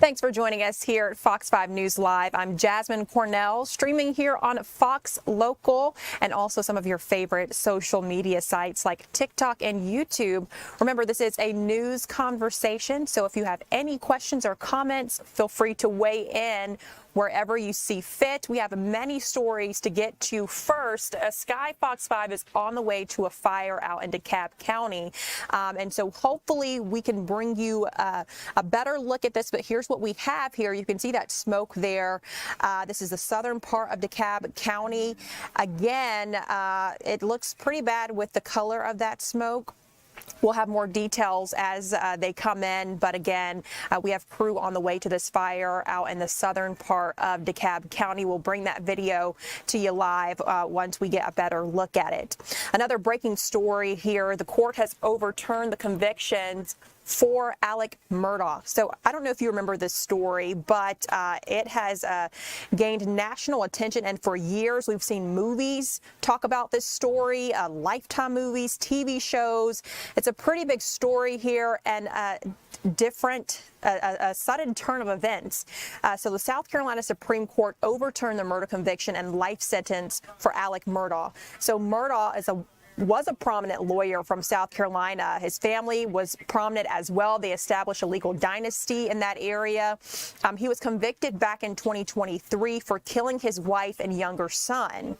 Thanks for joining us here at Fox 5 News Live. I'm Jasmine Cornell, streaming here on Fox Local and also some of your favorite social media sites like TikTok and YouTube. Remember, this is a news conversation, so if you have any questions or comments, feel free to weigh in wherever you see fit. We have many stories to get to. First, Sky Fox 5 is on the way to a fire out in Dekalb County. And so hopefully we can bring you a better look at this. But here's what we have here. You can see that smoke there. This is the southern part of Dekalb County. Again, it looks pretty bad with the color of that smoke. We'll have more details as they come in, but again, we have crew on the way to this fire out in the southern part of Dekalb County. We'll bring that video to you live once we get a better look at it. Another breaking story here, the court has overturned the convictions for Alec Murdaugh. So I don't know if you remember this story, but it has gained national attention, and for years we've seen movies talk about this story, Lifetime movies, TV shows. It's a pretty big story here and a sudden turn of events. So the South Carolina Supreme Court overturned the murder conviction and life sentence for Alec Murdaugh. So Murdaugh was a prominent lawyer from South Carolina. His family was prominent as well. They established a legal dynasty in that area. He was convicted back in 2023 for killing his wife and younger son.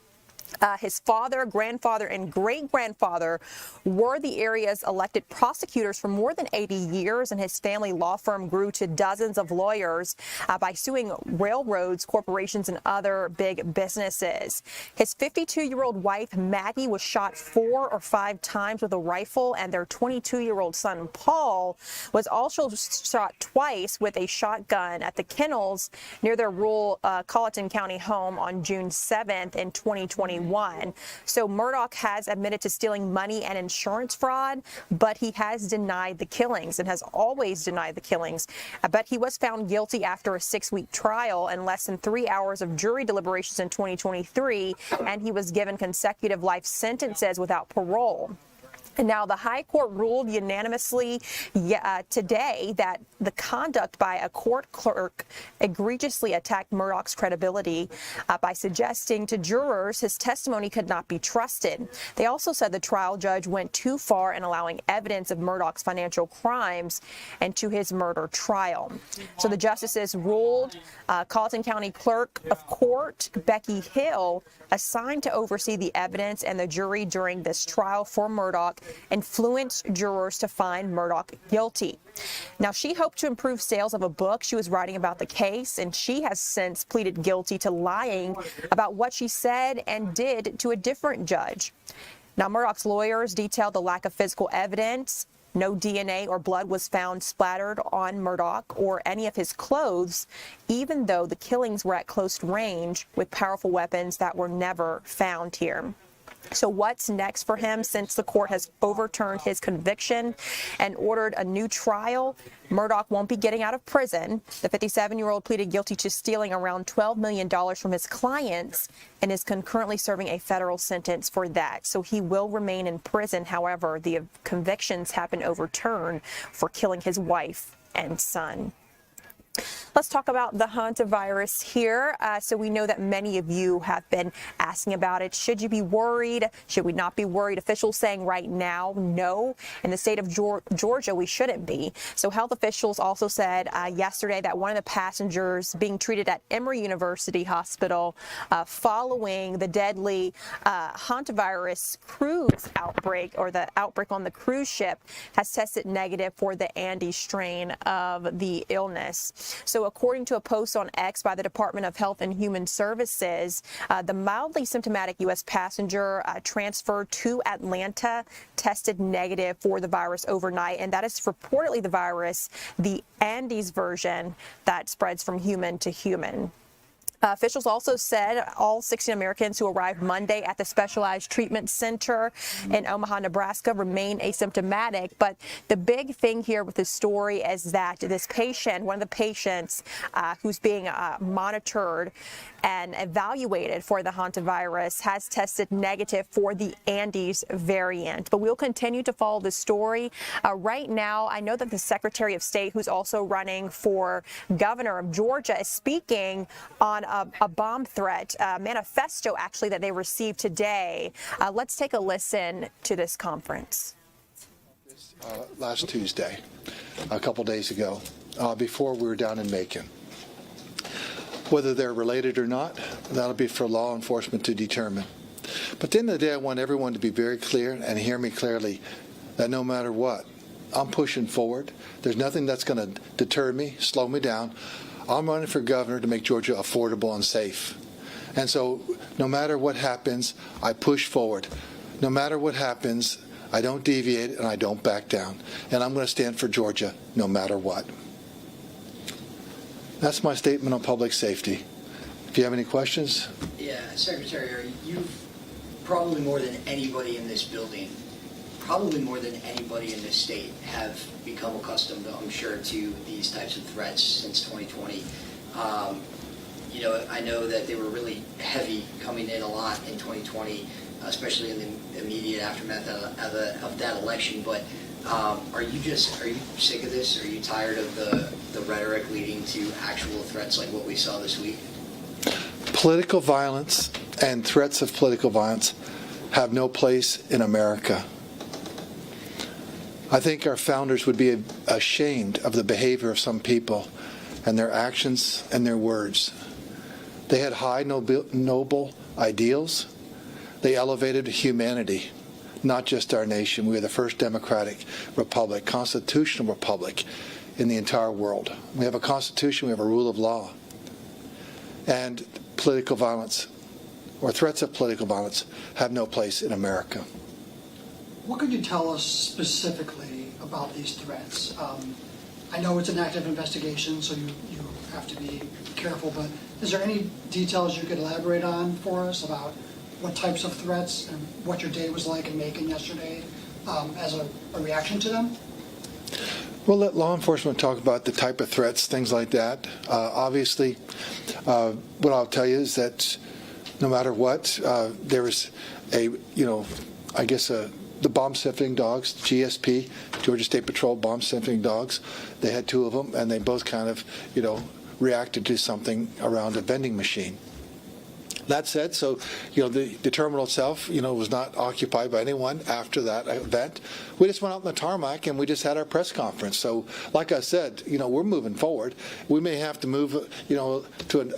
His father, grandfather, and great-grandfather were the area's elected prosecutors for more than 80 years, and his family law firm grew to dozens of lawyers by suing railroads, corporations, and other big businesses. His 52-year-old wife, Maggie, was shot 4 or 5 times with a rifle, and their 22-year-old son, Paul, was also shot twice with a shotgun at the kennels near their rural Colleton County home on June 7th in 2021. So Murdoch has admitted to stealing money and insurance fraud, but he has denied the killings and has always denied the killings. But he was found guilty after a 6-week trial and less than 3 hours of jury deliberations in 2023, and he was given consecutive life sentences without parole. And now the High Court ruled unanimously today that the conduct by a court clerk egregiously attacked Murdoch's credibility by suggesting to jurors his testimony could not be trusted. They also said the trial judge went too far in allowing evidence of Murdoch's financial crimes into his murder trial. So the justices ruled Colleton County Clerk of Court Becky Hill, assigned to oversee the evidence and the jury during this trial for Murdoch, influenced jurors to find Murdoch guilty. Now, she hoped to improve sales of a book she was writing about the case, and she has since pleaded guilty to lying about what she said and did to a different judge. Now, Murdoch's lawyers detailed the lack of physical evidence. No DNA or blood was found splattered on Murdoch or any of his clothes, even though the killings were at close range with powerful weapons that were never found here. So what's next for him since the court has overturned his conviction and ordered a new trial? Murdoch won't be getting out of prison. The 57-year-old pleaded guilty to stealing around $12 million from his clients and is concurrently serving a federal sentence for that. So he will remain in prison. However, the convictions have been overturned for killing his wife and son. Let's talk about the Hantavirus here. So we know that many of you have been asking about it. Should you be worried? Should we not be worried? Officials saying right now, no. In the state of Georgia, we shouldn't be. So health officials also said yesterday that one of the passengers being treated at Emory University Hospital following the deadly Hantavirus cruise outbreak, or the outbreak on the cruise ship, has tested negative for the Andes strain of the illness. So according to a post on X by the Department of Health and Human Services, the mildly symptomatic U.S. passenger transferred to Atlanta tested negative for the virus overnight, and that is reportedly the virus, the Andes version, that spreads from human to human. Officials also said all 16 Americans who arrived Monday at the Specialized Treatment Center in Omaha, Nebraska remain asymptomatic. But the big thing here with this story is that this patient, one of the patients who's being monitored and evaluated for the Hantavirus, has tested negative for the Andes variant. But we'll continue to follow this story. Right now, I know that the Secretary of State, who's also running for governor of Georgia, is speaking on a bomb threat manifesto, actually, that they received today. Let's take a listen to this conference. Last Tuesday, a couple days ago, before we were down in Macon. Whether they're related or not, that'll be for law enforcement to determine. But at the end of the day, I want everyone to be very clear and hear me clearly that no matter what, I'm pushing forward. There's nothing that's going to deter me, slow me down. I'm running for governor to make Georgia affordable and safe. And so no matter what happens, I push forward. No matter what happens, I don't deviate and I don't back down. And I'm going to stand for Georgia no matter what. That's my statement on public safety. If you have any questions? Yeah, Secretary, you probably more than anybody in this building, probably more than anybody in this state, have become accustomed, I'm sure, to these types of threats since 2020. I know that they were really heavy coming in a lot in 2020, especially in the immediate aftermath of that election. But are you sick of this? Are you tired of the rhetoric leading to actual threats like what we saw this week? Political violence and threats of political violence have no place in America. I think our founders would be ashamed of the behavior of some people and their actions and their words. They had high noble ideals. They elevated humanity, not just our nation. We are the first democratic republic, constitutional republic in the entire world. We have a constitution, we have a rule of law. And political violence or threats of political violence have no place in America. What could you tell us specifically about these threats? I know it's an active investigation, so you have to be careful, but is there any details you could elaborate on for us about what types of threats and what your day was like in Macon yesterday as a reaction to them? We'll let law enforcement talk about the type of threats, things like that. Obviously, what I'll tell you is that no matter what, there was the bomb sniffing dogs, GSP, Georgia State Patrol bomb sniffing dogs. They had two of them, and they both kind of, reacted to something around a vending machine. That said, the terminal itself, was not occupied by anyone after that event. We just went out on the tarmac and we just had our press conference. So, like I said, we're moving forward. We may have to move, to an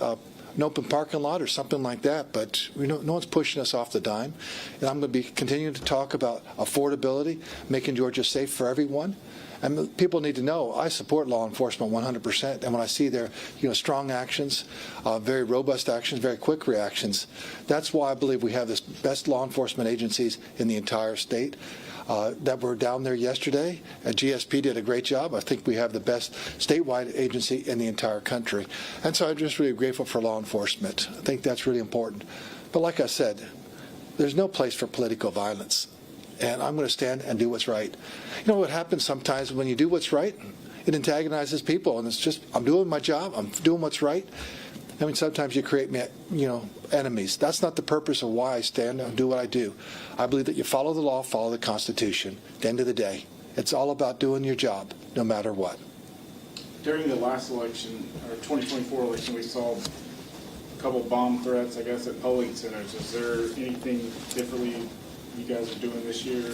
open parking lot or something like that, but no one's pushing us off the dime. And I'm going to be continuing to talk about affordability, making Georgia safe for everyone. And people need to know I support law enforcement 100%. And when I see their strong actions, very robust actions, very quick reactions, that's why I believe we have the best law enforcement agencies in the entire state. That were down there yesterday. GSP did a great job. I think we have the best statewide agency in the entire country. And so I'm just really grateful for law enforcement. I think that's really important. But like I said, there's no place for political violence. And I'm going to stand and do what's right. What happens sometimes when you do what's right, it antagonizes people. And it's just, I'm doing my job. I'm doing what's right. Sometimes you create, enemies. That's not the purpose of why I stand and do what I do. I believe that you follow the law, follow the Constitution. At the end of the day, it's all about doing your job, no matter what. During the last election, or 2024 election, we saw a couple bomb threats, I guess, at polling centers. Is there anything differently you guys are doing this year,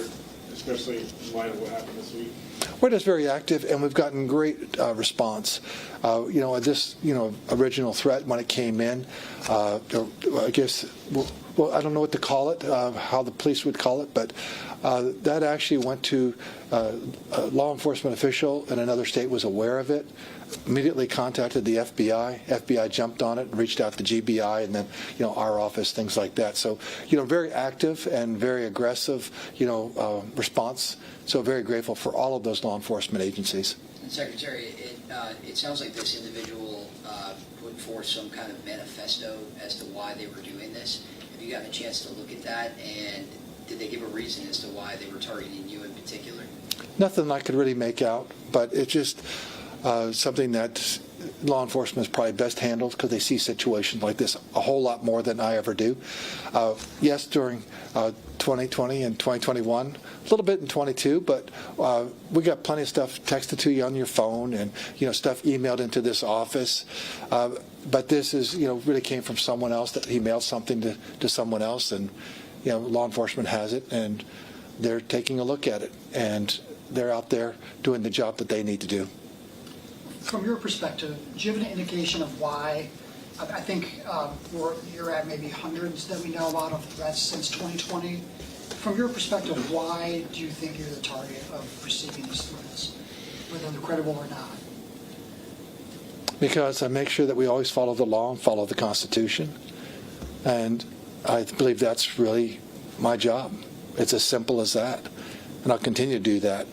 especially in light of what happened this week? We're just very active, and we've gotten great response. This original threat when it came in, I guess, I don't know what to call it, how the police would call it, but that actually went to a law enforcement official in another state was aware of it, immediately contacted the FBI. FBI jumped on it and reached out to GBI and then, our office, things like that. So, very active and very aggressive, response. So very grateful for all of those law enforcement agencies. And Secretary, it sounds like this individual put forth some kind of manifesto as to why they were doing this. Have you gotten a chance to look at that, and did they give a reason as to why they were targeting you in particular? Nothing I could really make out, but it's just something that law enforcement is probably best handled because they see situations like this a whole lot more than I ever do. Yes, during 2020 and 2021, a little bit in 22, but we got plenty of stuff texted to you on your phone and stuff emailed into this office. But this is really came from someone else that he mailed something to someone else, and law enforcement has it and they're taking a look at it and they're out there doing the job that they need to do. From your perspective, do you have an indication of why? I think you're at maybe hundreds that we know about of threats since 2020. From your perspective, why do you think you're the target of receiving these threats, whether they're credible or not? Because I make sure that we always follow the law and follow the Constitution. And I believe that's really my job. It's as simple as that. And I'll continue to do that.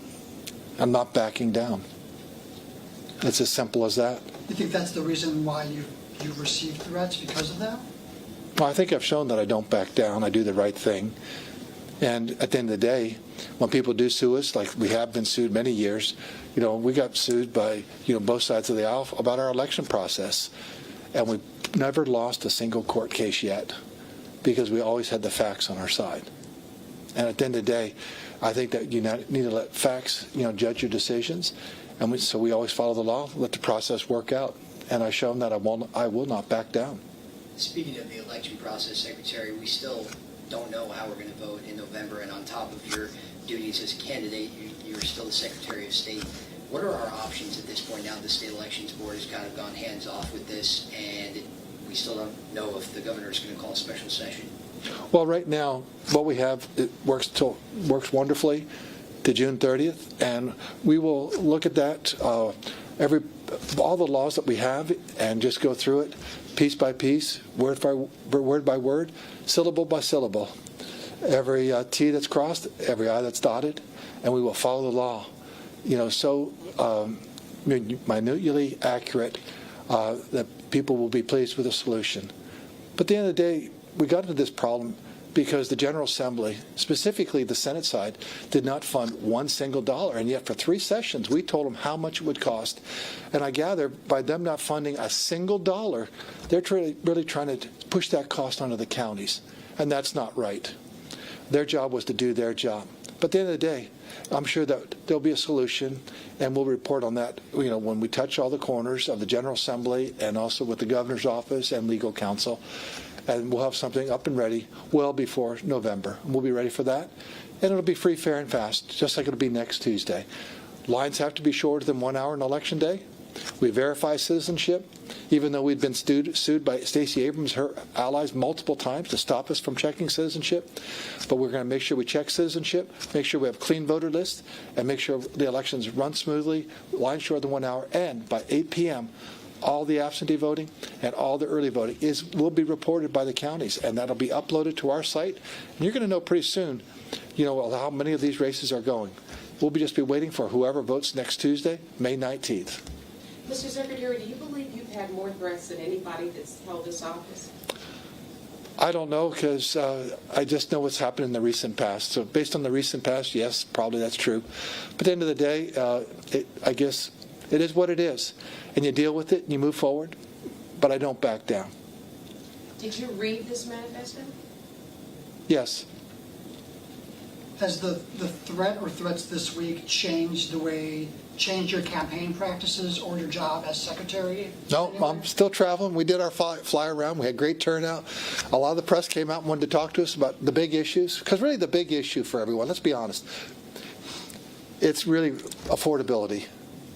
I'm not backing down. It's as simple as that. You think that's the reason why you've received threats, because of that? Well, I think I've shown that I don't back down. I do the right thing. And at the end of the day, when people do sue us, like we have been sued many years, we got sued by, both sides of the aisle about our election process. And we've never lost a single court case yet because we always had the facts on our side. And at the end of the day, I think that you need to let facts, judge your decisions. And so we always follow the law, let the process work out. And I show them that I will not back down. Speaking of the election process, Secretary, we still don't know how we're going to vote in November, and on top of your duties as a candidate, you're still the Secretary of State. What are our options at this point now that the State Elections Board has kind of gone hands-off with this, and we still don't know if the governor is going to call a special session? Well, right now, what we have, it works wonderfully to June 30th, and we will look at that, all the laws that we have, and just go through it piece by piece, word by word, syllable by syllable. Every T that's crossed, every I that's dotted, and we will follow the law. So minutely accurate that people will be pleased with the solution. But at the end of the day, we got into this problem because the General Assembly, specifically the Senate side, did not fund one single dollar. And yet for 3 sessions, we told them how much it would cost. And I gather by them not funding a single dollar, they're really trying to push that cost onto the counties. And that's not right. Their job was to do their job. But at the end of the day, I'm sure that there'll be a solution, and we'll report on that when we touch all the corners of the General Assembly and also with the governor's office and legal counsel. And we'll have something up and ready well before November. And we'll be ready for that. And it'll be free, fair, and fast, just like it'll be next Tuesday. Lines have to be shorter than 1 hour on Election Day. We verify citizenship, even though we'd been sued by Stacey Abrams, her allies, multiple times to stop us from checking citizenship. But we're going to make sure we check citizenship, make sure we have clean voter lists, and make sure the elections run smoothly, lines shorter than 1 hour, and by 8 p.m., all the absentee voting and all the early voting will be reported by the counties, and that'll be uploaded to our site. And you're going to know pretty soon, how many of these races are going. We'll just be waiting for whoever votes next Tuesday, May 19th. Mr. Secretary, do you believe you've had more threats than anybody that's held this office? I don't know, because I just know what's happened in the recent past. So based on the recent past, yes, probably that's true. But at the end of the day, I guess it is what it is. And you deal with it and you move forward. But I don't back down. Did you read this manifesto? Yes. Has the threat or threats this week changed your campaign practices or your job as secretary? No, I'm still traveling. We did our fly around. We had great turnout. A lot of the press came out and wanted to talk to us about the big issues. Because really the big issue for everyone, let's be honest, it's really affordability.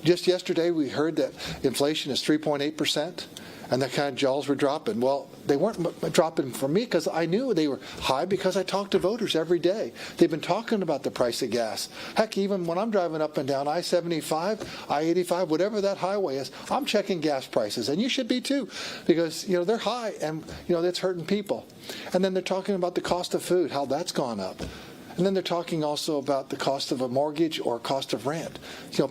Just yesterday we heard that inflation is 3.8%. And the kind of jaws were dropping. Well, they weren't dropping for me because I knew they were high because I talked to voters every day. They've been talking about the price of gas. Heck, even when I'm driving up and down I-75, I-85, whatever that highway is, I'm checking gas prices. And you should be too, because they're high and that's hurting people. And then they're talking about the cost of food, how that's gone up. And then they're talking also about the cost of a mortgage or cost of rent.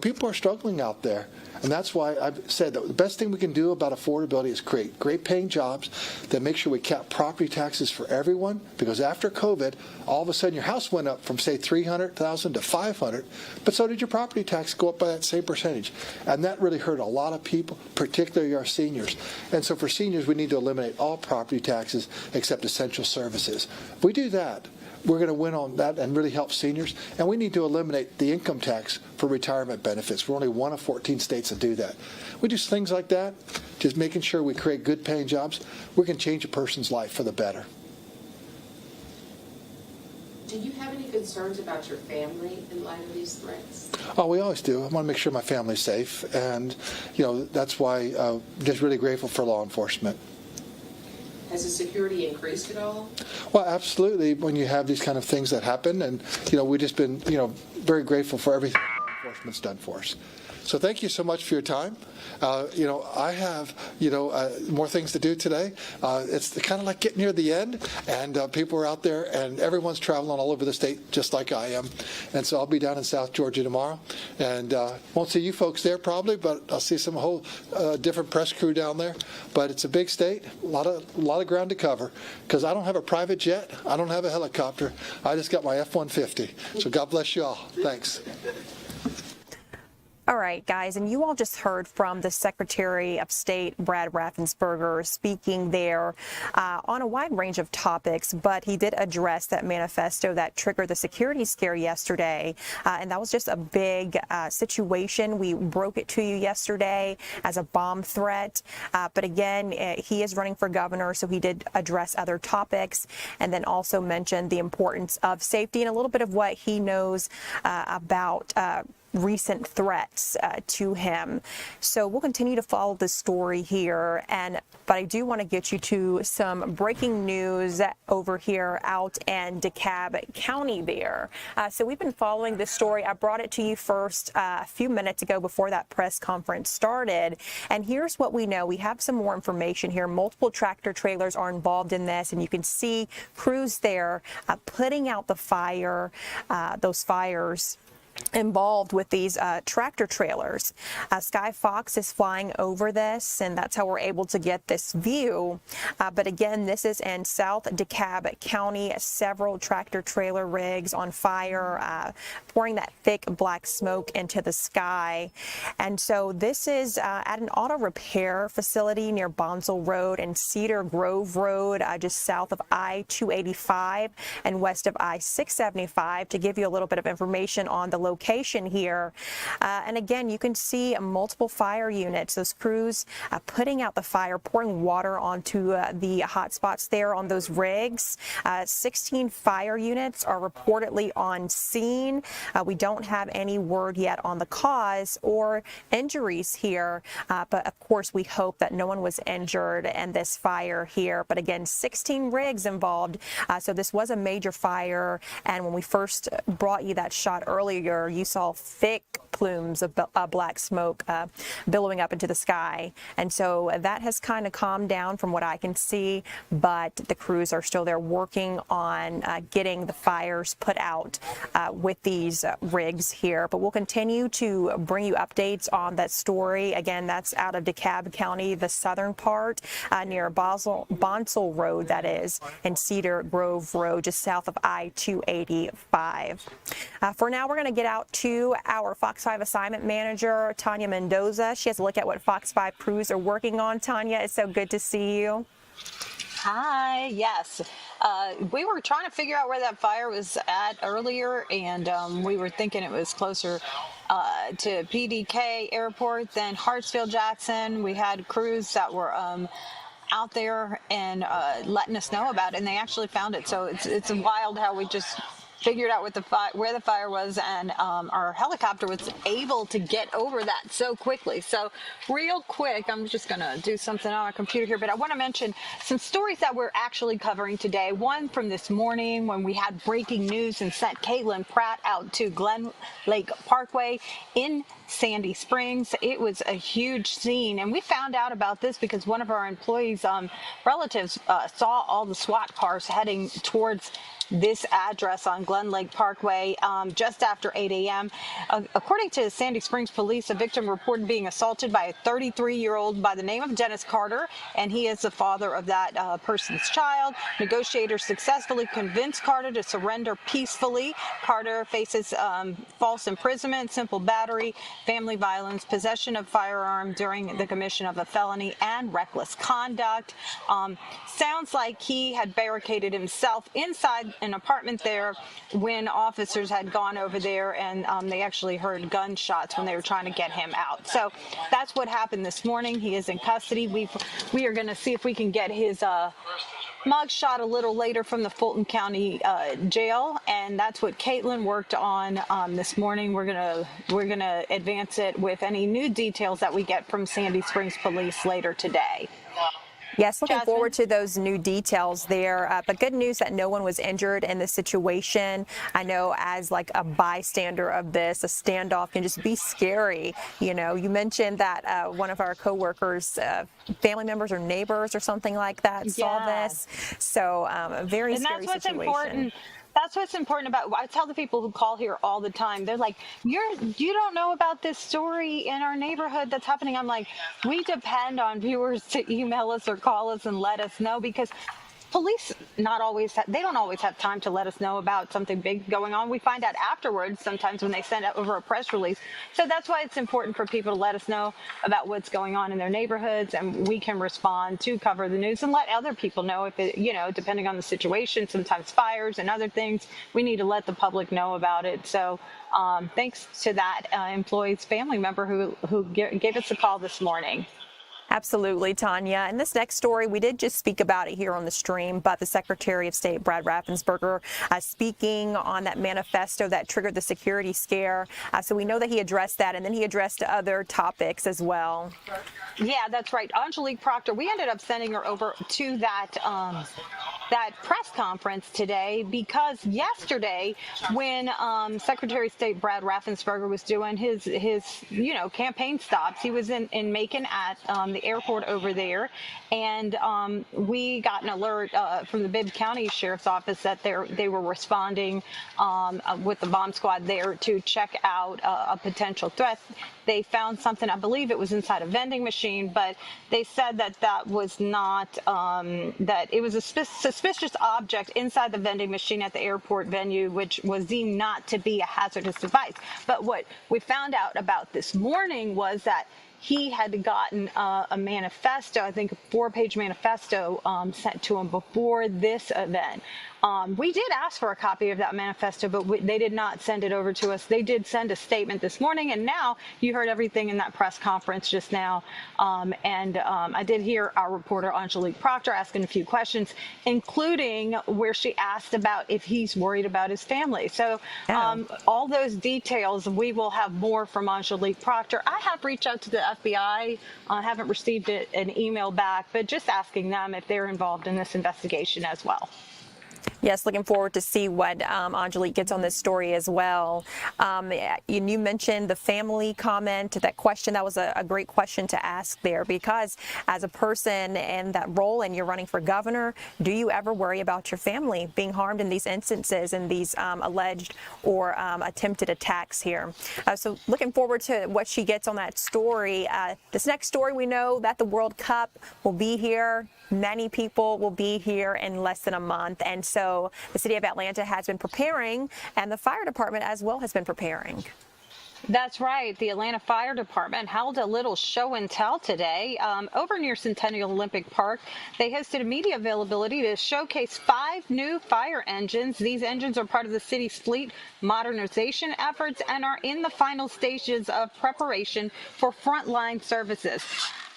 People are struggling out there. And that's why I've said that the best thing we can do about affordability is create great paying jobs that make sure we cap property taxes for everyone. Because after COVID, all of a sudden your house went up from, say, $300,000 to $500,000, but so did your property tax go up by that same percentage. And that really hurt a lot of people, particularly our seniors. And so for seniors, we need to eliminate all property taxes except essential services. If we do that, we're going to win on that and really help seniors. And we need to eliminate the income tax for retirement benefits. We're only one of 14 states that do that. We do things like that, just making sure we create good paying jobs. We can change a person's life for the better. Do you have any concerns about your family in light of these threats? Oh, we always do. I want to make sure my family's safe. And, that's why I'm just really grateful for law enforcement. Has the security increased at all? Well, absolutely. When you have these kind of things that happen, and we've just been very grateful for everything law enforcement's done for us. So thank you so much for your time. I have more things to do today. It's kind of like getting near the end, and people are out there, and everyone's traveling all over the state just like I am. And so I'll be down in South Georgia tomorrow, and won't see you folks there probably, but I'll see some whole different press crew down there. But it's a big state, a lot of ground to cover. Because I don't have a private jet, I don't have a helicopter. I just got my F-150. So God bless you all. Thanks. All right, guys, and you all just heard from the Secretary of State, Brad Raffensperger, speaking there on a wide range of topics, but he did address that manifesto that triggered the security scare yesterday, and that was just a big situation. We broke it to you yesterday as a bomb threat, but again, he is running for governor, so he did address other topics, and then also mentioned the importance of safety and a little bit of what he knows about recent threats to him. So we'll continue to follow this story here, but I do want to get you to some breaking news over here out in Dekalb County there. So we've been following this story. I brought it to you first a few minutes ago before that press conference started, and here's what we know. We have some more information here. Multiple tractor trailers are involved in this, and you can see crews there putting out the fire, those fires involved with these tractor trailers. Sky Fox is flying over this, and that's how we're able to get this view. But again, this is in South Dekalb County. Several tractor trailer rigs on fire, pouring that thick black smoke into the sky. And so this is at an auto repair facility near Bonsall Road and Cedar Grove Road, just south of I-285 and west of I-675, to give you a little bit of information on the location here. And again, you can see multiple fire units, those crews putting out the fire, pouring water onto the hot spots there on those rigs. 16 fire units are reportedly on scene. We don't have any word yet on the cause or injuries here, but of course we hope that no one was injured in this fire here. But again, 16 rigs involved, so this was a major fire, and when we first brought you that shot earlier, you saw thick plumes of black smoke billowing up into the sky. And so that has kind of calmed down from what I can see, but the crews are still there working on getting the fires put out with these rigs here. But we'll continue to bring you updates on that story. Again, that's out of Dekalb County, the southern part, near Bonsall Road, that is, and Cedar Grove Road, just south of I-285. For now, we're going to get out to our Fox 5 assignment manager, Tanya Mendoza. She has a look at what Fox 5 crews are working on. Tanya, it's so good to see you. Hi, yes. We were trying to figure out where that fire was at earlier, and we were thinking it was closer to PDK Airport than Hartsfield-Jackson. We had crews that were out there and letting us know about it, and they actually found it. So it's wild how we just figured out where the fire was, and our helicopter was able to get over that so quickly. So real quick, I'm just going to do something on our computer here, but I want to mention some stories that we're actually covering today. One from this morning when we had breaking news and sent Caitlin Pratt out to Glen Lake Parkway in Sandy Springs. It was a huge scene, and we found out about this because one of our employees' relatives saw all the SWAT cars heading towards this address on Glen Lake Parkway just after 8 a.m. According to Sandy Springs police, a victim reported being assaulted by a 33-year-old by the name of Dennis Carter, and he is the father of that person's child. Negotiators successfully convinced Carter to surrender peacefully. Carter faces false imprisonment, simple battery, family violence, possession of firearm during the commission of a felony, and reckless conduct. Sounds like he had barricaded himself inside an apartment there when officers had gone over there, and they actually heard gunshots when they were trying to get him out. So that's what happened this morning. He is in custody. We are going to see if we can get his mugshot a little later from the Fulton County jail, and that's what Caitlin worked on this morning. We're gonna advance it with any new details that we get from Sandy Springs Police later today. Yes, looking Jasmine? forward to those new details there. But good news that no one was injured in this situation. I know as like a bystander of this, a standoff can just be scary. You know, you mentioned that one of our coworkers, family members or neighbors or something like that saw this. So a very scary situation. Important. That's what's important about. I tell the people who call here all the time. They're like, you don't know about this story in our neighborhood that's happening. I'm like, we depend on viewers to email us or call us and let us know, because police they don't always have time to let us know about something big going on. We find out afterwards sometimes when they send out over a press release. So that's why it's important for people to let us know about what's going on in their neighborhoods, and we can respond to cover the news and let other people know if it, depending on the situation, sometimes fires and other things, we need to let the public know about it. So thanks to that employee's family member who gave us a call this morning. Absolutely, Tanya. And this next story, we did just speak about it here on the stream, but the Secretary of State, Brad Raffensperger, speaking on that manifesto that triggered the security scare. So we know that he addressed that, and then he addressed other topics as well. Yeah, that's right. Angelique Proctor, we ended up sending her over to that press conference today, because yesterday when Secretary of State Brad Raffensperger was doing his campaign stops, he was in Macon at the airport over there, and we got an alert from the Bibb County Sheriff's Office that they were responding with the bomb squad there to check out a potential threat. They found something, I believe it was inside a vending machine, but they said that was not, that it was a suspicious object inside the vending machine at the airport venue, which was deemed not to be a hazardous device. But what we found out about this morning was that he had gotten a manifesto, I think a 4-page manifesto sent to him before this event. We did ask for a copy of that manifesto, but they did not send it over to us. They did send a statement this morning, and now you heard everything in that press conference just now. I did hear our reporter Angelique Proctor asking a few questions, including where she asked about if he's worried about his family. So all those details, we will have more from Angelique Proctor. I have reached out to the FBI. I haven't received an email back, but just asking them if they're involved in this investigation as well. Yes, looking forward to see what Angelique gets on this story as well. You mentioned the family comment, that question. That was a great question to ask there, because as a person in that role and you're running for governor, do you ever worry about your family being harmed in these instances and these alleged or attempted attacks here? So looking forward to what she gets on that story. This next story, we know that the World Cup will be here. Many people will be here in less than a month, and so the city of Atlanta has been preparing, and the fire department as well has been preparing. That's right. The Atlanta Fire Department held a little show and tell today over near Centennial Olympic Park. They hosted a media availability to showcase 5 new fire engines. These engines are part of the city's fleet modernization efforts and are in the final stages of preparation for frontline services.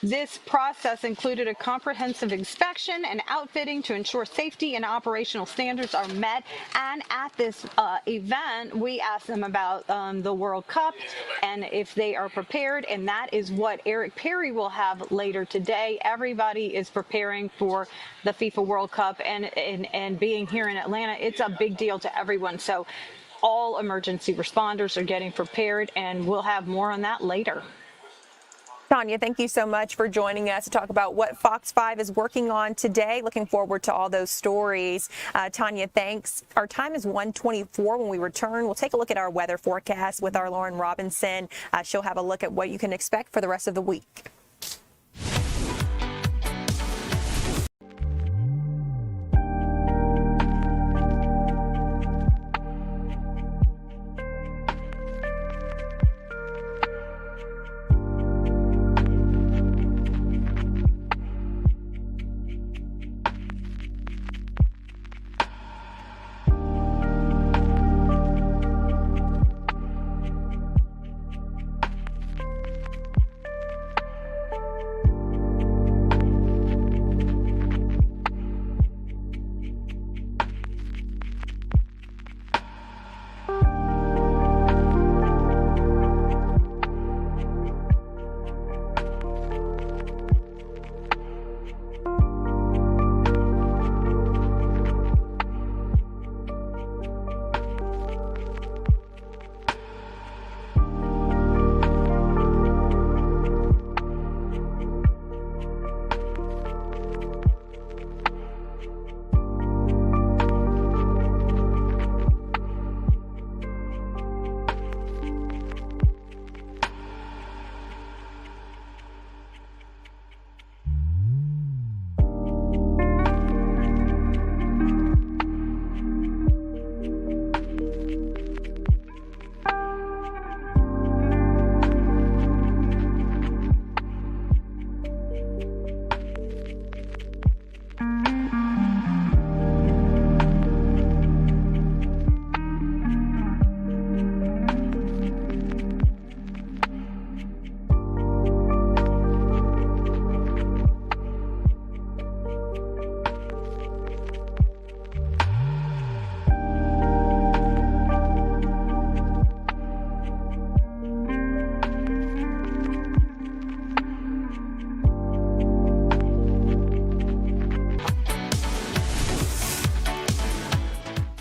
This process included a comprehensive inspection and outfitting to ensure safety and operational standards are met. And at this event, we asked them about the World Cup and if they are prepared. And that is what Eric Perry will have later today. Everybody is preparing for the FIFA World Cup, and being here in Atlanta, it's a big deal to everyone. So all emergency responders are getting prepared, and we'll have more on that later. Tanya, thank you so much for joining us to talk about what Fox 5 is working on today. Looking forward to all those stories. Tanya, thanks. Our time is 1:24. When we return, we'll take a look at our weather forecast with our Lauren Robinson. She'll have a look at what you can expect for the rest of the week.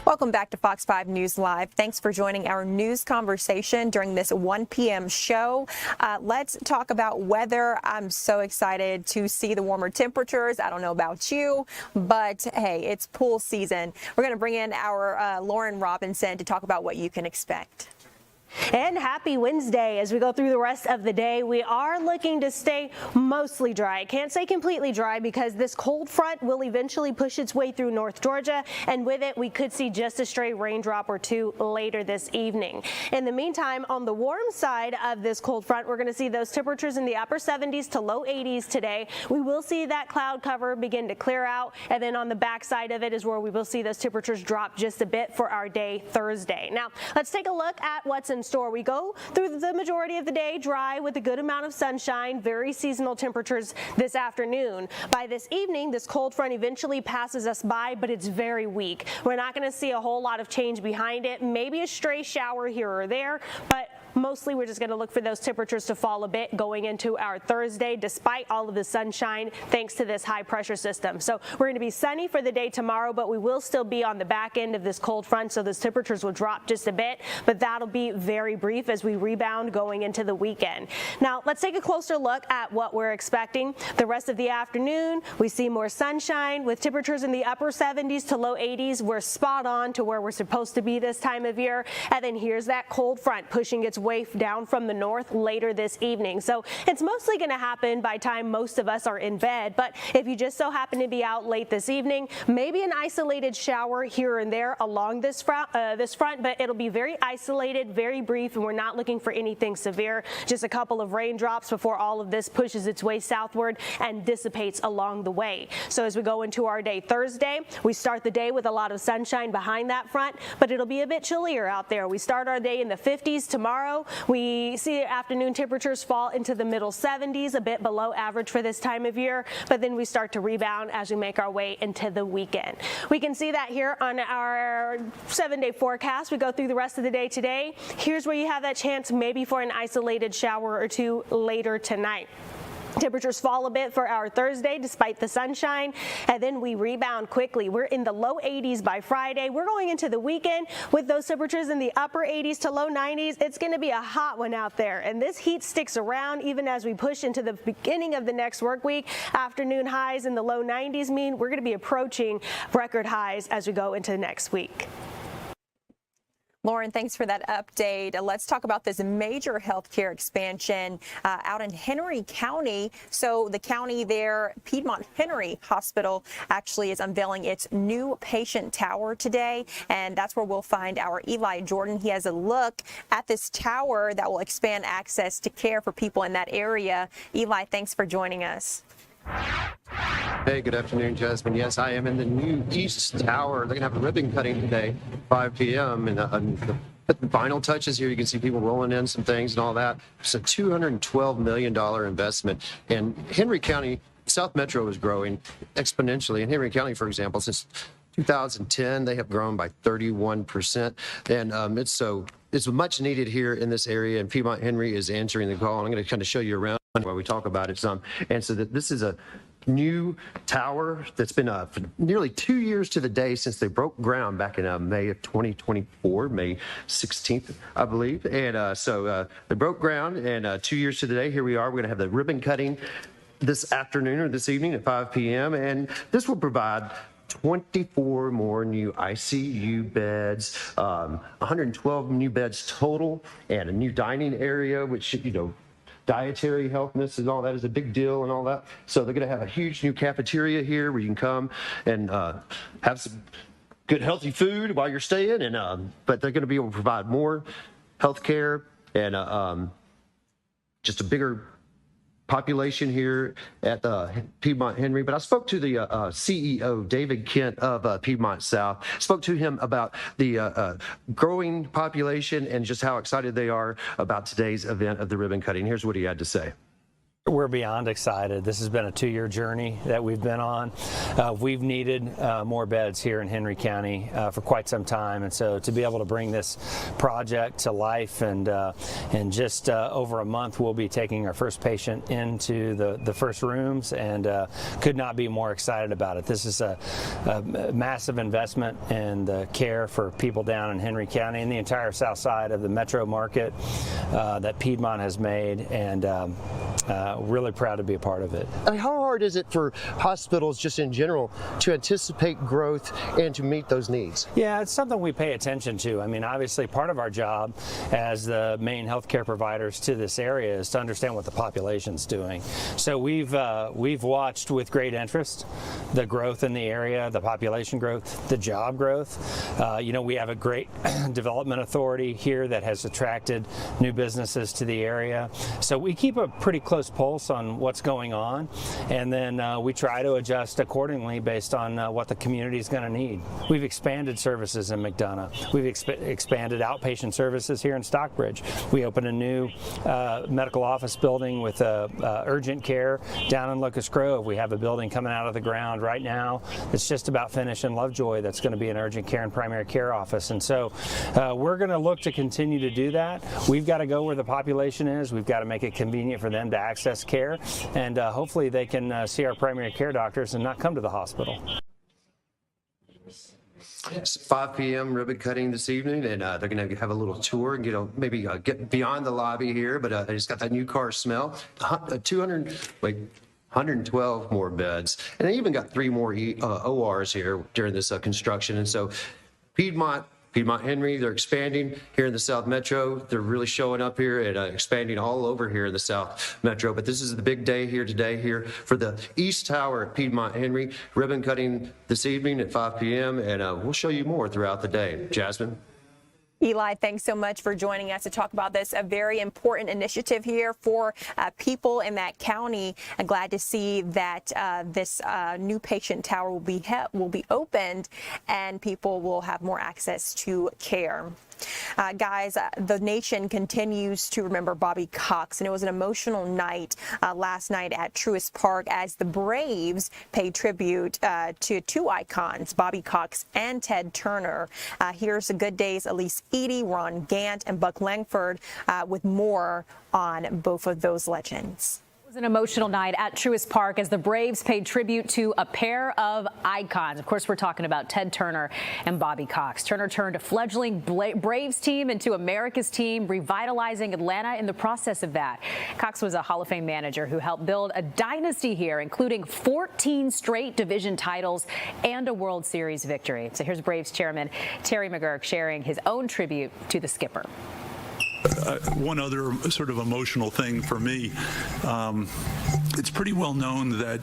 Welcome back to Fox 5 News Live. Thanks for joining our news conversation during this 1 p.m. show. Let's talk about weather. I'm so excited to see the warmer temperatures. I don't know about you, but hey, it's pool season. We're going to bring in our Lauren Robinson to talk about what you can expect. And happy Wednesday. As we go through the rest of the day, we are looking to stay mostly dry. I can't say completely dry because this cold front will eventually push its way through North Georgia, and with it we could see just a stray raindrop or two later this evening. In the meantime, on the warm side of this cold front, we're going to see those temperatures in the upper 70s to low 80s today. We will see that cloud cover begin to clear out, and then on the back side of it is where we will see those temperatures drop just a bit for our day Thursday. Now, let's take a look at what's in store. We go through the majority of the day dry with a good amount of sunshine, very seasonal temperatures this afternoon. By this evening, this cold front eventually passes us by, but it's very weak. We're not going to see a whole lot of change behind it, maybe a stray shower here or there, but mostly we're just going to look for those temperatures to fall a bit going into our Thursday, despite all of the sunshine, thanks to this high pressure system. So we're going to be sunny for the day tomorrow, but we will still be on the back end of this cold front, so those temperatures will drop just a bit, but that'll be very brief as we rebound going into the weekend. Now, let's take a closer look at what we're expecting. The rest of the afternoon, we see more sunshine with temperatures in the upper 70s to low 80s. We're spot on to where we're supposed to be this time of year. And then here's that cold front pushing its way down from the north later this evening. So it's mostly going to happen by time most of us are in bed. But if you just so happen to be out late this evening, maybe an isolated shower here and there along this front, but it'll be very isolated, very brief, and we're not looking for anything severe. Just a couple of raindrops before all of this pushes its way southward and dissipates along the way. So as we go into our day Thursday, we start the day with a lot of sunshine behind that front, but it'll be a bit chillier out there. We start our day in the 50s tomorrow. We see afternoon temperatures fall into the middle 70s, a bit below average for this time of year, but then we start to rebound as we make our way into the weekend. We can see that here on our 7-day forecast. We go through the rest of the day today. Here's where you have that chance maybe for an isolated shower or two later tonight. Temperatures fall a bit for our Thursday despite the sunshine, and then we rebound quickly. We're in the low 80s by Friday. We're going into the weekend with those temperatures in the upper 80s to low 90s. It's going to be a hot one out there, and this heat sticks around even as we push into the beginning of the next work week. Afternoon highs in the low 90s mean we're going to be approaching record highs as we go into next week. Lauren, thanks for that update. Let's talk about this major healthcare expansion out in Henry County. So the county there, Piedmont Henry Hospital, actually is unveiling its new patient tower today, and that's where we'll find our Eli Jordan. He has a look at this tower that will expand access to care for people in that area. Eli, thanks for joining us. Hey, good afternoon, Jasmine. Yes, I am in the new East Tower. They're going to have a ribbon cutting today, 5 p.m. And the final touches here, you can see people rolling in some things and all that. It's a $212 million investment. And Henry County, South Metro is growing exponentially. In Henry County, for example, since 2010, they have grown by 31%. And it's much needed here in this area. And Piedmont Henry is answering the call. And I'm going to kind of show you around while we talk about it some. And so this is a new tower that's been for nearly 2 years to the day since they broke ground back in May of 2024, May 16th, I believe. And so they broke ground, and 2 years to the day, here we are. We're going to have the ribbon cutting this afternoon or this evening at 5 p.m. And this will provide 24 more new ICU beds, 112 new beds total, and a new dining area, which, dietary healthness and all that is a big deal and all that. So they're going to have a huge new cafeteria here where you can come and have some good healthy food while you're staying. And but they're going to be able to provide more health care and just a bigger population here at Piedmont Henry. But I spoke to the CEO, David Kent of Piedmont South, spoke to him about the growing population and just how excited they are about today's event of the ribbon cutting. Here's what he had to say. We're beyond excited. This has been a 2-year journey that we've been on. We've needed more beds here in Henry County for quite some time, and so to be able to bring this project to life, and in just over a month we'll be taking our first patient into the first rooms, and could not be more excited about it. This is a massive investment in the care for people down in Henry County and the entire south side of the metro market that Piedmont has made, and really proud to be a part of it. I mean, how hard is it for hospitals just in general to anticipate growth and to meet those needs? Yeah, it's something we pay attention to. I mean, obviously part of our job as the main healthcare providers to this area is to understand what the population's doing. So we've watched with great interest the growth in the area, the population growth, the job growth. We have a great development authority here that has attracted new businesses to the area. So we keep a pretty close pulse on what's going on, and then we try to adjust accordingly based on what the community is going to need. We've expanded services in McDonough. We've expanded outpatient services here in Stockbridge. We opened a new medical office building with urgent care down in Locust Grove. We have a building coming out of the ground right now that's just about finished in Lovejoy that's going to be an urgent care and primary care office. And so we're going to look to continue to do that. We've got to go where the population is. We've got to make it convenient for them to access care, and hopefully they can see our primary care doctors and not come to the hospital. It's 5 p.m. ribbon cutting this evening, and they're going to have a little tour and maybe get beyond the lobby here, but I just got that new car smell. 112 more beds, and they even got 3 more ORs here during this construction. And so Piedmont Henry, they're expanding here in the South Metro. They're really showing up here and expanding all over here in the South Metro. But this is the big day here today here for the East Tower at Piedmont Henry. Ribbon cutting this evening at 5 p.m. And we'll show you more throughout the day. Jasmine? Eli, thanks so much for joining us to talk about this, a very important initiative here for people in that county. I'm glad to see that this new patient tower will be opened and people will have more access to care. Guys, the nation continues to remember Bobby Cox, and it was an emotional night last night at Truist Park as the Braves paid tribute to 2 icons, Bobby Cox and Ted Turner. Here's the Good Days' Elise Edie, Ron Gant, and Buck Langford with more on both of those legends. An emotional night at Truist Park as the Braves paid tribute to a pair of icons. Of course, we're talking about Ted Turner and Bobby Cox. Turner turned a fledgling Braves team into America's team, revitalizing Atlanta in the process of that. Cox was a Hall of Fame manager who helped build a dynasty here, including 14 straight division titles and a World Series victory. So here's Braves chairman Terry McGurk sharing his own tribute to the skipper. One other sort of emotional thing for me, it's pretty well known that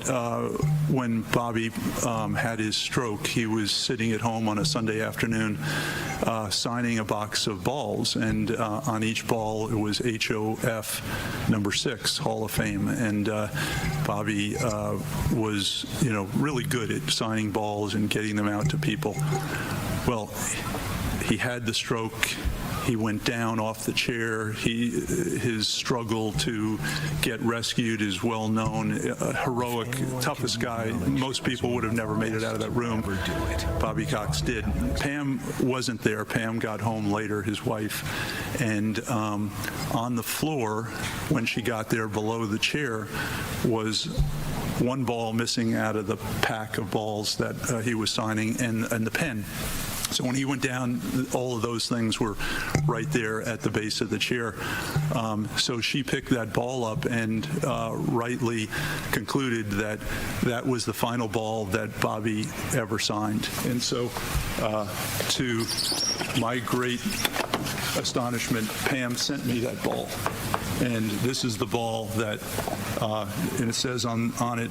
when Bobby had his stroke, he was sitting at home on a Sunday afternoon signing a box of balls, and on each ball it was HOF number 6, Hall of Fame, and Bobby was, really good at signing balls and getting them out to people. Well, he had the stroke. He went down off the chair. His struggle to get rescued is well known. Heroic, toughest guy. Most people would have never made it out of that room. Bobby Cox did. Pam wasn't there. Pam got home later, his wife. And on the floor, when she got there below the chair, was one ball missing out of the pack of balls that he was signing, and the pen. So when he went down, all of those things were right there at the base of the chair. So she picked that ball up and rightly concluded that that was the final ball that Bobby ever signed. And so to my great astonishment, Pam sent me that ball. And this is the ball that, and it says on it,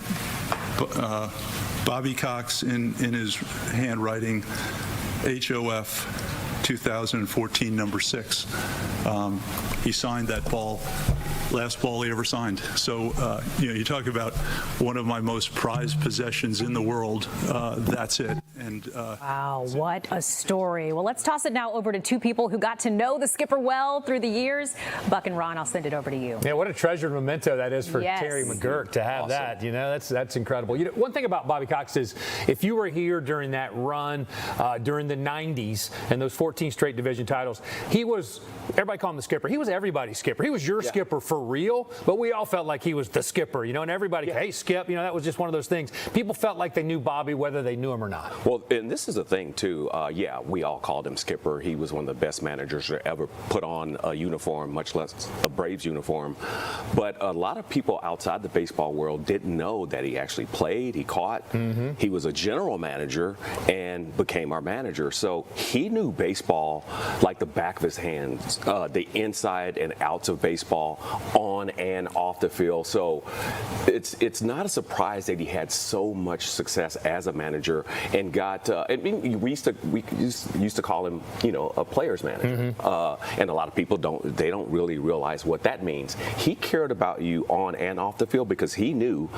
Bobby Cox in his handwriting, HOF 2014 number 6. He signed that ball, last ball he ever signed. So, you talk about one of my most prized possessions in the world. That's it. And wow, what a story. Well, let's toss it now over to two people who got to know the skipper well through the years. Buck and Ron, I'll send it over to you. Yeah, what a treasured memento that is for Yes. Terry McGurk to have that. That's incredible. One thing about Bobby Cox is if you were here during that run during the 90s and those 14 straight division titles, he was, everybody called him the skipper. He was everybody's skipper. He was your skipper for real, but we all felt like he was the skipper, and everybody, hey, Skip, that was just one of those things. People felt like they knew Bobby whether they knew him or not. Well, and this is the thing, too. We all called him skipper. He was one of the best managers to ever put on a uniform, much less a Braves uniform. But a lot of people outside the baseball world didn't know that he actually played, he caught. Mm-hmm. He was a general manager and became our manager. So he knew baseball like the back of his hands, the inside and outs of baseball, on and off the field. So it's not a surprise that he had so much success as a manager and got we used to call him a player's manager. Mm-hmm. And a lot of people don't really realize what that means. He cared about you on and off the field because he knew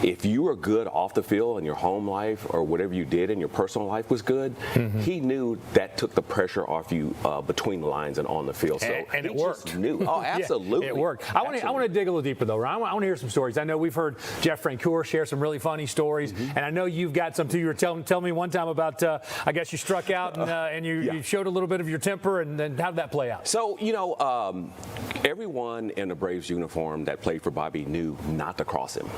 if you were good off the field in your home life or whatever you did in your personal life was good, mm-hmm. he knew that took the pressure off you between the lines and on the field. So and it worked. Knew. Oh, absolutely. Yeah, it worked. I want to dig a little deeper though, Ron. I want to hear some stories. I know we've heard Jeff Francoeur share some really funny stories, mm-hmm. and I know you've got some too. You were telling me one time about I guess you struck out and you showed a little bit of your temper, and then how did that play out? So everyone in the Braves uniform that played for Bobby knew not to cross him.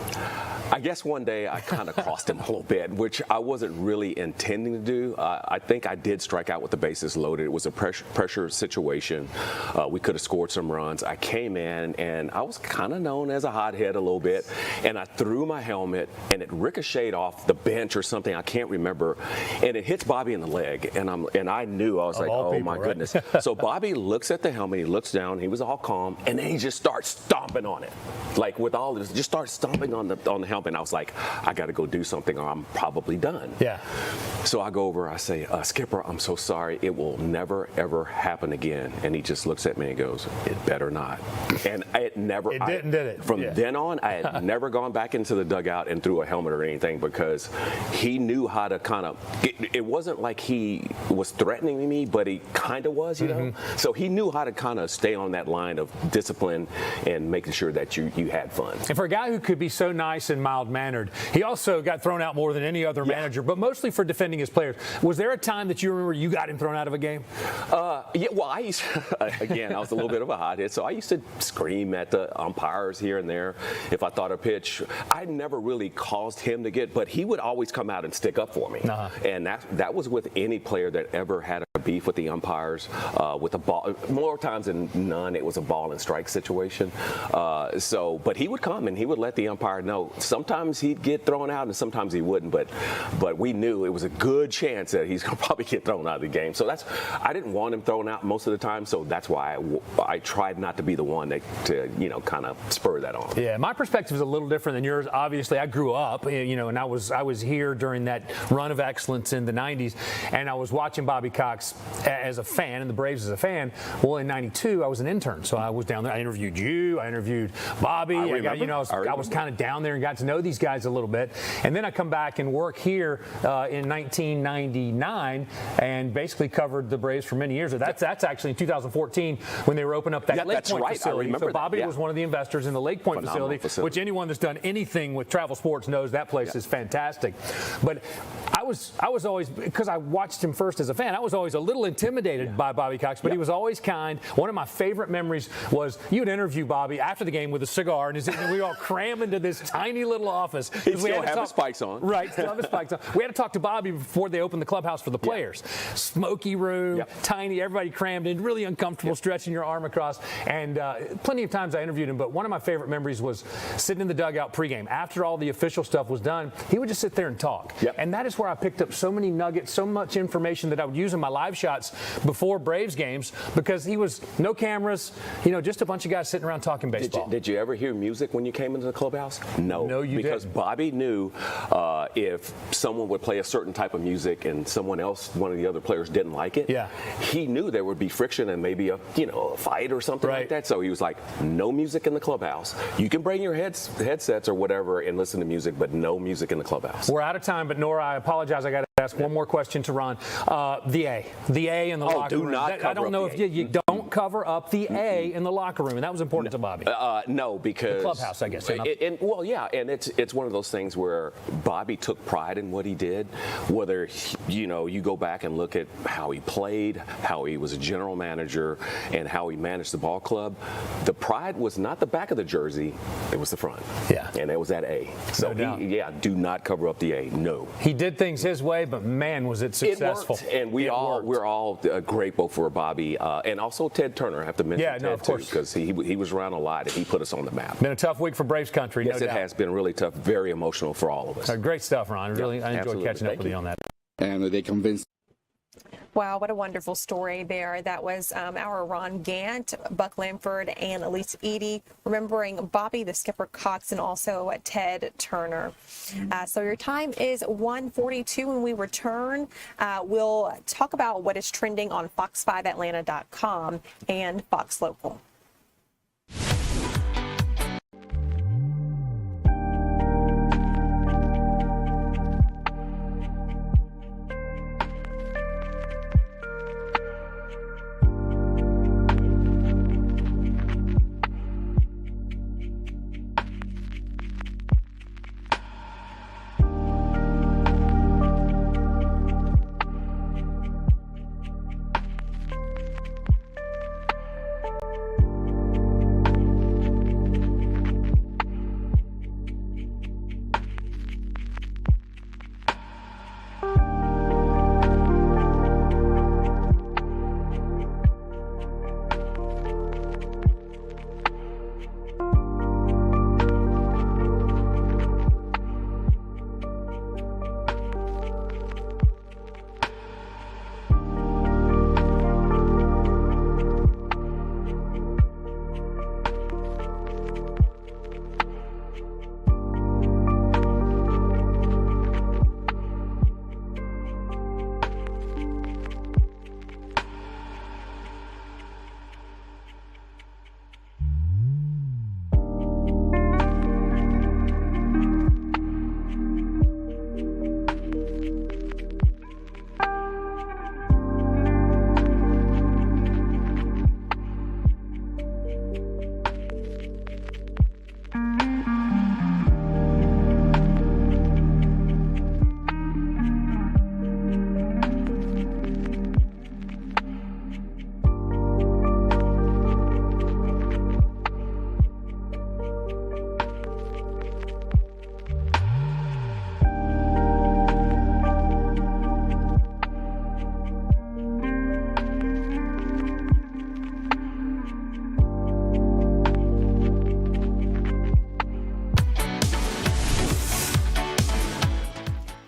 I guess one day I kind of crossed him a little bit, which I wasn't really intending to do. I think I did strike out with the bases loaded. It was a pressure situation. We could have scored some runs. I came in and I was kind of known as a hothead a little bit, and I threw my helmet and it ricocheted off the bench or something. I can't remember, and it hits Bobby in the leg, and I knew, I was like, oh my goodness. So Bobby looks at the helmet, he looks down, he was all calm, and then he just starts stomping on it, like with all this, just starts stomping on the helmet. And I was like, I got to go do something or I'm probably done. Yeah. So I go over, I say, Skipper, I'm so sorry. It will never, ever happen again. And he just looks at me and goes, it better not. And it never. It didn't, did it? From then on, I had never gone back into the dugout and threw a helmet or anything because he knew how to kind of, it wasn't like he was threatening me, but he kind of was, you know? So he knew how to kind of stay on that line of discipline and making sure that you had fun. And for a guy who could be so nice and mild-mannered, he also got thrown out more than any other manager, but mostly for defending his players. Was there a time that you remember you got him thrown out of a game? Yeah, well, I used again, I was a little bit of a hothead, so I used to scream at the umpires here and there if I thought a pitch. I never really caused him to get, but he would always come out and stick up for me. And that was with any player that ever had a beef with the umpires, with a ball. More times than none, it was a ball and strike situation. But he would come and he would let the umpire know. Sometimes he'd get thrown out and sometimes he wouldn't, but we knew it was a good chance that he's going to probably get thrown out of the game. So I didn't want him thrown out most of the time, so that's why I tried not to be the one to kind of spur that on. Yeah, my perspective is a little different than yours. Obviously, I grew up, and I was here during that run of excellence in the 90s, and I was watching Bobby Cox as a fan and the Braves as a fan. Well, in 92, I was an intern, so I was down there. I interviewed you, I interviewed Bobby. I was kind of down there and got to know these guys a little bit. And then I come back and work here in 1999 and basically covered the Braves for many years. That's actually in 2014 when they were opening up that Lake Point facility. So Bobby was one of the investors in the Lake Point facility, which anyone that's done anything with travel sports knows that place is fantastic. But I was always, because I watched him first as a fan, I was always a little intimidated by Bobby Cox, but he was always kind. One of my favorite memories was you would interview Bobby after the game with a cigar, and we all cram into this tiny little office. He still have his spikes on. Right, still have his spikes on. We had to talk to Bobby before they opened the clubhouse for the players. Smoky room, tiny, everybody crammed in, really uncomfortable, stretching your arm across. And plenty of times I interviewed him, but one of my favorite memories was sitting in the dugout pregame. After all the official stuff was done, he would just sit there and talk. And that is where I picked up so many nuggets, so much information that I would use in my live shots before Braves games, because he was no cameras, just a bunch of guys sitting around talking baseball. Did you ever hear music when you came into the clubhouse? No. No, you didn't. Because Bobby knew if someone would play a certain type of music and someone else, one of the other players, didn't like it, he knew there would be friction and maybe a fight or something like that. So he was like, no music in the clubhouse. You can bring your headsets or whatever and listen to music, but no music in the clubhouse. We're out of time, but Nora, I apologize. I got to ask one more question to Ron. The A in the locker room. I don't know if you don't cover up the A in the locker room, and that was important to Bobby. No, because the clubhouse, I guess. And it's one of those things where Bobby took pride in what he did. Whether you go back and look at how he played, how he was a general manager, and how he managed the ball club, the pride was not the back of the jersey; it was the front. And it was that A. So do not cover up the A. No. He did things his way, but man, was it successful. It worked. And we're all grateful for Bobby, and also Ted Turner. I have to mention Ted too, because he was around a lot and he put us on the map. Been a tough week for Braves country. Yes, it has been really tough, very emotional for all of us. Great stuff, Ron. I enjoyed catching up with you on that. And they convinced. Wow, what a wonderful story there. That was our Ron Gant, Buck Lamford, and Elise Edie, remembering Bobby, the skipper Cox, and also Ted Turner. So your time is 1:42. When we return, we'll talk about what is trending on fox5atlanta.com and Fox Local.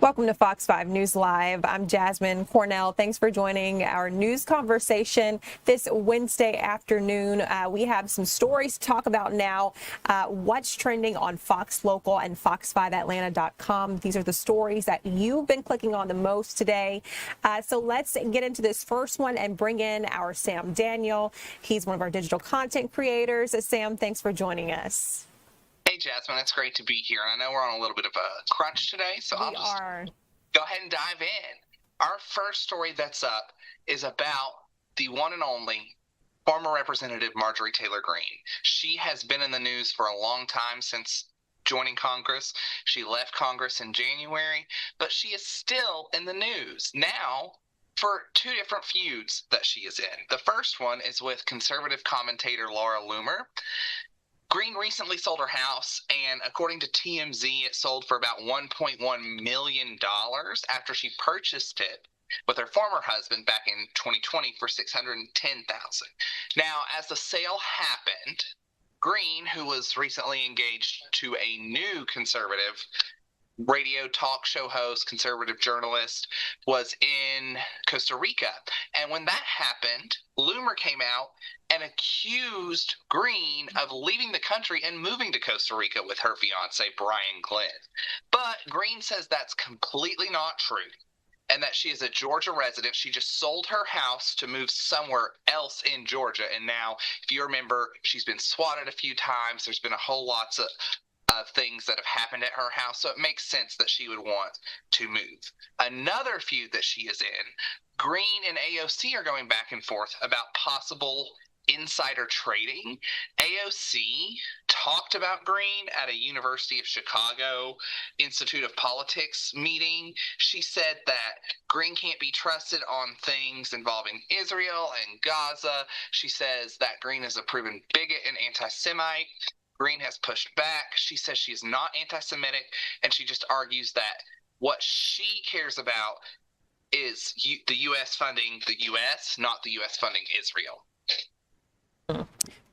Welcome to Fox 5 News Live. I'm Jasmine Cornell. Thanks for joining our news conversation this Wednesday afternoon. We have some stories to talk about now. What's trending on Fox Local and fox5atlanta.com. These are the stories that you've been clicking on the most today. So let's get into this first one and bring in our Sam Daniel. He's one of our digital content creators. Sam, thanks for joining us. Hey, Jasmine, it's great to be here. And I know we're on a little bit of a crunch today, so I'll just go ahead and dive in. Our first story that's up is about the one and only former Representative Marjorie Taylor Greene. She has been in the news for a long time since joining Congress. She left Congress in January, but she is still in the news now for two different feuds that she is in. The first one is with conservative commentator Laura Loomer. Greene recently sold her house, and according to TMZ, it sold for about $1.1 million after she purchased it with her former husband back in 2020 for $610,000. Now, as the sale happened, Greene, who was recently engaged to a new conservative radio talk show host, conservative journalist, was in Costa Rica. And when that happened, Loomer came out and accused Greene of leaving the country and moving to Costa Rica with her fiance, Brian Glenn. But Greene says that's completely not true and that she is a Georgia resident. She just sold her house to move somewhere else in Georgia. And now, if you remember, she's been swatted a few times. There's been a whole lots of things that have happened at her house, so it makes sense that she would want to move. Another feud that she is in, Greene and AOC are going back and forth about possible insider trading. AOC talked about Greene at a University of Chicago Institute of Politics meeting. She said that Greene can't be trusted on things involving Israel and Gaza. She says that Greene is a proven bigot and anti-Semite. Greene has pushed back. She says she is not anti-Semitic, and she just argues that what she cares about is the U.S. funding the U.S., not the U.S. funding Israel.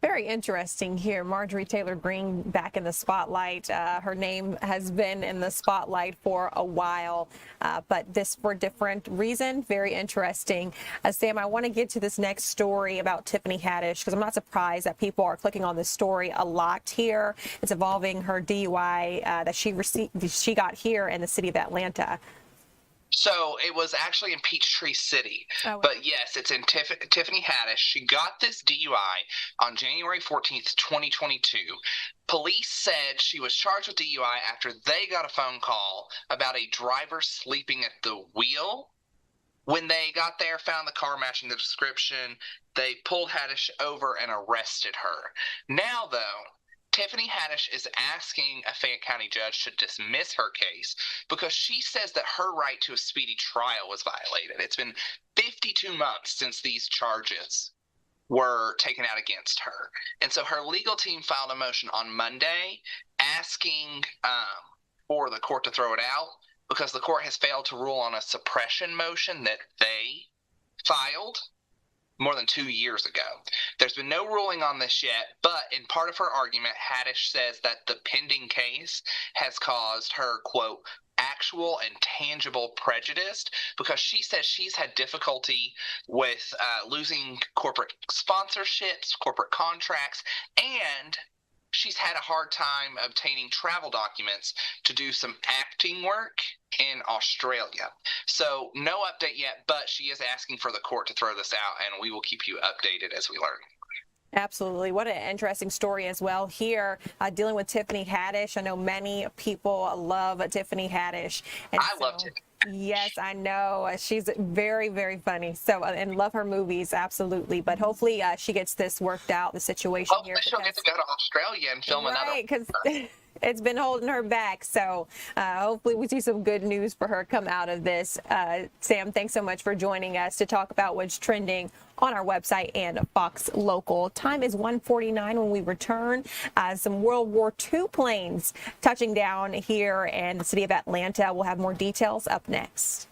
Very interesting here. Marjorie Taylor Greene back in the spotlight. Her name has been in the spotlight for a while, but this for a different reason. Very interesting. Sam, I want to get to this next story about Tiffany Haddish because I'm not surprised that people are clicking on this story a lot here. It's involving her DUI that she got here in the city of Atlanta. So it was actually in Peachtree City. But yes, it's in Tiffany Haddish. She got this DUI on January 14th, 2022. Police said she was charged with DUI after they got a phone call about a driver sleeping at the wheel. When they got there, found the car matching the description, they pulled Haddish over and arrested her. Now, though, Tiffany Haddish is asking a Fayette County judge to dismiss her case because she says that her right to a speedy trial was violated. It's been 52 months since these charges were taken out against her. And so her legal team filed a motion on Monday asking for the court to throw it out because the court has failed to rule on a suppression motion that they filed more than 2 years ago. There's been no ruling on this yet, but in part of her argument, Haddish says that the pending case has caused her, quote, actual and tangible prejudice because she says she's had difficulty with losing corporate sponsorships, corporate contracts, and she's had a hard time obtaining travel documents to do some acting work in Australia. So no update yet, but she is asking for the court to throw this out, and we will keep you updated as we learn. Absolutely. What an interesting story as well here, dealing with Tiffany Haddish. I know many people love Tiffany Haddish. And I loved it. Yes, I know. She's very, very funny. So, and love her movies, absolutely. But hopefully she gets this worked out, the situation here. Hopefully she'll get to go to Australia and film another. Right, because it's been holding her back. So hopefully we see some good news for her come out of this. Sam, thanks so much for joining us to talk about what's trending on our website and Fox Local. Time is 1:49 when we return. Some World War II planes touching down here in the city of Atlanta. We'll have more details up next.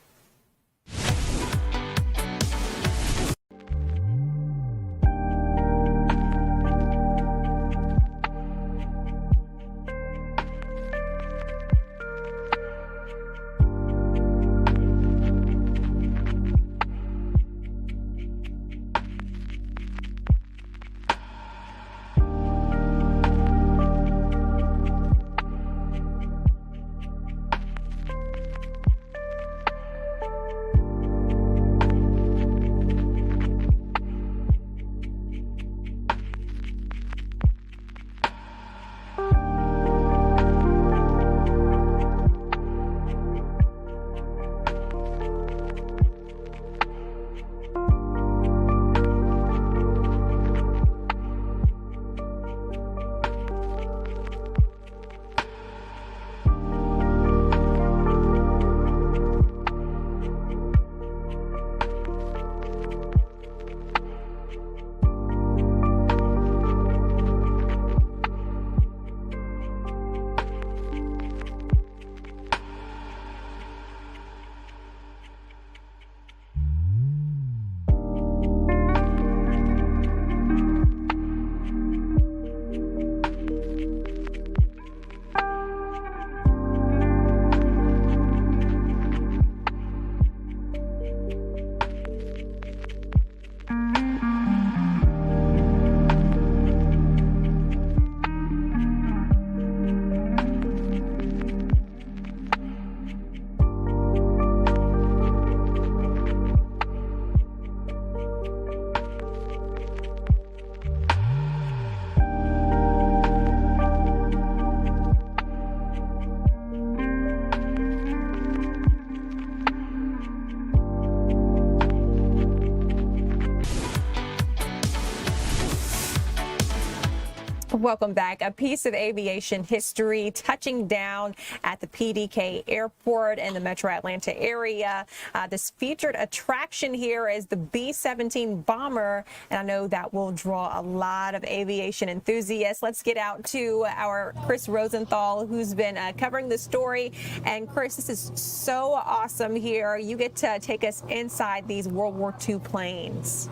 Welcome back. A piece of aviation history touching down at the PDK airport in the Metro Atlanta area. This featured attraction here is the B-17 bomber, and I know that will draw a lot of aviation enthusiasts. Let's get out to our Chris Rosenthal, who's been covering the story. And Chris, this is so awesome here. You get to take us inside these World War II planes.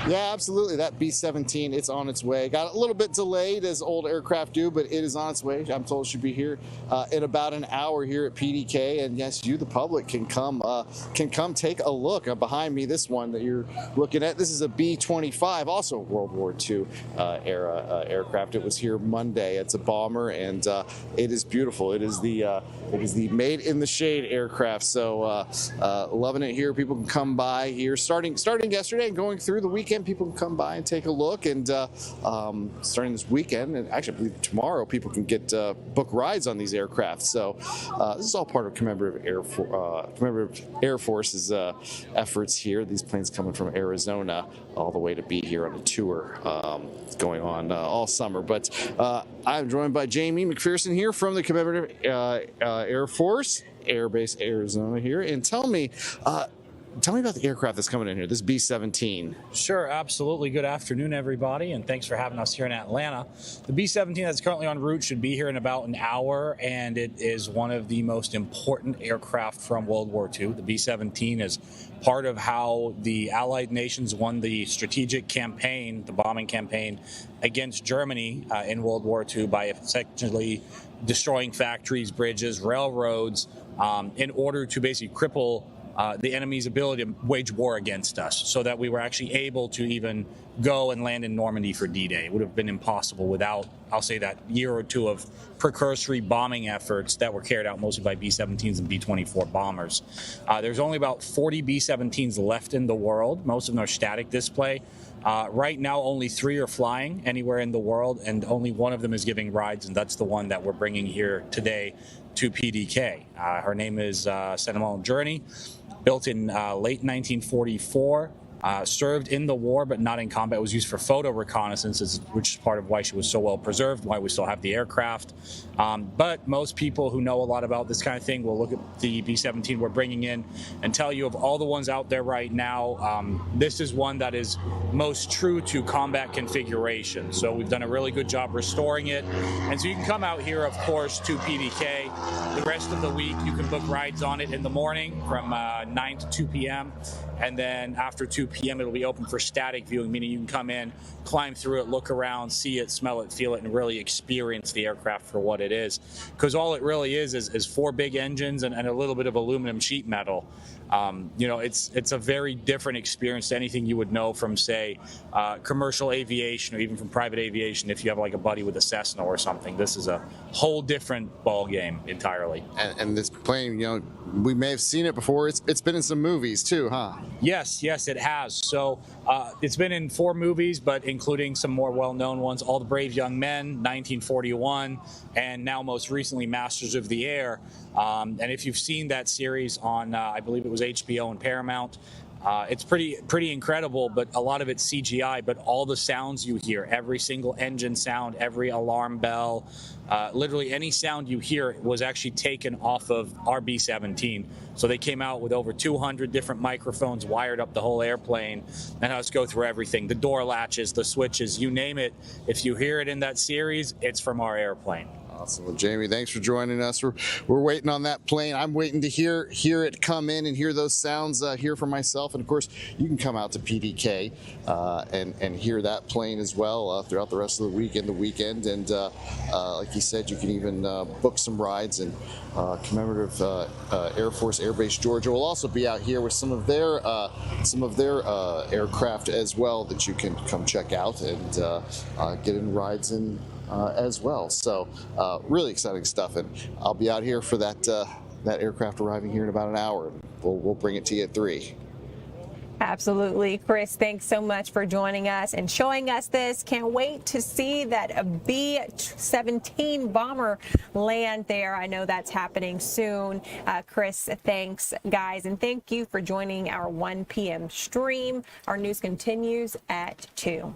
Yeah, absolutely. That B-17, it's on its way. Got a little bit delayed, as old aircraft do, but it is on its way. I'm told it should be here in about an hour here at PDK. And yes, you, the public, can come take a look. Behind me, this one that you're looking at, this is a B-25, also World War II era aircraft. It was here Monday. It's a bomber, and it is beautiful. It is the made in the shade aircraft. So loving it here. People can come by here starting yesterday and going through the weekend. People can come by and take a look, and starting this weekend, and actually I believe tomorrow, people can get book rides on these aircraft. So this is all part of commemorative Air Force's efforts here. These planes coming from Arizona all the way to be here on a tour going on all summer. But I'm joined by Jamie McPherson here from the Commemorative Air Force Air Base Arizona here, and tell me about the aircraft that's coming in here, this B-17. Sure, absolutely. Good afternoon, everybody, and thanks for having us here in Atlanta. The B-17 that's currently en route should be here in about an hour, and it is one of the most important aircraft from World War II. The B-17 is part of how the Allied nations won the strategic campaign, the bombing campaign, against Germany in World War II by essentially destroying factories, bridges, railroads, in order to basically cripple the enemy's ability to wage war against us, so that we were actually able to even go and land in Normandy for D-Day. It would have been impossible without, I'll say, that year or two of precursory bombing efforts that were carried out mostly by B-17s and B-24 bombers. There's only about 40 B-17s left in the world. Most of them are static display. Right now, only 3 are flying anywhere in the world, and only one of them is giving rides, and that's the one that we're bringing here today to PDK. Her name is Sentimental Journey, built in late 1944. Served in the war, but not in combat. It was used for photo reconnaissance, which is part of why she was so well preserved, why we still have the aircraft. But most people who know a lot about this kind of thing will look at the B-17 we're bringing in and tell you, of all the ones out there right now, this is one that is most true to combat configuration. So we've done a really good job restoring it. And so you can come out here, of course, to PDK. The rest of the week, you can book rides on it in the morning from 9 to 2 p.m. And then after 2 p.m. it'll be open for static viewing, meaning you can come in, climb through it, look around, see it, smell it, feel it, and really experience the aircraft for what it is. Because all it really is 4 big engines and a little bit of aluminum sheet metal. It's a very different experience to anything you would know from, say, commercial aviation or even from private aviation. If you have like a buddy with a Cessna or something, this is a whole different ball game entirely. And this plane, we may have seen it before. It's been in some movies too, huh? Yes, it has. So it's been in 4 movies, but including some more well-known ones: All the Brave Young Men, 1941, and now most recently Masters of the Air. And if you've seen that series on, I believe it was HBO and Paramount, it's pretty incredible, but a lot of it's CGI. But all the sounds you hear, every single engine sound, every alarm bell, literally any sound you hear was actually taken off of our B-17. So they came out with over 200 different microphones wired up the whole airplane and had us go through everything: the door latches, the switches, you name it. If you hear it in that series, it's from our airplane. Awesome. Well, Jamie, thanks for joining us. We're waiting on that plane. I'm waiting to hear it come in and hear those sounds here for myself. And of course, you can come out to PDK and hear that plane as well throughout the rest of the week and the weekend. And like you said, you can even book some rides. And Commemorative Air Force Air Base Georgia will also be out here with some of their aircraft as well that you can come check out and get in rides in as well. So really exciting stuff, and I'll be out here for that aircraft arriving here in about an hour. We'll bring it to you at 3. Absolutely. Chris, thanks so much for joining us and showing us this. Can't wait to see that a B-17 bomber land there. I know that's happening soon. Chris, thanks, guys, and thank you for joining our 1 p.m. stream. Our news continues at 2.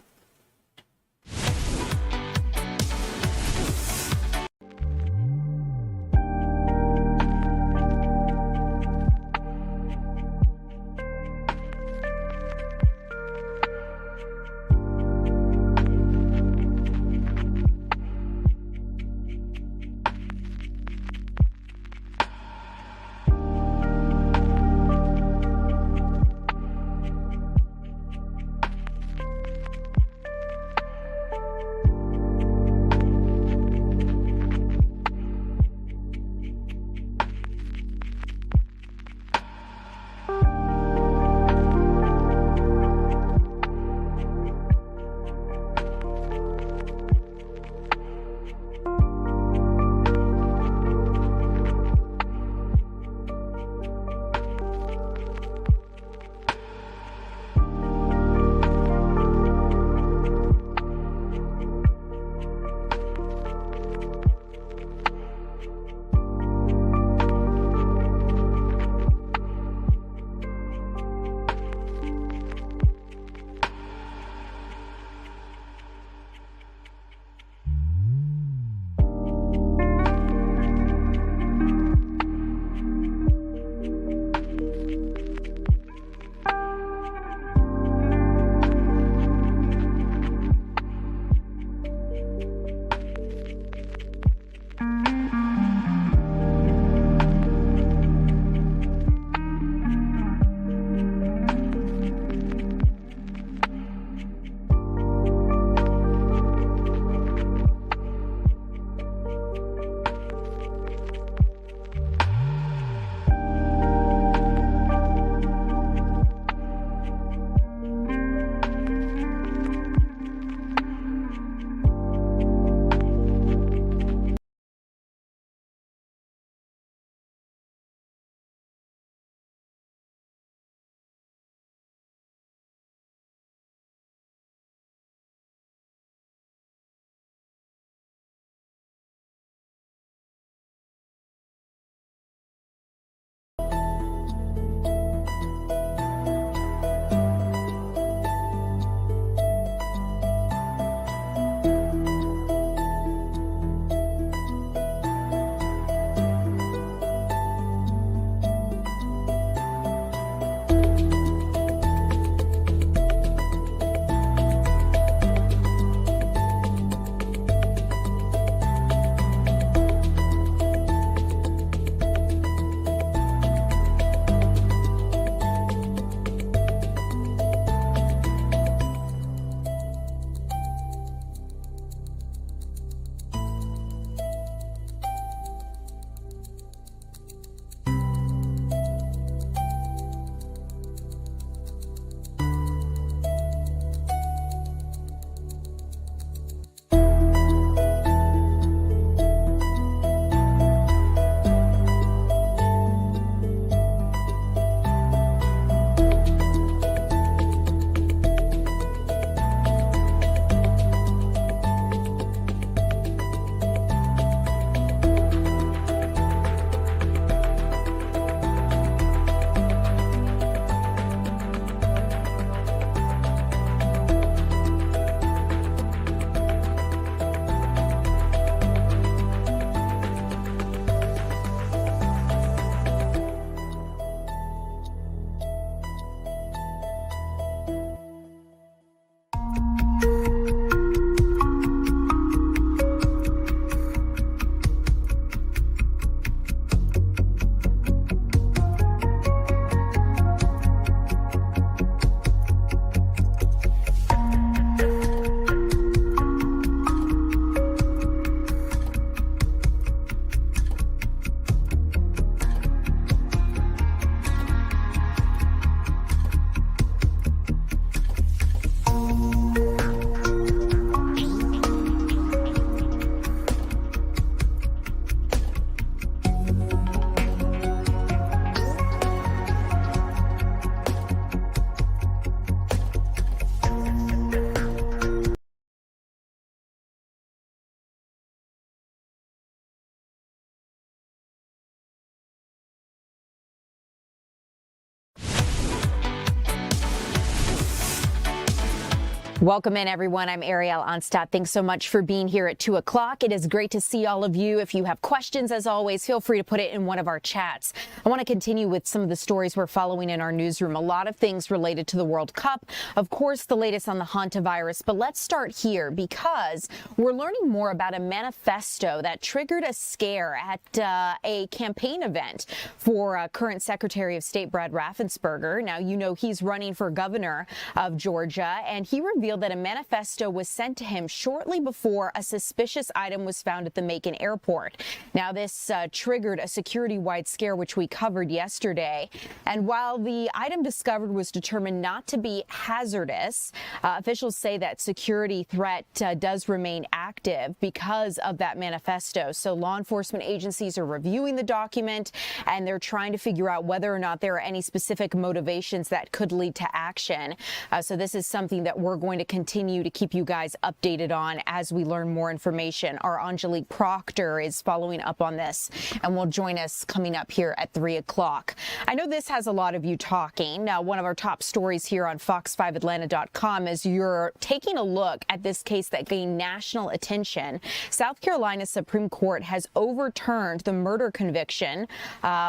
Welcome in, everyone. I'm Ariel Onstadt. Thanks so much for being here at 2 o'clock. It is great to see all of you. If you have questions, as always, feel free to put it in one of our chats. I want to continue with some of the stories we're following in our newsroom. A lot of things related to the World Cup. Of course, the latest on the Hantavirus. But let's start here because we're learning more about a manifesto that triggered a scare at a campaign event for current Secretary of State Brad Raffensperger. Now, you know he's running for governor of Georgia, and he revealed that a manifesto was sent to him shortly before a suspicious item was found at the Macon airport. Now, this triggered a security-wide scare, which we covered yesterday. And while the item discovered was determined not to be hazardous, officials say that security threat does remain active because of that manifesto. So law enforcement agencies are reviewing the document, and they're trying to figure out whether or not there are any specific motivations that could lead to action. So this is something that we're going to continue to keep you guys updated on as we learn more information. Our Angelique Proctor is following up on this and will join us coming up here at 3 o'clock. I know this has a lot of you talking. Now, one of our top stories here on Fox5Atlanta.com is you're taking a look at this case that gained national attention. South Carolina Supreme Court has overturned the murder conviction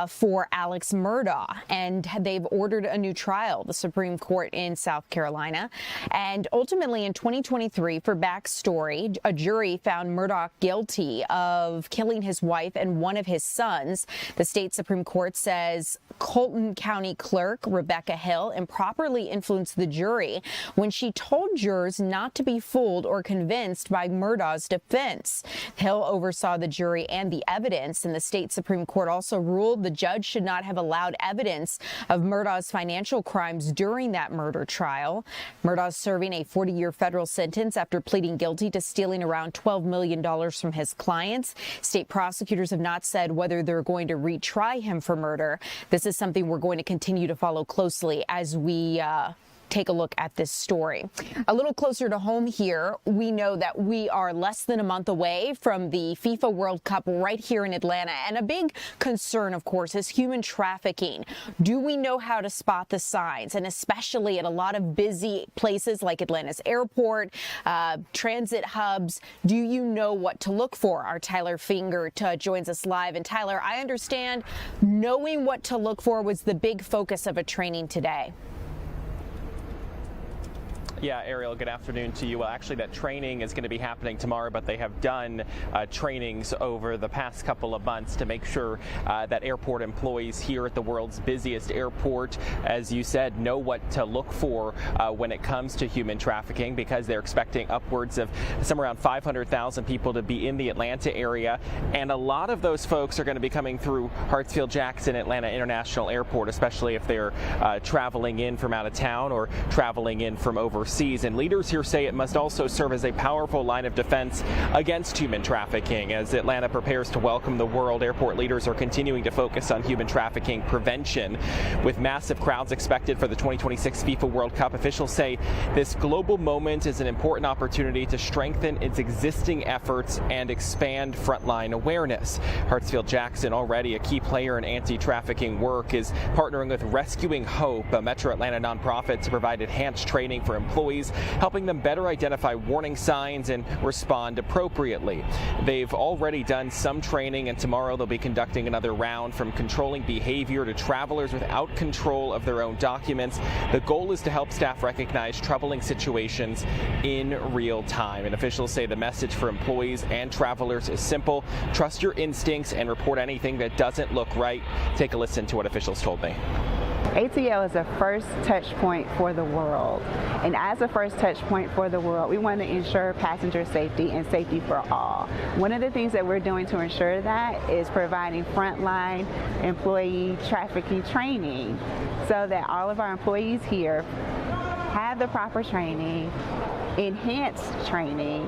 for Alex Murdaugh, and they've ordered a new trial, the Supreme Court in South Carolina. And ultimately, in 2023, for backstory, a jury found Murdoch guilty of killing his wife and one of his sons. The state Supreme Court says Colton County clerk Rebecca Hill improperly influenced the jury when she told jurors not to be fooled or convinced by Murdaugh's defense. Hill oversaw the jury and the evidence, and the state Supreme Court also ruled the judge should not have allowed evidence of Murdaugh's financial crimes during that murder trial. Murdaugh's serving a 40-year federal sentence after pleading guilty to stealing around $12 million from his clients. State prosecutors have not said whether they're going to retry him for murder. This is something we're going to continue to follow closely as we take a look at this story. A little closer to home here, we know that we are less than a month away from the FIFA World Cup right here in Atlanta. And a big concern, of course, is human trafficking. Do we know how to spot the signs? And especially at a lot of busy places like Atlanta's airport, transit hubs, do you know what to look for? Our Tyler Finger joins us live. And Tyler, I understand knowing what to look for was the big focus of a training today. Yeah, Ariel, good afternoon to you. Well, actually, that training is going to be happening tomorrow, but they have done trainings over the past couple of months to make sure that airport employees here at the world's busiest airport, as you said, know what to look for when it comes to human trafficking, because they're expecting upwards of some around 500,000 people to be in the Atlanta area. And a lot of those folks are going to be coming through Hartsfield-Jackson Atlanta International Airport, especially if they're traveling in from out of town or traveling in from overseas. And leaders here say it must also serve as a powerful line of defense against human trafficking. As Atlanta prepares to welcome the world, airport leaders are continuing to focus on human trafficking prevention. With massive crowds expected for the 2026 FIFA World Cup, officials say this global moment is an important opportunity to strengthen its existing efforts and expand frontline awareness. Hartsfield-Jackson, already a key player in anti-trafficking work, is partnering with Rescuing Hope, a Metro Atlanta nonprofit, to provide enhanced training for employees, helping them better identify warning signs and respond appropriately. They've already done some training, and tomorrow they'll be conducting another round, from controlling behavior to travelers without control of their own documents. The goal is to help staff recognize troubling situations in real time. And officials say the message for employees and travelers is simple: trust your instincts and report anything that doesn't look right. Take a listen to what officials told me. ATL is a first touch point for the world, and as a first touch point for the world, we want to ensure passenger safety and safety for all. One of the things that we're doing to ensure that is providing frontline employee trafficking training, so that all of our employees here have the proper training, enhanced training,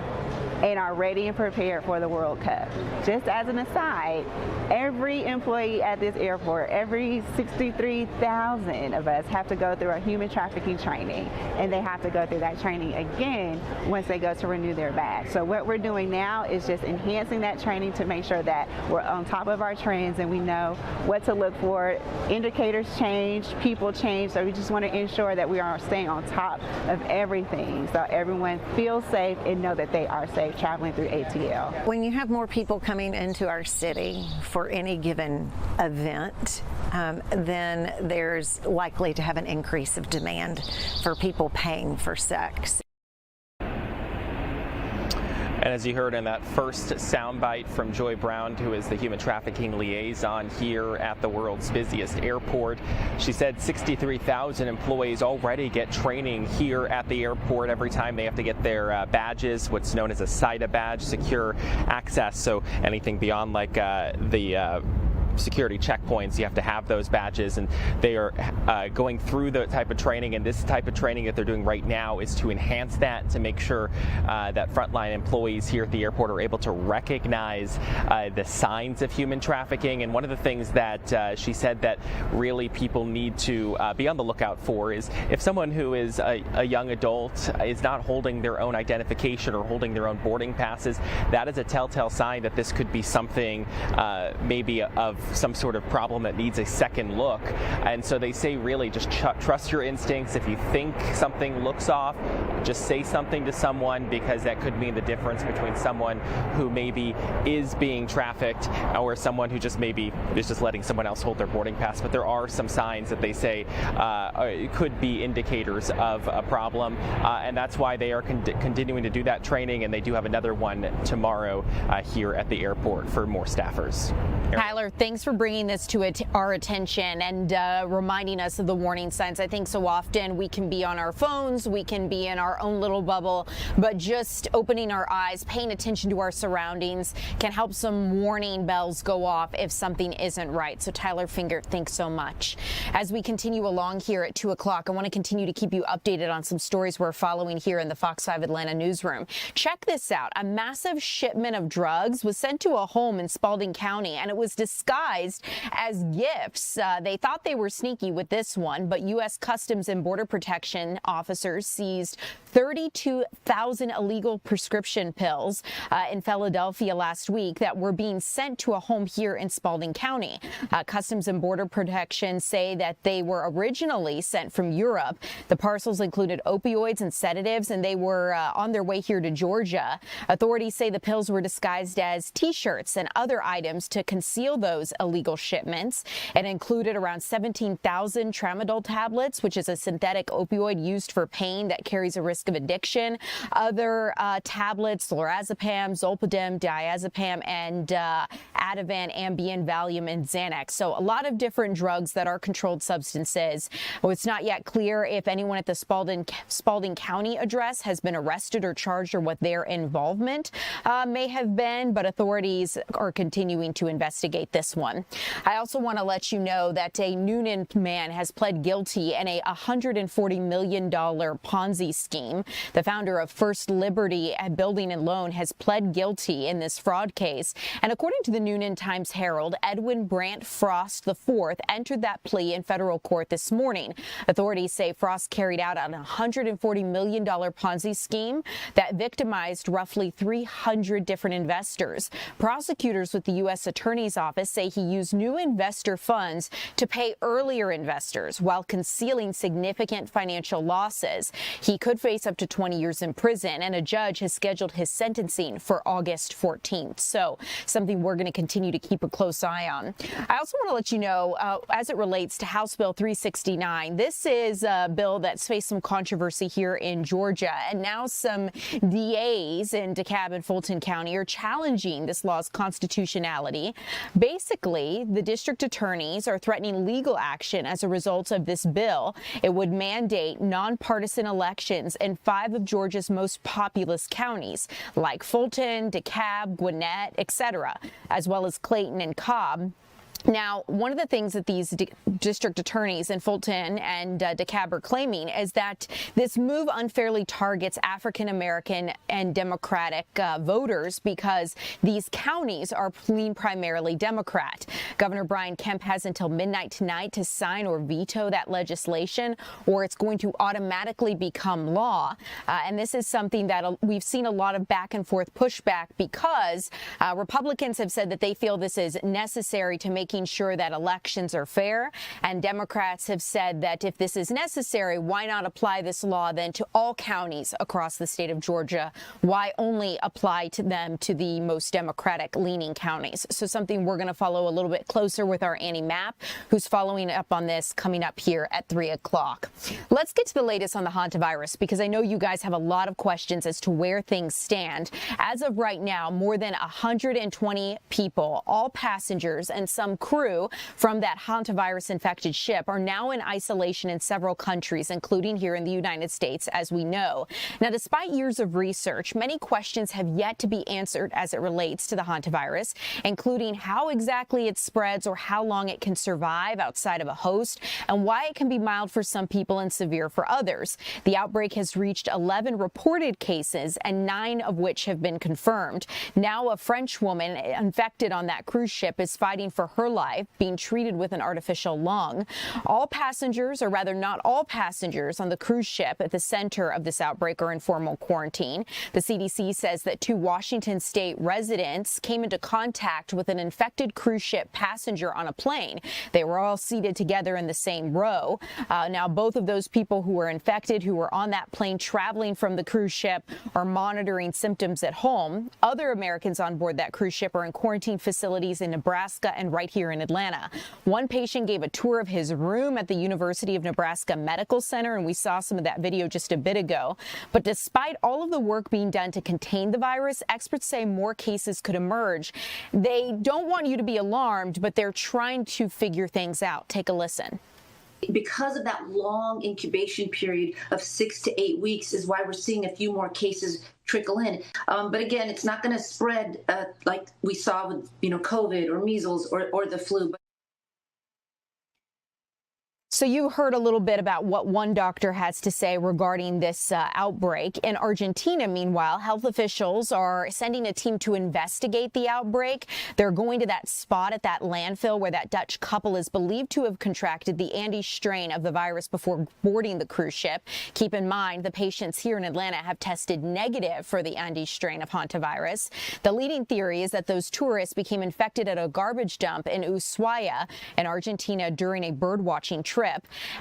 and are ready and prepared for the World Cup. Just as an aside, every employee at this airport, every 63,000 of us have to go through a human trafficking training, and they have to go through that training again once they go to renew their badge. So what we're doing now is just enhancing that training to make sure that we're on top of our trends and we know what to look for. Indicators change, people change, so we just want to ensure that we are staying on top of everything so everyone feels safe and know that they are safe traveling through ATL. When you have more people coming into our city for any given event, then there's likely to have an increase of demand for people paying for sex. And as you heard in that first soundbite from Joy Brown, who is the human trafficking liaison here at the world's busiest airport, she said 63,000 employees already get training here at the airport every time they have to get their badges, what's known as a SIDA badge, secure access. So anything beyond like the security checkpoints, you have to have those badges, and they are going through the type of training, and this type of training that they're doing right now is to enhance that, to make sure that frontline employees here at the airport are able to recognize the signs of human trafficking. And one of the things that she said that really people need to be on the lookout for is if someone who is a young adult is not holding their own identification or holding their own boarding passes, that is a telltale sign that this could be something maybe of some sort of problem that needs a second look. And so they say really just trust your instincts. If you think something looks off, just say something to someone, because that could mean the difference between someone who maybe is being trafficked or someone who just maybe is just letting someone else hold their boarding pass. But there are some signs that they say could be indicators of a problem, and that's why they are continuing to do that training, and they do have another one tomorrow here at the airport for more staffers. Tyler, thanks for bringing this to our attention and reminding us of the warning signs. I think so often we can be on our phones, we can be in our own little bubble, but just opening our eyes, paying attention to our surroundings can help some warning bells go off if something isn't right. So Tyler Finger, thanks so much. As we continue along here at 2 o'clock, I want to continue to keep you updated on some stories we're following here in the Fox 5 Atlanta newsroom. Check this out. A massive shipment of drugs was sent to a home in Spalding County, and it was disguised as gifts. They thought they were sneaky with this one, but U.S. Customs and Border Protection officers seized 32,000 illegal prescription pills in Philadelphia last week that were being sent to a home here in Spalding County. Customs and Border Protection say that they were originally sent from Europe. The parcels included opioids and sedatives, and they were on their way here to Georgia. Authorities say the pills were disguised as T-shirts and other items to conceal those illegal shipments. It included around 17,000 tramadol tablets, which is a synthetic opioid used for pain that carries a risk of addiction. Other tablets, lorazepam, zolpidem, diazepam, and Ativan, Ambien, Valium, and Xanax. So a lot of different drugs that are controlled substances. Well, it's not yet clear if anyone at the Spalding County address has been arrested or charged or what their involvement may have been, but authorities are continuing to investigate this one. I also want to let you know that a Noonan man has pled guilty in a $140 million Ponzi scheme. The founder of First Liberty Building and Loan has pled guilty in this fraud case. And according to the Noonan Times-Herald, Edwin Brant Frost IV entered that plea in federal court this morning. Authorities say Frost carried out an $140 million Ponzi scheme that victimized roughly 300 different investors. Prosecutors with the U.S. Attorney's Office say he used new investor funds to pay earlier investors while concealing significant financial losses. He could face up to 20 years in prison, and a judge has scheduled his sentencing for August 14th. So something we're going to continue to keep a close eye on. I also want to let you know, as it relates to House Bill 369, this is a bill that's faced some controversy here in Georgia, and now some DAs in Dekalb and Fulton County are challenging this law's constitutionality. Basically, the district attorneys are threatening legal action as a result of this bill. It would mandate nonpartisan elections in 5 of Georgia's most populous counties, like Fulton, DeKalb, Gwinnett, etc., as well as Clayton and Cobb. Now, one of the things that these district attorneys in Fulton and Dekalb are claiming is that this move unfairly targets African American and Democratic voters because these counties are lean primarily Democrat. Governor Brian Kemp has until midnight tonight to sign or veto that legislation, or it's going to automatically become law. And this is something that we've seen a lot of back and forth pushback because Republicans have said that they feel this is necessary to making sure that elections are fair, and Democrats have said that if this is necessary, why not apply this law then to all counties across the state of Georgia? Why only apply to them to the most Democratic leaning counties? So something we're going to follow a little bit closer with our Annie Mapp, who's following up on this coming up here at 3 o'clock. Let's get to the latest on the Hantavirus, because I know you guys have a lot of questions as to where things stand. As of right now, more than 120 people, all passengers and some crew from that Hantavirus infected ship are now in isolation in several countries, including here in the United States, as we know. Now, despite years of research, many questions have yet to be answered as it relates to the Hantavirus, including how exactly it spreads or how long it can survive outside of a host, and why it can be mild for some people and severe for others. The outbreak has reached 11 reported cases, and 9 of which have been confirmed. Now, a French woman infected on that cruise ship is fighting for her life, being treated with an artificial lung. All passengers, or rather not all passengers on the cruise ship at the center of this outbreak, are in formal quarantine. The CDC says that 2 Washington state residents came into contact with an infected cruise ship passenger on a plane. They were all seated together in the same row. Now, both of those people who were infected, who were on that plane traveling from the cruise ship, are monitoring symptoms at home. Other Americans on board that cruise ship are in quarantine facilities in Nebraska and right here in Atlanta. One patient gave a tour of his room at the University of Nebraska Medical Center, and we saw some of that video just a bit ago. But despite all of the work being done to contain the virus, experts say more cases could emerge. They don't want you to be alarmed, but they're trying to figure things out. Take a listen. Because of that long incubation period of 6 to 8 weeks is why we're seeing a few more cases trickle in. But again, it's not going to spread like we saw with, COVID or measles or the flu. So you heard a little bit about what one doctor has to say regarding this outbreak. In Argentina, meanwhile, health officials are sending a team to investigate the outbreak. They're going to that spot at that landfill where that Dutch couple is believed to have contracted the Andes strain of the virus before boarding the cruise ship. Keep in mind, the patients here in Atlanta have tested negative for the Andes strain of Hantavirus. The leading theory is that those tourists became infected at a garbage dump in Ushuaia in Argentina during a bird-watching trip.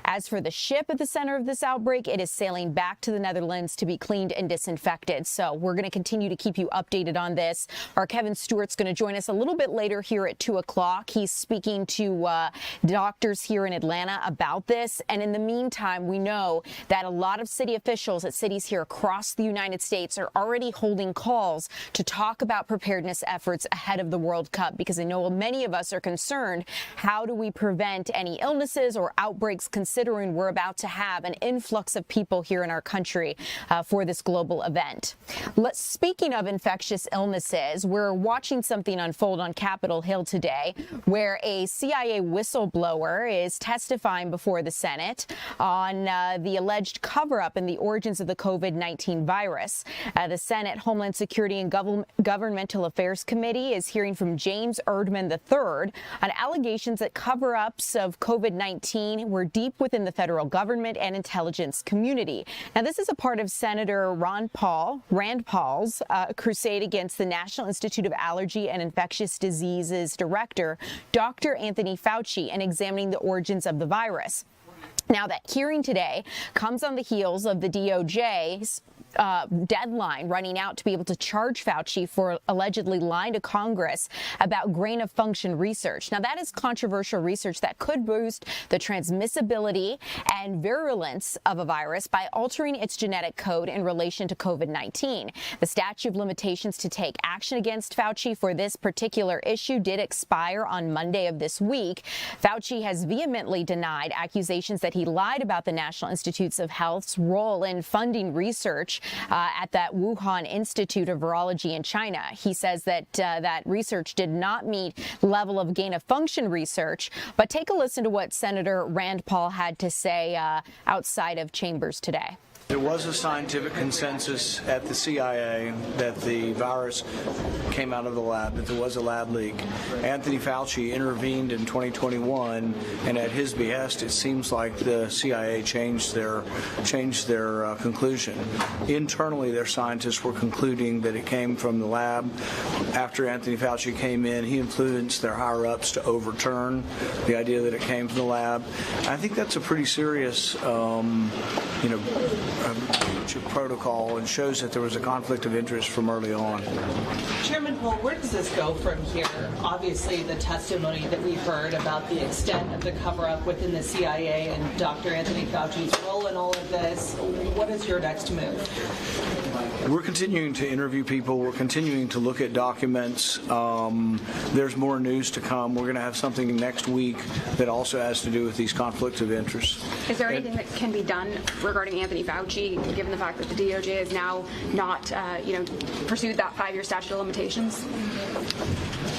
As for the ship at the center of this outbreak, it is sailing back to the Netherlands to be cleaned and disinfected. So we're going to continue to keep you updated on this. Our Kevin Stewart's going to join us a little bit later here at 2 o'clock. He's speaking to doctors here in Atlanta about this. And in the meantime, we know that a lot of city officials at cities here across the United States are already holding calls to talk about preparedness efforts ahead of the World Cup, because I know many of us are concerned. How do we prevent any illnesses or outbreaks, considering we're about to have an influx of people here in our country for this global event? Speaking of infectious illnesses, we're watching something unfold on Capitol Hill today, where a CIA whistleblower is testifying before the Senate on the alleged cover-up in the origins of the COVID-19 virus. The Senate Homeland Security and Governmental Affairs Committee is hearing from James Erdman III on allegations that cover-ups of COVID-19 were deep within the federal government and intelligence community. Now, this is a part of Senator Rand Paul's crusade against the National Institute of Allergy and Infectious Diseases Director, Dr. Anthony Fauci, and examining the origins of the virus. Now, that hearing today comes on the heels of the DOJ's deadline running out to be able to charge Fauci for allegedly lying to Congress about gain-of-function research. Now, that is controversial research that could boost the transmissibility and virulence of a virus by altering its genetic code in relation to COVID-19. The statute of limitations to take action against Fauci for this particular issue did expire on Monday of this week. Fauci has vehemently denied accusations that he lied about the National Institutes of Health's role in funding research at that Wuhan Institute of Virology in China. He says that that research did not meet level of gain-of-function research. But take a listen to what Senator Rand Paul had to say outside of chambers today. There was a scientific consensus at the CIA that the virus came out of the lab, that there was a lab leak. Anthony Fauci intervened in 2021, and at his behest, it seems like the CIA changed their conclusion. Internally, their scientists were concluding that it came from the lab. After Anthony Fauci came in, he influenced their higher-ups to overturn the idea that it came from the lab. I think that's a pretty serious, protocol, and shows that there was a conflict of interest from early on. Chairman Paul, where does this go from here? Obviously, the testimony that we've heard about the extent of the cover-up within the CIA and Dr. Anthony Fauci's role in all of this. What is your next move? We're continuing to interview people. We're continuing to look at documents. There's more news to come. We're going to have something next week that also has to do with these conflicts of interest. Is there anything that can be done regarding Anthony Fauci, given the fact that the DOJ has now not, pursued that 5-year statute of limitations?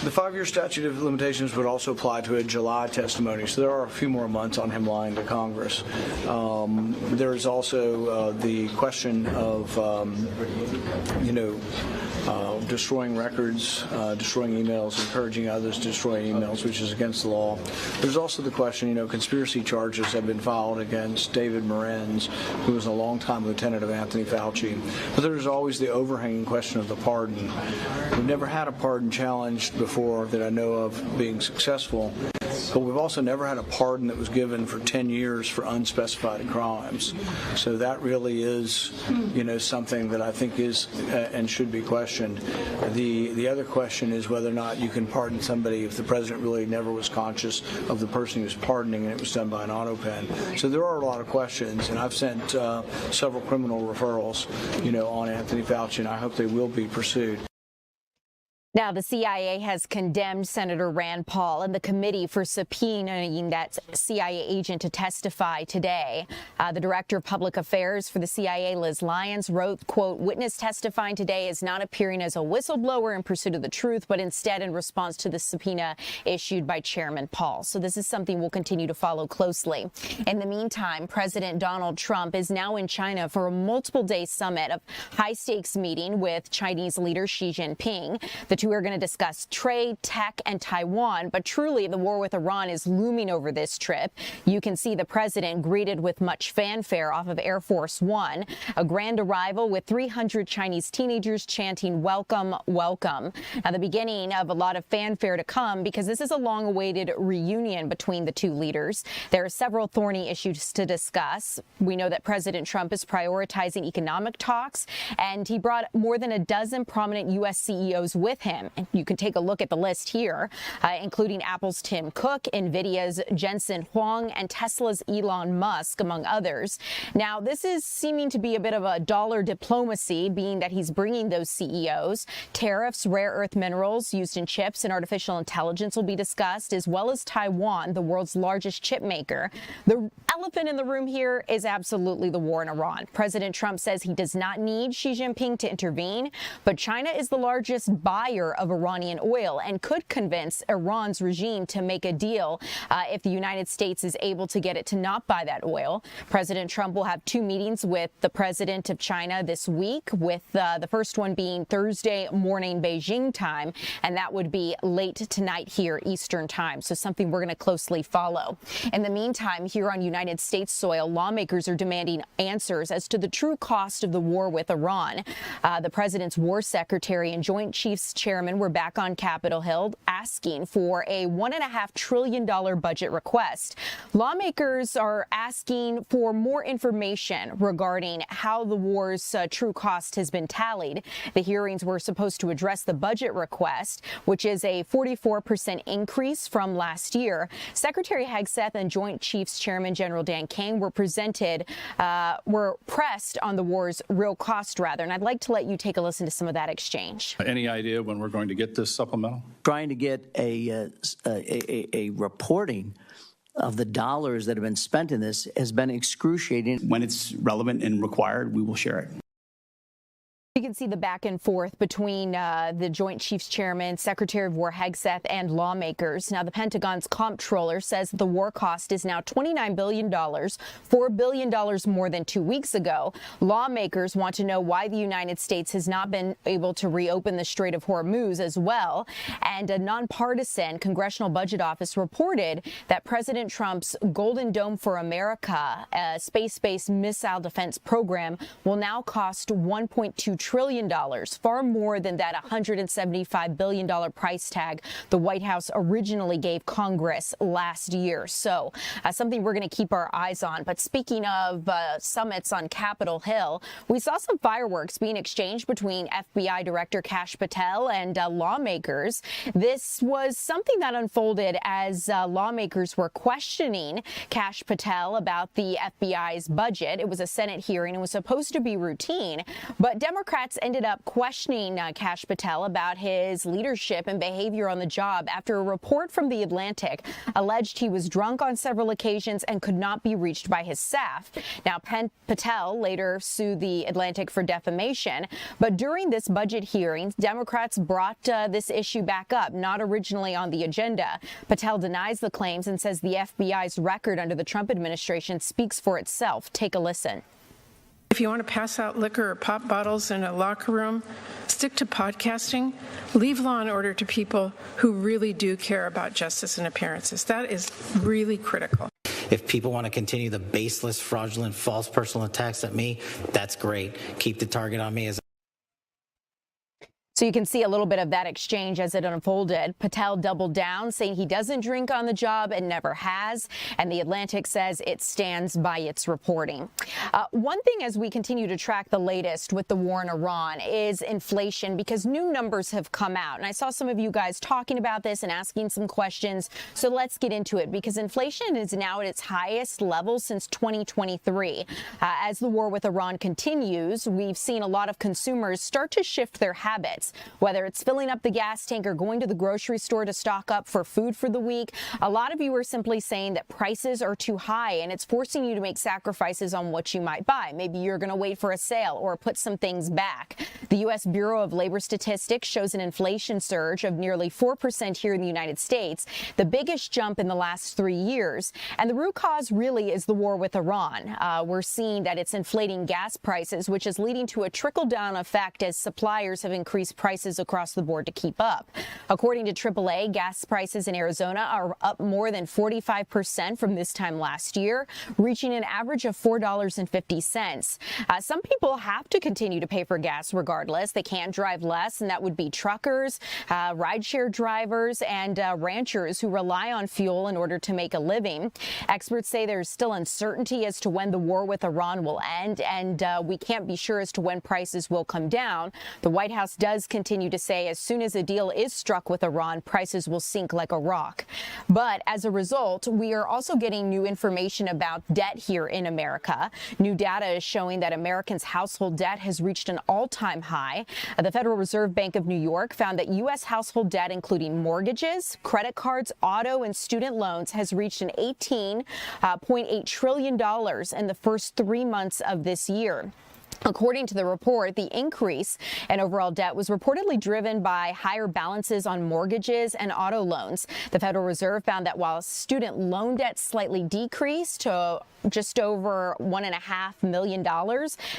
The 5-year statute of limitations would also apply to a July testimony, so there are a few more months on him lying to Congress. There is also the question of, destroying records, destroying emails, encouraging others to destroy emails, which is against the law. There's also the question, conspiracy charges have been filed against David Morenz, who was a longtime lieutenant of Anthony Fauci. But there's always the overhanging question of the pardon. We've never had a pardon challenged before that I know of being successful. But we've also never had a pardon that was given for 10 years for unspecified crimes. So that really is, something that I think is and should be questioned. The other question is whether or not you can pardon somebody if the president really never was conscious of the person he was pardoning and it was done by an auto pen. So there are a lot of questions, and I've sent several criminal referrals, on Anthony Fauci, and I hope they will be pursued. Now, the CIA has condemned Senator Rand Paul and the committee for subpoenaing that CIA agent to testify today. The director of public affairs for the CIA, Liz Lyons, wrote, quote, "Witness testifying today is not appearing as a whistleblower in pursuit of the truth, but instead in response to the subpoena issued by Chairman Paul." So this is something we'll continue to follow closely. In the meantime, President Donald Trump is now in China for a multiple-day summit of high-stakes meeting with Chinese leader Xi Jinping. The two are going to discuss trade, tech, and Taiwan, but truly the war with Iran is looming over this trip. You can see the president greeted with much fanfare off of Air Force One, a grand arrival with 300 Chinese teenagers chanting, "Welcome, welcome." Now, the beginning of a lot of fanfare to come because this is a long-awaited reunion between the two leaders. There are several thorny issues to discuss. We know that President Trump is prioritizing economic talks, and he brought more than a dozen prominent U.S. CEOs with him. And you can take a look at the list here, including Apple's Tim Cook, NVIDIA's Jensen Huang, and Tesla's Elon Musk, among others. Now, this is seeming to be a bit of a dollar diplomacy, being that he's bringing those CEOs. Tariffs, rare earth minerals used in chips, and artificial intelligence will be discussed, as well as Taiwan, the world's largest chip maker. The elephant in the room here is absolutely the war in Iran. President Trump says he does not need Xi Jinping to intervene, but China is the largest buyer of Iranian oil and could convince Iran's regime to make a deal if the United States is able to get it to not buy that oil. President Trump will have two meetings with the president of China this week, with the first one being Thursday morning Beijing time, and that would be late tonight here Eastern time. So something we're going to closely follow. In the meantime, here on United States soil, lawmakers are demanding answers as to the true cost of the war with Iran. The president's war secretary and Joint Chiefs Chairman were back on Capitol Hill asking for a $1.5 trillion budget request. Lawmakers are asking for more information regarding how the war's true cost has been tallied. The hearings were supposed to address the budget request, which is a 44% increase from last year. Secretary Hegseth and Joint Chiefs Chairman General Dan King were pressed on the war's real cost, and I'd like to let you take a listen to some of that exchange. Any idea when we're going to get this supplemental? Trying to get a reporting of the dollars that have been spent in this has been excruciating. When it's relevant and required, we will share it. You can see the back and forth between the Joint Chiefs Chairman, Secretary of War Hegseth, and lawmakers. Now, the Pentagon's comptroller says the war cost is now $29 billion, $4 billion more than 2 weeks ago. Lawmakers want to know why the United States has not been able to reopen the Strait of Hormuz as well. And a nonpartisan Congressional Budget Office reported that President Trump's Golden Dome for America, a space-based missile defense program, will now cost $1.2 trillion, far more than that $175 billion price tag the White House originally gave Congress last year. So something we're going to keep our eyes on. But speaking of summits on Capitol Hill, we saw some fireworks being exchanged between FBI Director Kash Patel and lawmakers. This was something that unfolded as lawmakers were questioning Kash Patel about the FBI's budget. It was a Senate hearing and was supposed to be routine, but Democrats ended up questioning Kash Patel about his leadership and behavior on the job after a report from The Atlantic alleged he was drunk on several occasions and could not be reached by his staff. Now, Patel later sued The Atlantic for defamation, but during this budget hearing, Democrats brought this issue back up, not originally on the agenda. Patel denies the claims and says the FBI's record under the Trump administration speaks for itself. Take a listen. If you want to pass out liquor or pop bottles in a locker room, stick to podcasting. Leave Law and Order to people who really do care about justice and appearances. That is really critical. If people want to continue the baseless, fraudulent, false personal attacks at me, that's great. Keep the target on me as So you can see a little bit of that exchange as it unfolded. Patel doubled down, saying he doesn't drink on the job and never has. And The Atlantic says it stands by its reporting. One thing as we continue to track the latest with the war in Iran is inflation, because new numbers have come out. And I saw some of you guys talking about this and asking some questions. So let's get into it, because inflation is now at its highest level since 2023. As the war with Iran continues, we've seen a lot of consumers start to shift their habits. Whether it's filling up the gas tank or going to the grocery store to stock up for food for the week, a lot of you are simply saying that prices are too high and it's forcing you to make sacrifices on what you might buy. Maybe you're going to wait for a sale or put some things back. The U.S. Bureau of Labor Statistics shows an inflation surge of nearly 4% here in the United States, the biggest jump in the last 3 years. And the root cause really is the war with Iran. We're seeing that it's inflating gas prices, which is leading to a trickle-down effect as suppliers have increased prices across the board to keep up. According to AAA, gas prices in Arizona are up more than 45% from this time last year, reaching an average of $4.50. Some people have to continue to pay for gas regardless. They can't drive less, and that would be truckers, rideshare drivers, and ranchers who rely on fuel in order to make a living. Experts say there's still uncertainty as to when the war with Iran will end, and we can't be sure as to when prices will come down. The White House does continue to say as soon as a deal is struck with Iran, prices will sink like a rock. But as a result, we are also getting new information about debt here in America. New data is showing that Americans' household debt has reached an all-time high. The Federal Reserve Bank of New York found that U.S. household debt, including mortgages, credit cards, auto, and student loans, has reached an $18.8 trillion in the first 3 months of this year. According to the report, the increase in overall debt was reportedly driven by higher balances on mortgages and auto loans. The Federal Reserve found that while student loan debt slightly decreased to just over $1.5 million,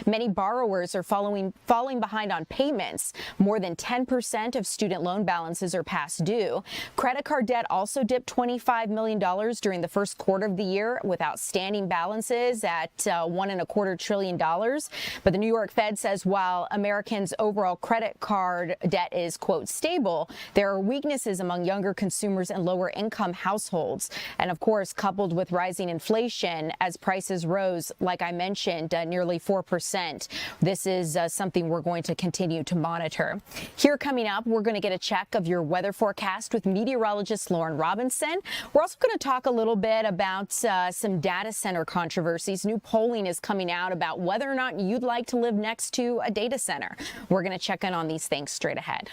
many borrowers are falling behind on payments. More than 10% of student loan balances are past due. Credit card debt also dipped $25 million during the first quarter of the year, with outstanding balances at $1.25 trillion. But the New York Fed says while Americans' overall credit card debt is, quote, stable, there are weaknesses among younger consumers and lower income households. And of course, coupled with rising inflation as prices rose, like I mentioned, nearly 4%. This is something we're going to continue to monitor. Here coming up, we're going to get a check of your weather forecast with meteorologist Lauren Robinson. We're also going to talk a little bit about some data center controversies. New polling is coming out about whether or not you'd like to live next to a data center. We're going to check in on these things straight ahead.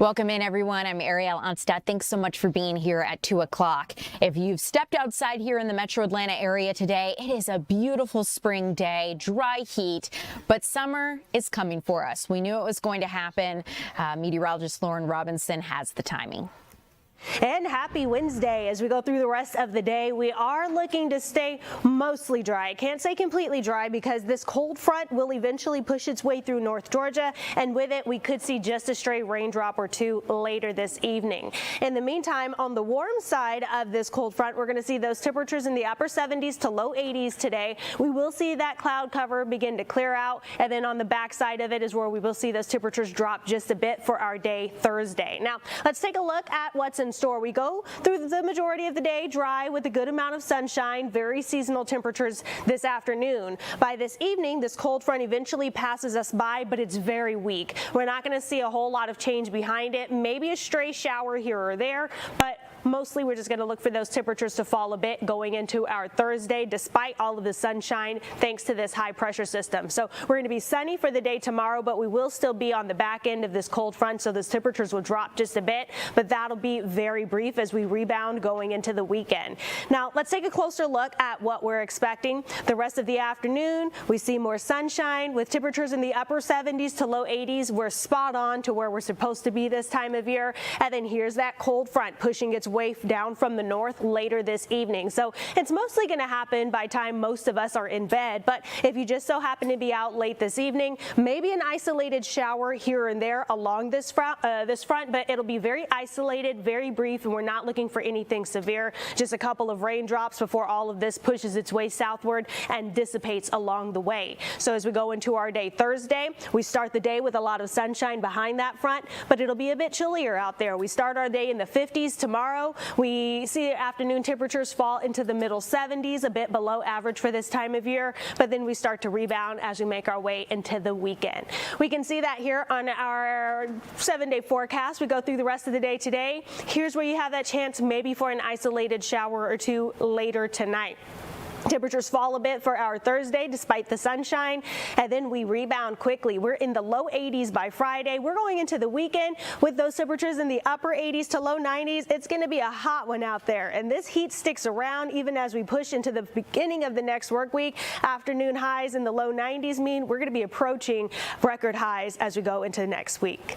Welcome in, everyone. I'm Ariel Onstad. Thanks so much for being here at 2 o'clock. If you've stepped outside here in the metro Atlanta area today, it is a beautiful spring day, dry heat, but summer is coming for us. We knew it was going to happen. Meteorologist Lauren Robinson has the timing. And happy Wednesday. As we go through the rest of the day, we are looking to stay mostly dry. I can't say completely dry because this cold front will eventually push its way through North Georgia, and with it we could see just a stray raindrop or two later this evening. In the meantime, on the warm side of this cold front, we're going to see those temperatures in the upper 70s to low 80s today. We will see that cloud cover begin to clear out, and then on the back side of it is where we will see those temperatures drop just a bit for our day Thursday. Now, let's take a look at what's in store. We go through the majority of the day dry with a good amount of sunshine, very seasonal temperatures this afternoon. By this evening, this cold front eventually passes us by, but it's very weak. We're not going to see a whole lot of change behind it, maybe a stray shower here or there, but mostly we're just going to look for those temperatures to fall a bit going into our Thursday, despite all of the sunshine, thanks to this high pressure system. So we're going to be sunny for the day tomorrow, but we will still be on the back end of this cold front, so those temperatures will drop just a bit, but that'll be very brief as we rebound going into the weekend. Now, let's take a closer look at what we're expecting. The rest of the afternoon, we see more sunshine with temperatures in the upper 70s to low 80s. We're spot on to where we're supposed to be this time of year. And then here's that cold front pushing its way down from the north later this evening. So it's mostly going to happen by time most of us are in bed. But if you just so happen to be out late this evening, maybe an isolated shower here and there along this front, but it'll be very isolated, very brief, and we're not looking for anything severe. Just a couple of raindrops before all of this pushes its way southward and dissipates along the way. So as we go into our day Thursday, we start the day with a lot of sunshine behind that front, but it'll be a bit chillier out there. We start our day in the 50s tomorrow. We see afternoon temperatures fall into the middle 70s, a bit below average for this time of year, but then we start to rebound as we make our way into the weekend. We can see that here on our 7-day forecast. We go through the rest of the day today. Here's where you have that chance maybe for an isolated shower or two later tonight. Temperatures fall a bit for our Thursday despite the sunshine, and then we rebound quickly. We're in the low 80s by Friday. We're going into the weekend with those temperatures in the upper 80s to low 90s. It's going to be a hot one out there, and this heat sticks around even as we push into the beginning of the next work week. Afternoon highs in the low 90s mean we're going to be approaching record highs as we go into next week.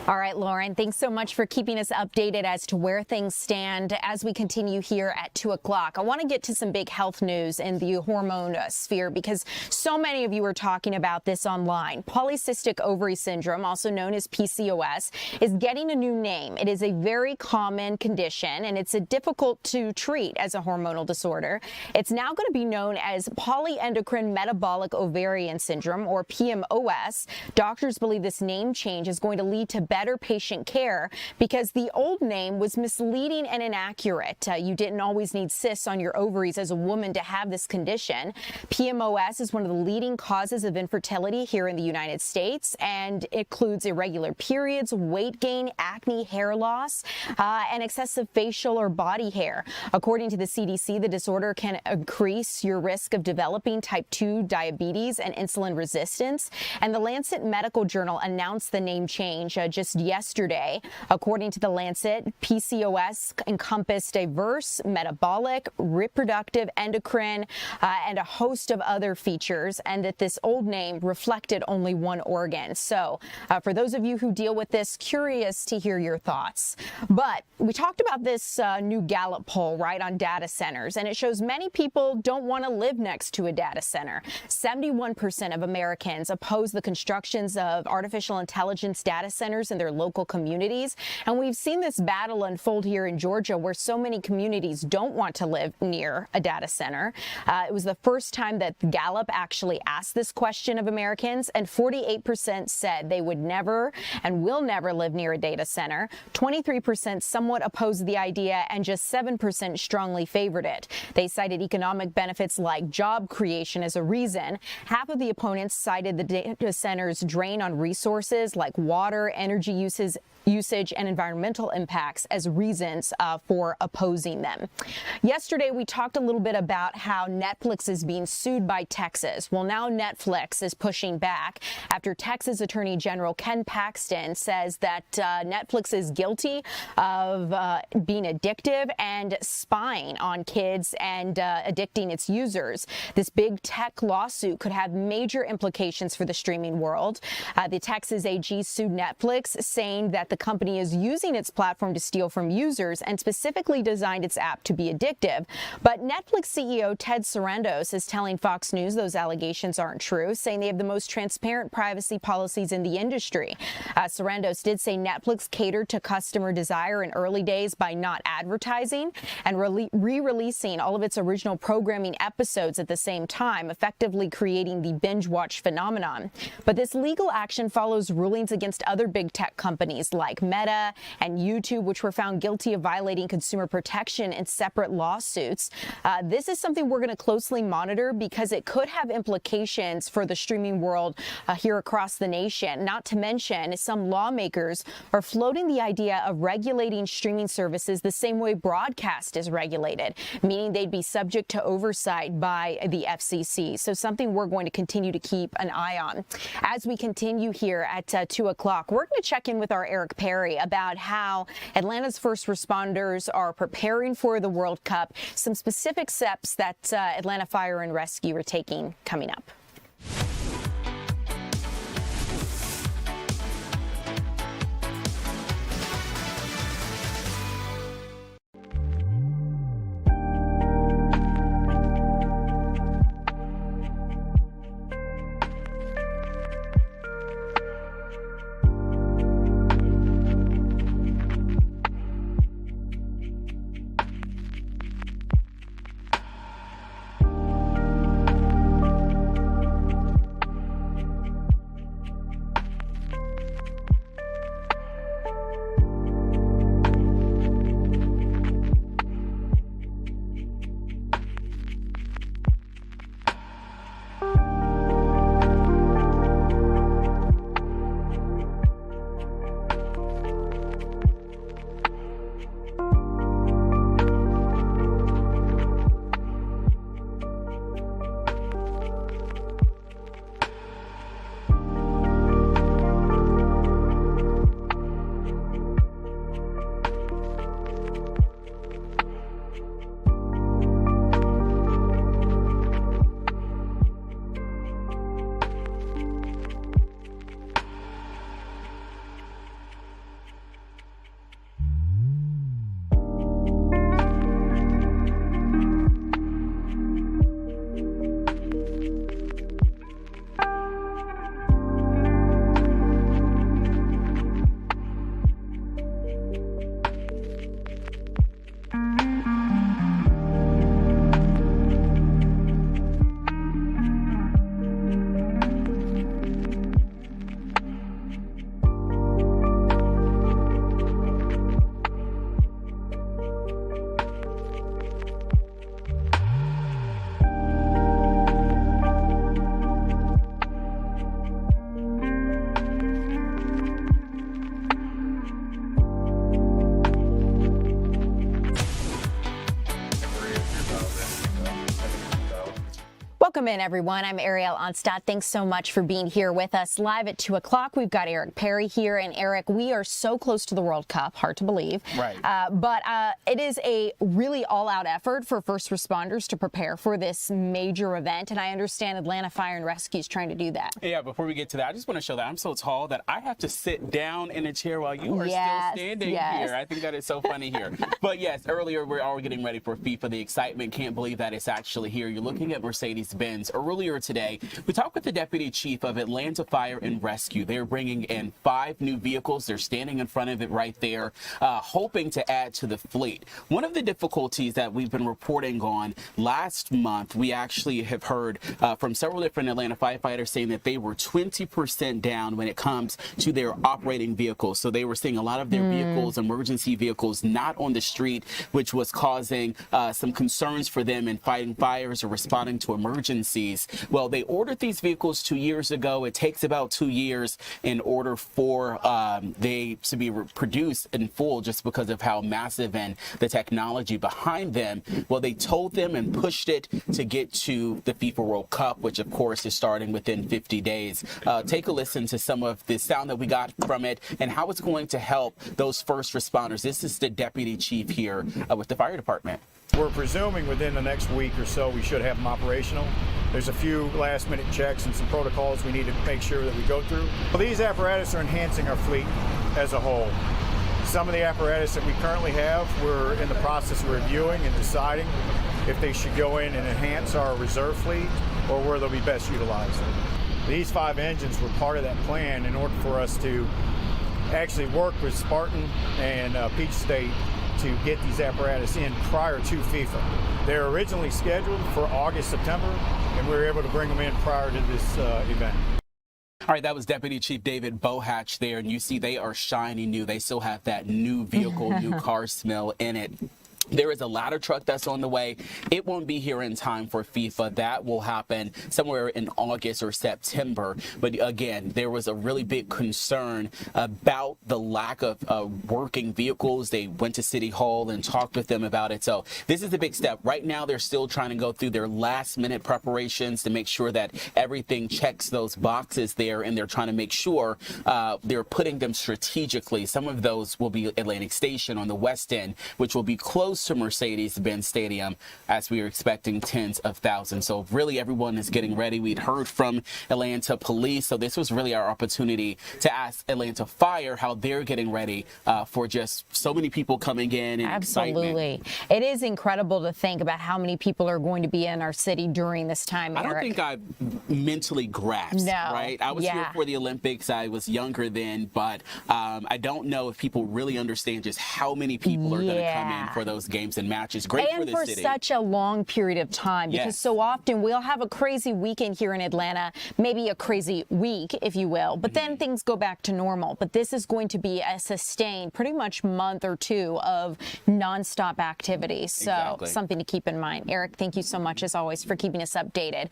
All right, Lauren, thanks so much for keeping us updated as to where things stand as we continue here at 2 o'clock. I want to get to some big health news in the hormone sphere because so many of you are talking about this online. Polycystic ovary syndrome, also known as PCOS, is getting a new name. It is a very common condition, and it's difficult to treat as a hormonal disorder. It's now going to be known as polyendocrine metabolic ovarian syndrome, or PMOS. Doctors believe this name change is going to lead to better patient care because the old name was misleading and inaccurate. You didn't always need cysts on your ovaries as a woman to have this condition. PMOS is one of the leading causes of infertility here in the United States and includes irregular periods, weight gain, acne, hair loss, and excessive facial or body hair. According to the CDC, the disorder can increase your risk of developing type 2 diabetes and insulin resistance. And the Lancet Medical Journal announced the name change just yesterday. According to the Lancet, PCOS encompassed diverse metabolic, reproductive, endocrine, and a host of other features, and that this old name reflected only one organ. So for those of you who deal with this, curious to hear your thoughts. But we talked about this new Gallup poll, right, on data centers, and it shows many people don't want to live next to a data center. 71% of Americans oppose the constructions of artificial intelligence data centers in their local communities. And we've seen this battle unfold here in Georgia where so many communities don't want to live near a data center. It was the first time that Gallup actually asked this question of Americans, and 48% said they would never and will never live near a data center. 23% somewhat opposed the idea, and just 7% strongly favored it. They cited economic benefits like job creation as a reason. Half of the opponents cited the data center's drain on resources like water, energy, energy usage and environmental impacts as reasons for opposing them. Yesterday, we talked a little bit about how Netflix is being sued by Texas. Well, now Netflix is pushing back after Texas Attorney General Ken Paxton says that Netflix is guilty of being addictive and spying on kids and addicting its users. This big tech lawsuit could have major implications for the streaming world. The Texas AG sued Netflix, saying that the company is using its platform to steal from users and specifically designed its app to be addictive. But Netflix CEO Ted Sarandos is telling Fox News those allegations aren't true, saying they have the most transparent privacy policies in the industry. Sarandos did say Netflix catered to customer desire in early days by not advertising and re-releasing all of its original programming episodes at the same time, effectively creating the binge watch phenomenon. But this legal action follows rulings against other big tech companies like Meta and YouTube, which were found guilty of violating consumer protection in separate lawsuits. This is something we're going to closely monitor because it could have implications for the streaming world here across the nation. Not to mention, some lawmakers are floating the idea of regulating streaming services the same way broadcast is regulated, meaning they'd be subject to oversight by the FCC. So something we're going to continue to keep an eye on. As we continue here at 2 o'clock, we're going to check in with our Eric Perry about how Atlanta's first responders are preparing for the World Cup, some specific steps that Atlanta Fire and Rescue are taking coming up. Welcome in, everyone. I'm Ariel Onstadt. Thanks so much for being here with us live at 2 o'clock. We've got Eric Perry here. And Eric, we are so close to the World Cup. Hard to believe. Right. But it is a really all-out effort for first responders to prepare for this major event. And I understand Atlanta Fire and Rescue is trying to do that. Yeah, before we get to that, I just want to show that I'm so tall that I have to sit down in a chair while you are still standing here. I think that is so funny here. But yes, earlier we're all getting ready for FIFA. The excitement, can't believe that it's actually here. You're looking at Mercedes-Benz. Earlier today, we talked with the Deputy Chief of Atlanta Fire and Rescue. They're bringing in 5 new vehicles. They're standing in front of it right there, hoping to add to the fleet. One of the difficulties that we've been reporting on last month, we actually have heard from several different Atlanta firefighters saying that they were 20% down when it comes to their operating vehicles. So they were seeing a lot of their vehicles, emergency vehicles, not on the street, which was causing some concerns for them in fighting fires or responding to emergencies. agencies. Well, they ordered these vehicles 2 years ago. It takes about 2 years in order for they to be produced in full, just because of how massive and the technology behind them. Well, they told them and pushed it to get to the FIFA World Cup, which of course is starting within 50 days. Take a listen to some of the sound that we got from it and how it's going to help those first responders. This is the deputy chief here with the fire department. We're presuming within the next week or so we should have them operational. There's a few last-minute checks and some protocols we need to make sure that we go through. Well, these apparatus are enhancing our fleet as a whole. Some of the apparatus that we currently have, we're in the process of reviewing and deciding if they should go in and enhance our reserve fleet or where they'll be best utilized. These 5 engines were part of that plan in order for us to actually work with Spartan and Peach State to get these apparatus in prior to FIFA. They're originally scheduled for August, September, and we were able to bring them in prior to this event. All right, that was Deputy Chief David Bohatch there, and you see they are shiny new. They still have that new vehicle, new car smell in it. There is a ladder truck that's on the way. It won't be here in time for FIFA. That will happen somewhere in August or September. But again, there was a really big concern about the lack of working vehicles. They went to City Hall and talked with them about it. So this is a big step. Right now, they're still trying to go through their last-minute preparations to make sure that everything checks those boxes there, and they're trying to make sure they're putting them strategically. Some of those will be Atlantic Station on the west end, which will be close to Mercedes-Benz Stadium, as we are expecting tens of thousands. So really everyone is getting ready. We'd heard from Atlanta Police, so this was really our opportunity to ask Atlanta Fire how they're getting ready for just so many people coming in and Absolutely. excitement. It is incredible to think about how many people are going to be in our city during this time, I don't Eric. think I mentally grasped, No. right? I was here for the Olympics. I was younger then, but I don't know if people really understand just how many people are going to come in for those games and matches. Great and for the city. such a long period of time, because Yes. so often we'll have a crazy weekend here in Atlanta, maybe a crazy week, if you will, but then things go back to normal. But this is going to be a sustained pretty much month or two of nonstop activity. So something to keep in mind. Eric, thank you so much as always for keeping us updated.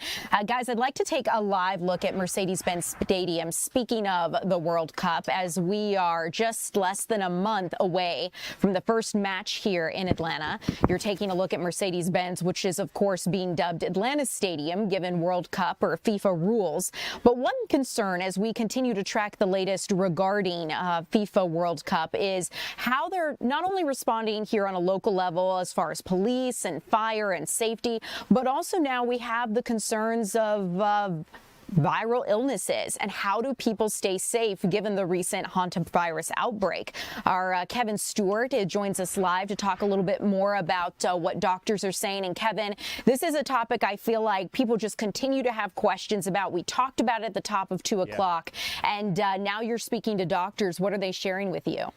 Guys, I'd like to take a live look at Mercedes-Benz Stadium. Speaking of the World Cup, as we are just less than a month away from the first match here in Atlanta. You're taking a look at Mercedes-Benz, which is, of course, being dubbed Atlanta Stadium, given World Cup or FIFA rules. But one concern as we continue to track the latest regarding FIFA World Cup is how they're not only responding here on a local level as far as police and fire and safety, but also now we have the concerns of viral illnesses and how do people stay safe given the recent Hantavirus outbreak. Our Kevin Stewart joins us live to talk a little bit more about what doctors are saying. And Kevin, this is a topic I feel like people just continue to have questions about. We talked about it at the top of 2 o'clock, and now you're speaking to doctors. What are they sharing with you?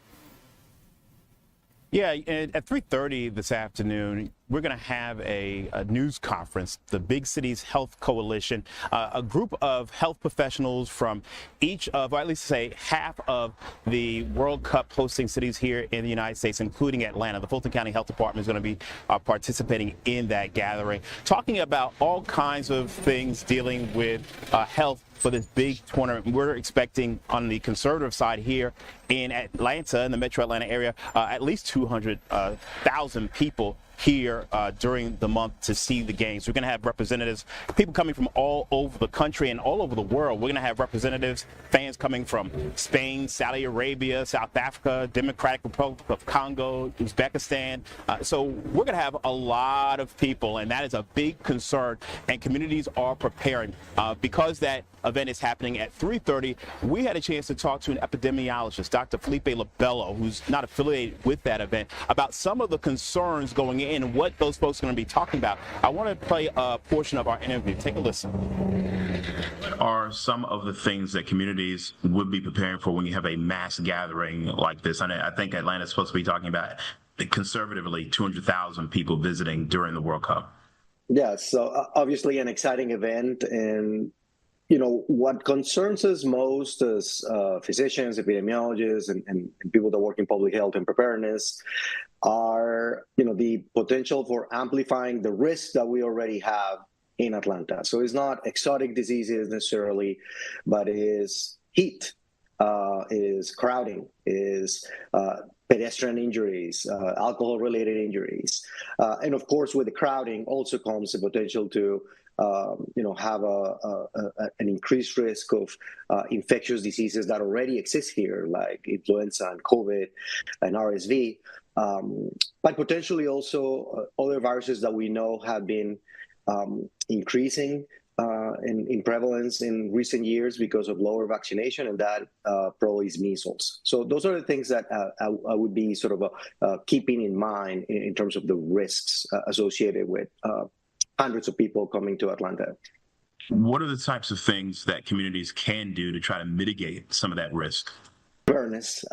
Yeah, at 3:30 this afternoon, we're going to have a news conference, the Big Cities Health Coalition, a group of health professionals from each of, or at least say half of the World Cup hosting cities here in the United States, including Atlanta. The Fulton County Health Department is going to be participating in that gathering, talking about all kinds of things dealing with health for this big tournament. We're expecting on the conservative side here in Atlanta, in the metro Atlanta area, at least 200,000 people here during the month to see the games. We're going to have representatives, people coming from all over the country and all over the world. We're going to have representatives, fans coming from Spain, Saudi Arabia, South Africa, Democratic Republic of Congo, Uzbekistan. So we're going to have a lot of people, and that is a big concern, and communities are preparing. Because that event is happening at 3:30, we had a chance to talk to an epidemiologist, Dr. Felipe Labello, who's not affiliated with that event, about some of the concerns going in and what those folks are going to be talking about. I want to play a portion of our interview. Take a listen. What are some of the things that communities would be preparing for when you have a mass gathering like this? And I think Atlanta's supposed to be talking about, conservatively, 200,000 people visiting during the World Cup. Yeah, so obviously an exciting event, and what concerns us most as physicians, epidemiologists, and people that work in public health and preparedness are, the potential for amplifying the risk that we already have in Atlanta. So it's not exotic diseases necessarily, but is heat, is crowding, is pedestrian injuries, alcohol-related injuries. And of course, with the crowding also comes the potential to have an increased risk of infectious diseases that already exist here, like influenza and COVID and RSV, but potentially also other viruses that we know have been increasing in prevalence in recent years because of lower vaccination, and that probably is measles. So those are the things that I would be sort of keeping in mind in terms of the risks associated with hundreds of people coming to Atlanta. What are the types of things that communities can do to try to mitigate some of that risk? Awareness,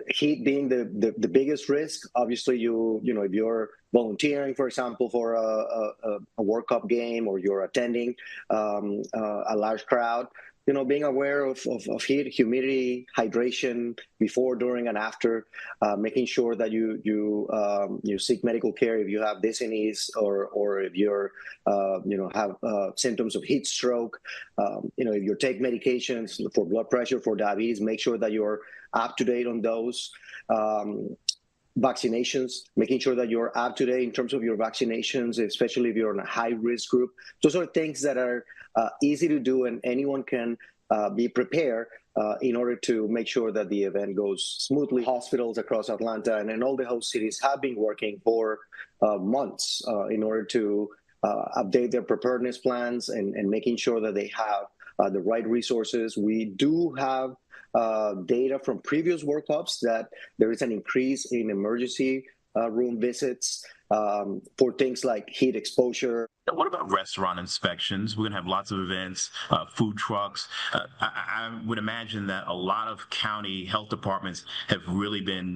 heat being the biggest risk. Obviously, if you're volunteering, for example, for a World Cup game, or you're attending a large crowd, being aware of heat, humidity, hydration before, during, and after, making sure that you seek medical care if you have dizziness or if you're have symptoms of heat stroke. If you take medications for blood pressure, for diabetes, make sure that you're up to date on those. Vaccinations, making sure that you're up to date in terms of your vaccinations, especially if you're in a high-risk group. Those are things that are easy to do, and anyone can be prepared in order to make sure that the event goes smoothly. Hospitals across Atlanta and all the host cities have been working for months in order to update their preparedness plans and making sure that they have the right resources. We do have data from previous World Cups that there is an increase in emergency room visits for things like heat exposure. What about restaurant inspections? We're going to have lots of events, food trucks. I would imagine that a lot of county health departments have really been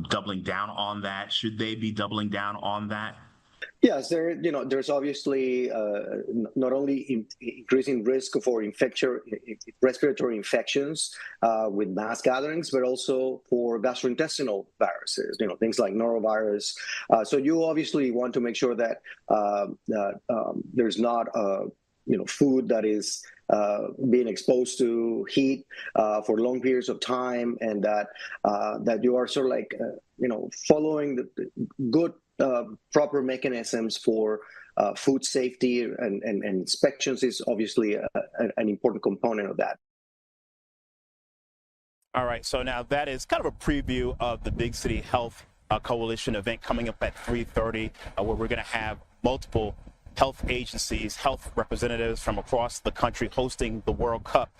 doubling down on that. Should they be doubling down on that? Yes, there's obviously not only increasing risk for respiratory infections with mass gatherings, but also for gastrointestinal viruses, things like norovirus. So you obviously want to make sure that there's not food that is being exposed to heat for long periods of time, and that you are sort of like following the good proper mechanisms for food safety, and inspections is obviously an important component of that. All right, so now that is kind of a preview of the Big City Health Coalition event coming up at 3:30, where we're going to have multiple health agencies, health representatives from across the country hosting the World Cup,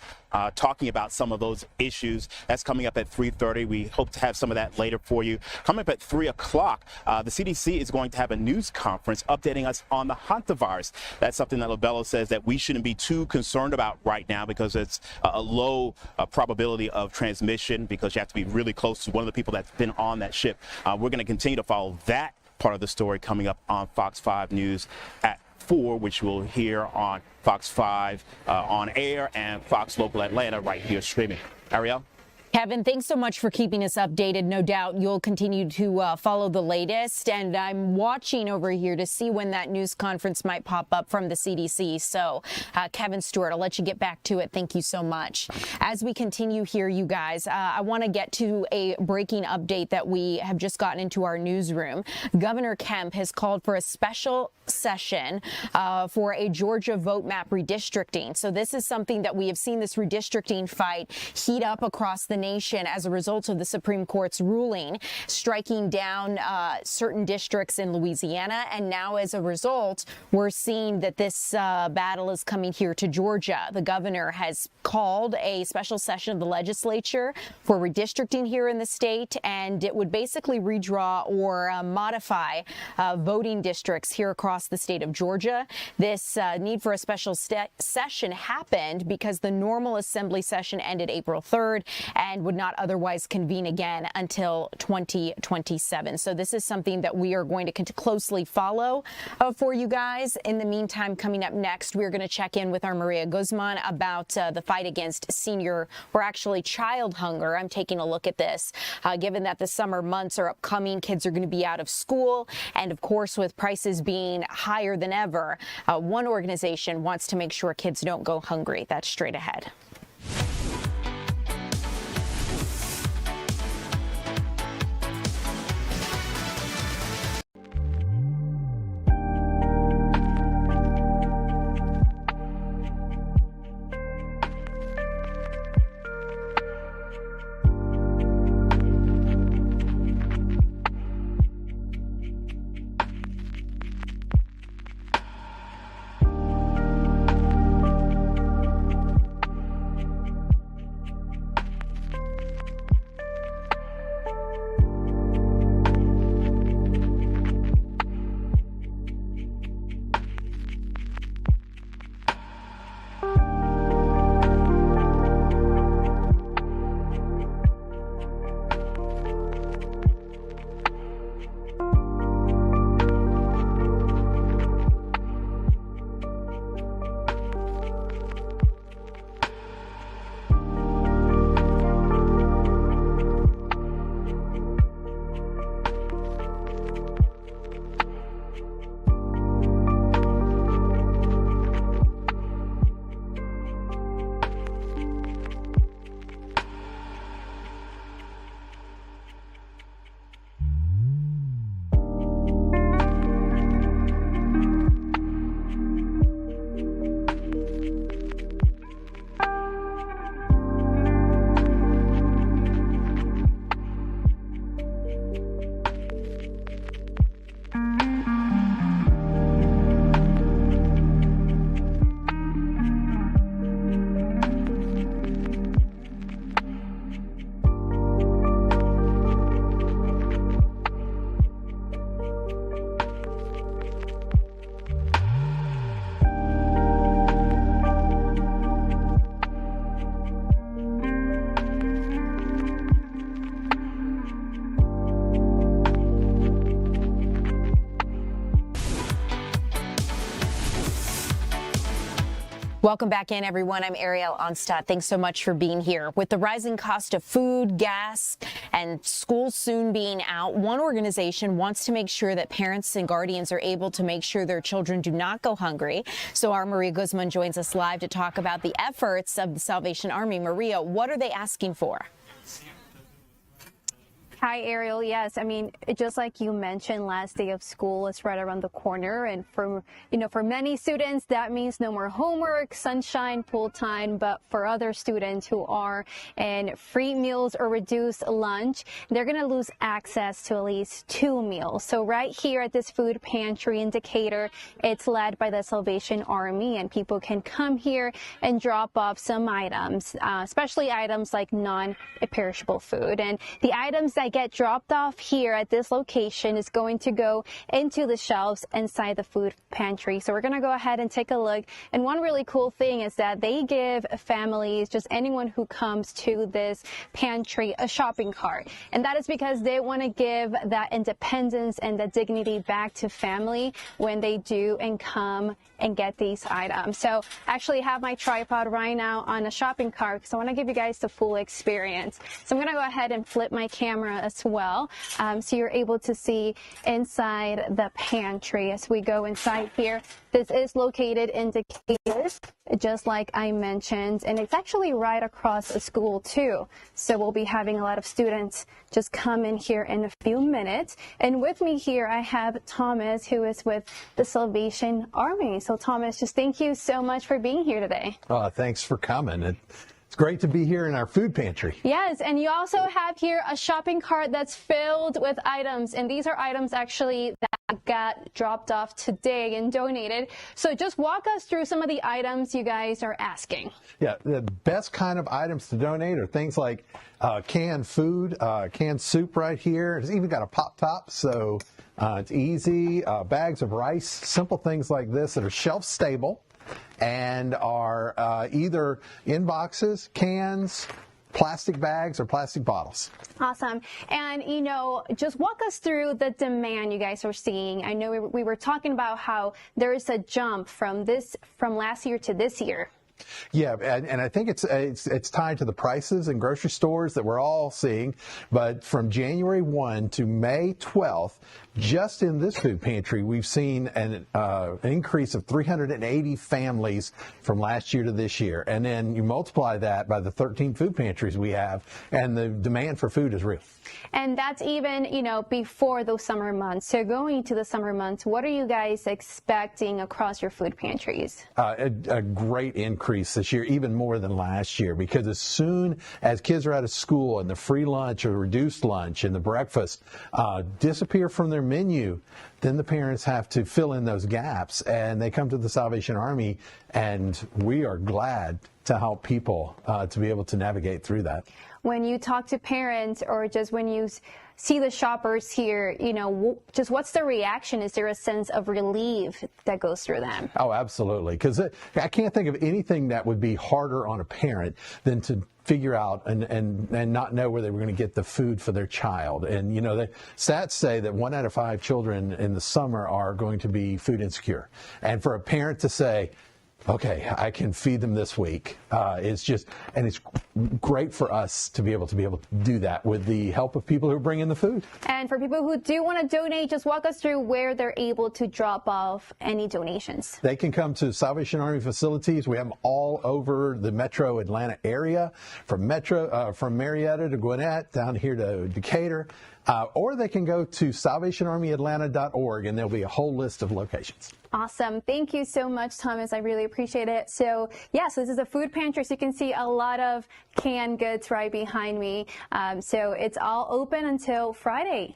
talking about some of those issues. That's coming up at 3:30. We hope to have some of that later for you. Coming up at 3 o'clock, the CDC is going to have a news conference updating us on the Hantavirus. That's something that Lobello says that we shouldn't be too concerned about right now, because it's a low probability of transmission, because you have to be really close to one of the people that's been on that ship. We're going to continue to follow that part of the story coming up on Fox 5 News at 4, which we'll hear on Fox 5 on air and Fox Local Atlanta right here streaming. Ariel? Kevin, thanks so much for keeping us updated. No doubt you'll continue to follow the latest. And I'm watching over here to see when that news conference might pop up from the CDC. So, Kevin Stewart, I'll let you get back to it. Thank you so much. As we continue here, you guys, I want to get to a breaking update that we have just gotten into our newsroom. Governor Kemp has called for a special session for a Georgia vote map redistricting. So this is something that we have seen, this redistricting fight heat up across the nation as a result of the Supreme Court's ruling, striking down certain districts in Louisiana. And now as a result, we're seeing that this battle is coming here to Georgia. The governor has called a special session of the legislature for redistricting here in the state, and it would basically redraw or modify voting districts here across the state of Georgia. This need for a special session happened because the normal assembly session ended April 3rd, and would not otherwise convene again until 2027. So this is something that we are going to closely follow for you guys. In the meantime, coming up next, we're going to check in with our Maria Guzman about the fight against senior, or actually child hunger. I'm taking a look at this. Given that the summer months are upcoming, kids are going to be out of school, and of course with prices being higher than ever, one organization wants to make sure kids don't go hungry. That's straight ahead. Welcome back in, everyone. I'm Ariel Onstadt. Thanks so much for being here. With the rising cost of food, gas, and school soon being out, one organization wants to make sure that parents and guardians are able to make sure their children do not go hungry. So our Maria Guzman joins us live to talk about the efforts of the Salvation Army. Maria, what are they asking for? Hi, Ariel. Yes, I mean, just like you mentioned, last day of school is right around the corner, and for many students, that means no more homework, sunshine, pool time. But for other students who are in free meals or reduced lunch, they're going to lose access to at least 2 meals. So right here at this food pantry in Decatur, it's led by the Salvation Army, and people can come here and drop off some items, especially items like non-perishable food. And the items that get dropped off here at this location is going to go into the shelves inside the food pantry. So we're going to go ahead and take a look. And one really cool thing is that they give families, just anyone who comes to this pantry, a shopping cart. And that is because they want to give that independence and the dignity back to family when they do and come and get these items. So I actually have my tripod right now on a shopping cart because I want to give you guys the full experience. So I'm going to go ahead and flip my camera as well, so you're able to see inside the pantry as we go inside here. This is located in Decatur, just like I mentioned, and it's actually right across a school too. So we'll be having a lot of students just come in here in a few minutes. And with me here, I have Thomas, who is with the Salvation Army. So Thomas, just thank you so much for being here today. Thanks for coming. It's great to be here in our food pantry. Yes, and you also have here a shopping cart that's filled with items, and these are items actually that got dropped off today and donated. So just walk us through some of the items you guys are asking. Yeah, the best kind of items to donate are things like canned food, canned soup right here. It's even got a pop top, so it's easy. Bags of rice, simple things like this that are shelf stable and are either in boxes, cans, plastic bags or plastic bottles. Awesome. And, you know, just walk us through the demand you guys are seeing. I know we were talking about how there is a jump from last year to this year. Yeah, and I think it's tied to the prices in grocery stores that we're all seeing. But from January 1 to May 12th, just in this food pantry, we've seen an increase of 380 families from last year to this year. And then you multiply that by the 13 food pantries we have, and the demand for food is real. And that's even, you know, before those summer months. So going to the summer months, what are you guys expecting across your food pantries? A great increase this year, even more than last year, because as soon as kids are out of school and the free lunch or reduced lunch and the breakfast disappear from their menu, then the parents have to fill in those gaps, and they come to the Salvation Army, and we are glad to help people to be able to navigate through that. When you talk to parents or just when you see the shoppers here, you know, just what's the reaction? Is there a sense of relief that goes through them? Oh, absolutely. Because I can't think of anything that would be harder on a parent than to figure out and not know where they were going to get the food for their child. And, you know, the stats say that 1 out of 5 children in the summer are going to be food insecure. And for a parent to say, okay, I can feed them this week. It's great for us to be able to do that with the help of people who bring in the food. And for people who do want to donate, just walk us through where they're able to drop off any donations. They can come to Salvation Army facilities. We have them all over the metro Atlanta area, from Marietta to Gwinnett down here to Decatur. Or they can go to salvationarmyatlanta.org, and there'll be a whole list of locations. Awesome. Thank you so much, Thomas. I really appreciate it. So, yes, this is a food pantry, so you can see a lot of canned goods right behind me. So it's all open until Friday.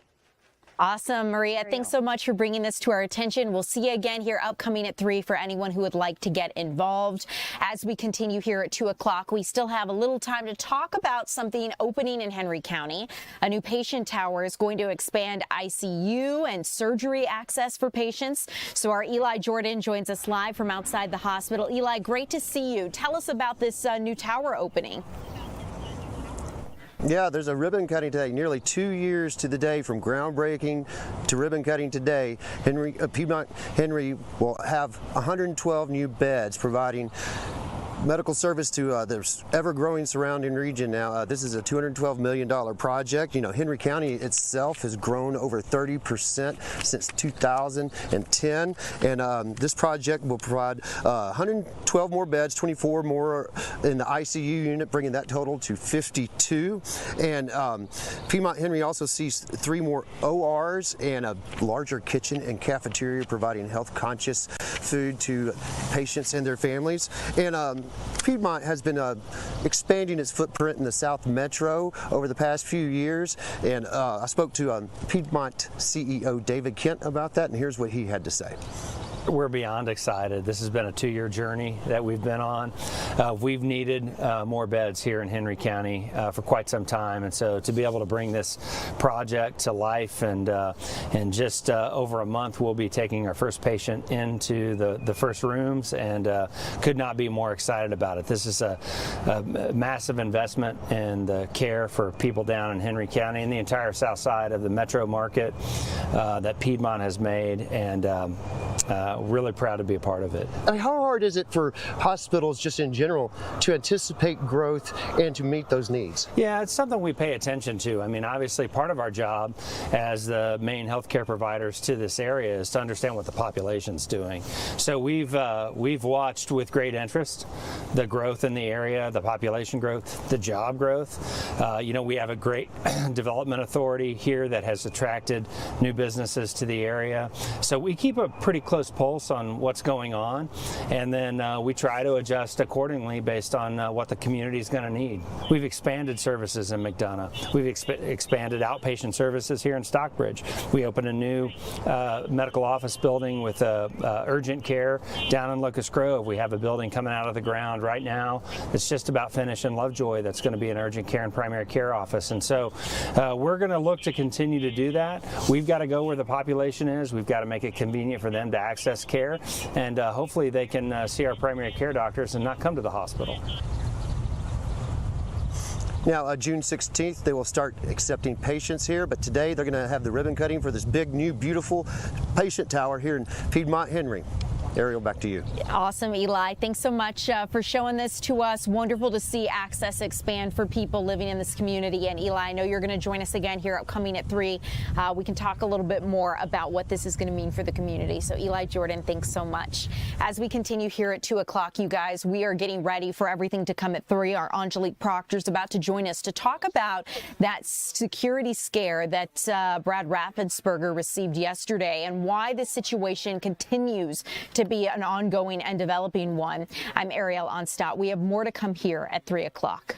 Awesome, Maria. Thanks so much for bringing this to our attention. We'll see you again here upcoming at 3 for anyone who would like to get involved. As we continue here at 2 o'clock, we still have a little time to talk about something opening in Henry County. A new patient tower is going to expand ICU and surgery access for patients. So our Eli Jordan joins us live from outside the hospital. Eli, great to see you. Tell us about this new tower opening. Yeah, there's a ribbon cutting today. Nearly 2 years to the day from groundbreaking to ribbon cutting today. Piedmont Henry will have 112 new beds providing medical service to the ever-growing surrounding region. Now, this is a $212 million project. You know, Henry County itself has grown over 30% since 2010, and this project will provide 112 more beds, 24 more in the ICU unit, bringing that total to 52. And Piedmont Henry also sees 3 more ORs and a larger kitchen and cafeteria, providing health-conscious food to patients and their families. And Piedmont has been expanding its footprint in the South Metro over the past few years, and I spoke to Piedmont CEO David Kent about that, and here's what he had to say. We're beyond excited. This has been a 2-year journey that we've been on. We've needed more beds here in Henry County for quite some time, and so to be able to bring this project to life, and in just over a month we'll be taking our first patient into the first rooms, and could not be more excited about it. This is a massive investment in the care for people down in Henry County and the entire south side of the metro market that Piedmont has made, and really proud to be a part of it. How hard is it for hospitals just in general to anticipate growth and to meet those needs? Yeah, it's something we pay attention to. I mean, obviously part of our job as the main healthcare providers to this area is to understand what the population's doing. So we've watched with great interest the growth in the area, the population growth, the job growth. You know, we have a great development authority here that has attracted new businesses to the area. So we keep a pretty close pulse on what's going on, and then we try to adjust accordingly based on what the community is going to need. We've expanded services in McDonough. We've expanded outpatient services here in Stockbridge. We opened a new medical office building with urgent care down in Locust Grove. We have a building coming out of the ground right now that's just about finished in Lovejoy that's going to be an urgent care and primary care office. And so we're going to look to continue to do that. We've got to go where the population is. We've got to make it convenient for them to access care, and hopefully they can see our primary care doctors and not come to the hospital. Now, June 16th, they will start accepting patients here, but today they're going to have the ribbon cutting for this big, new, beautiful patient tower here in Piedmont Henry. Ariel, back to you. Awesome, Eli. Thanks so much for showing this to us. Wonderful to see access expand for people living in this community. And Eli, I know you're going to join us again here upcoming at 3. We can talk a little bit more about what this is going to mean for the community. So Eli Jordan, thanks so much. As we continue here at 2 o'clock, you guys, we are getting ready for everything to come at 3. Our Angelique Proctor is about to join us to talk about that security scare that Brad Raffensperger received yesterday and why this situation continues to be an ongoing and developing one. I'm Ariel Onstadt. We have more to come here at 3 o'clock.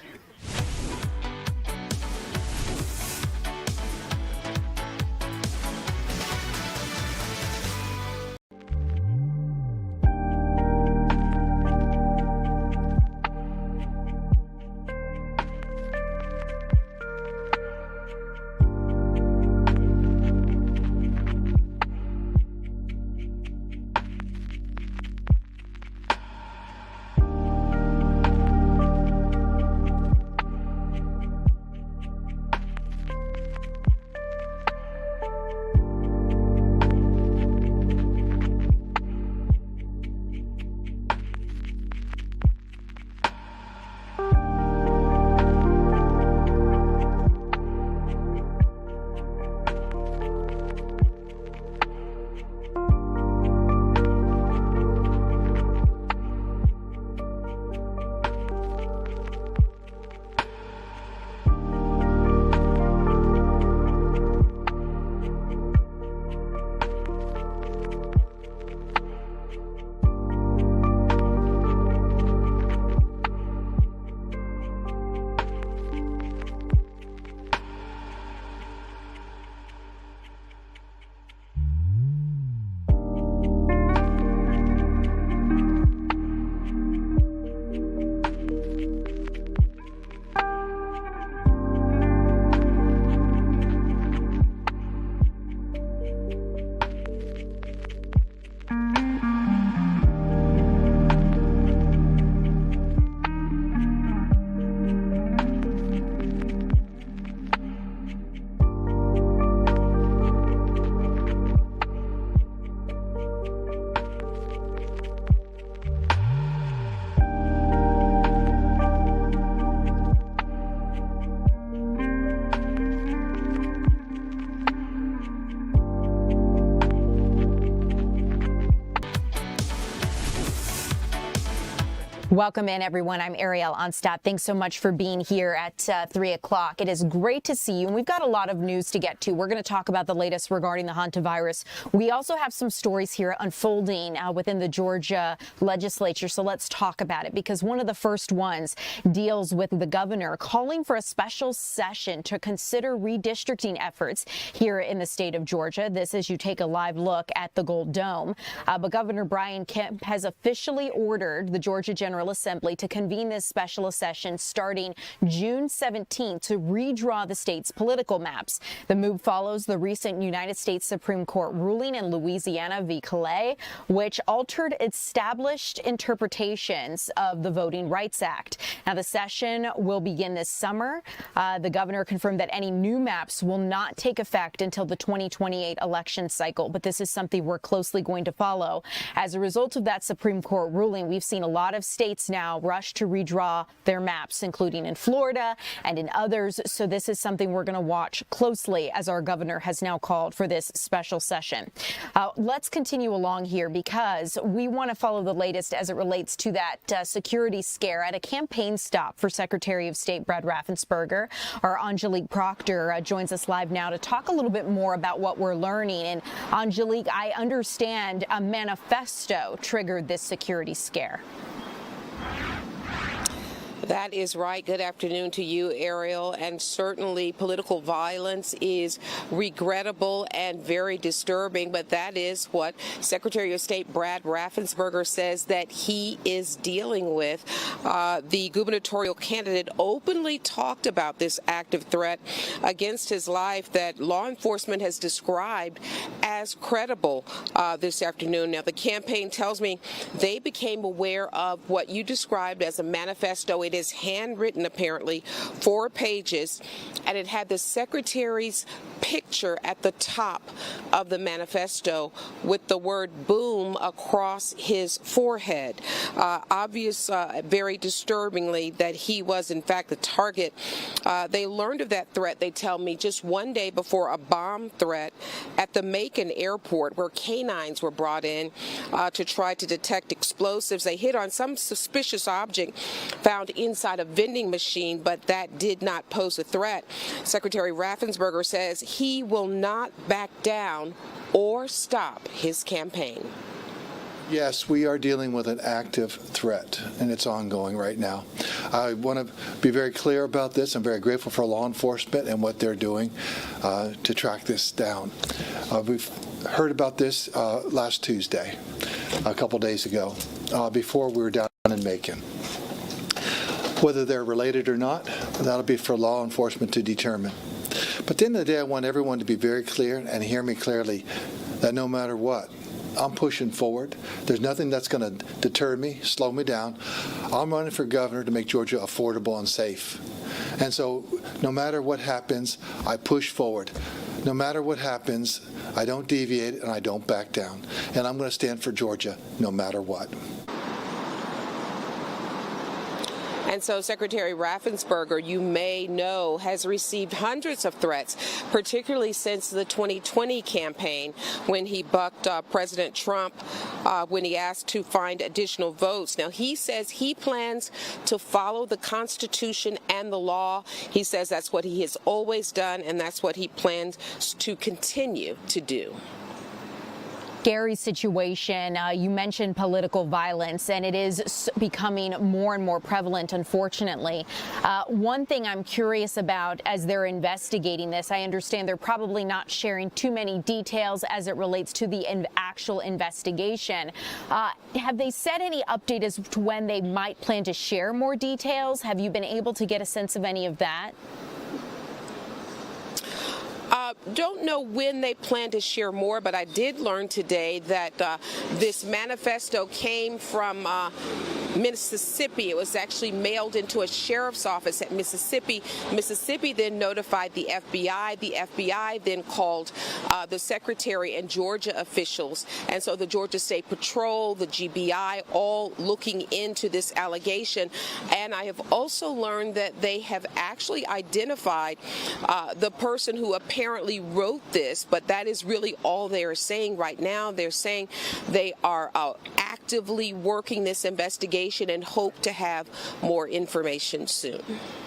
Welcome in, everyone. I'm Ariel Onstadt. Thanks so much for being here at 3 o'clock. It is great to see you, and we've got a lot of news to get to. We're going to talk about the latest regarding the Hantavirus. We also have some stories here unfolding within the Georgia legislature, so let's talk about it, because one of the first ones deals with the governor calling for a special session to consider redistricting efforts here in the state of Georgia. This as you take a live look at the Gold Dome. But Governor Brian Kemp has officially ordered the Georgia General Assembly to convene this special session starting June 17th to redraw the state's political maps. The move follows the recent United States Supreme Court ruling in Louisiana v. Calais, which altered established interpretations of the Voting Rights Act. Now, the session will begin this summer. The governor confirmed that any new maps will not take effect until the 2028 election cycle, but this is something we're closely going to follow. As a result of that Supreme Court ruling, we've seen a lot of states now rush to redraw their maps, including in Florida and in others. So this is something we're going to watch closely as our governor has now called for this special session. Let's continue along here because we want to follow the latest as it relates to that security scare at a campaign stop for Secretary of State Brad Raffensperger. Our Angelique Proctor joins us live now to talk a little bit more about what we're learning. And Angelique, I understand a manifesto triggered this security scare. That is right. Good afternoon to you, Ariel. And certainly political violence is regrettable and very disturbing, but that is what Secretary of State Brad Raffensperger says that he is dealing with. The gubernatorial candidate openly talked about this active threat against his life that law enforcement has described as credible this afternoon. Now, the campaign tells me they became aware of what you described as a manifesto. It is handwritten, apparently, 4 pages, and it had the secretary's picture at the top of the manifesto with the word boom across his forehead. Very disturbingly, that he was, in fact, the target. They learned of that threat, they tell me, just one day before a bomb threat at the Macon airport, where canines were brought in to try to detect explosives. They hit on some suspicious object found inside a vending machine, but that did not pose a threat. Secretary Raffensperger says he will not back down or stop his campaign. Yes, we are dealing with an active threat, and it's ongoing right now. I want to be very clear about this. I'm very grateful for law enforcement and what they're doing to track this down. We've heard about this last Tuesday, a couple days ago, before we were down in Macon. Whether they're related or not, that'll be for law enforcement to determine. But at the end of the day, I want everyone to be very clear and hear me clearly that no matter what, I'm pushing forward. There's nothing that's going to deter me, slow me down. I'm running for governor to make Georgia affordable and safe. And so no matter what happens, I push forward. No matter what happens, I don't deviate and I don't back down. And I'm going to stand for Georgia no matter what. And so Secretary Raffensperger, you may know, has received hundreds of threats, particularly since the 2020 campaign, when he bucked President Trump when he asked to find additional votes. Now, he says he plans to follow the Constitution and the law. He says that's what he has always done, and that's what he plans to continue to do. Scary situation. You mentioned political violence, and it is becoming more and more prevalent, unfortunately. One thing I'm curious about as they're investigating this, I understand they're probably not sharing too many details as it relates to the actual investigation. Have they said any update as to when they might plan to share more details? Have you been able to get a sense of any of that? Don't know when they plan to share more, but I did learn today that this manifesto came from Mississippi. It was actually mailed into a sheriff's office at Mississippi. Mississippi then notified the FBI. The FBI then called the secretary and Georgia officials. And so the Georgia State Patrol, the GBI, all looking into this allegation. And I have also learned that they have actually identified the person who apparently wrote this, but that is really all they are saying right now. They're saying they are actively working this investigation and hope to have more information soon.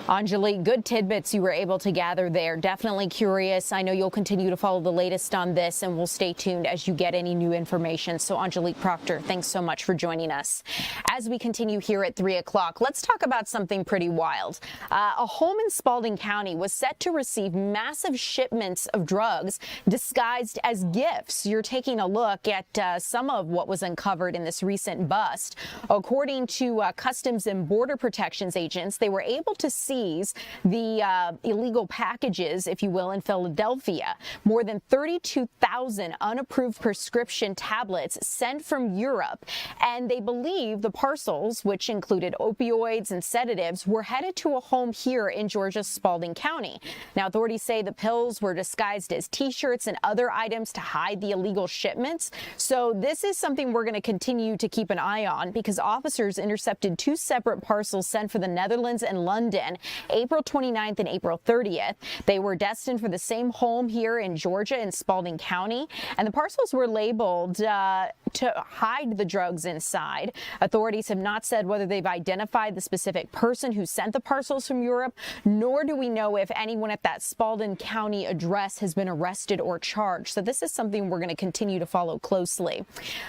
Angelique, good tidbits you were able to gather there. Definitely curious. I know you'll continue to follow the latest on this, and we'll stay tuned as you get any new information. So Angelique Proctor, thanks so much for joining us. As we continue here at 3 o'clock, let's talk about something pretty wild. A home in Spalding County was set to receive massive shipments of drugs disguised as gifts. You're taking a look at some of what was uncovered in this recent bust. According to Customs and Border Protections agents, they were able to seize the illegal packages, if you will, in Philadelphia. More than 32,000 unapproved prescription tablets sent from Europe, and they believe the parcels, which included opioids and sedatives, were headed to a home here in Georgia's Spalding County. Now, authorities say the pills were disguised as T-shirts and other items to hide the illegal shipments. So this is something we're going to continue to keep an eye on, because officers intercepted 2 separate parcels sent for the Netherlands and London, April 29th and April 30th. They were destined for the same home here in Georgia in Spalding County, and the parcels were labeled to hide the drugs inside. Authorities have not said whether they've identified the specific person who sent the parcels from Europe, nor do we know if anyone at that Spalding County address has been arrested or charged. So this is something we're going to continue to follow closely.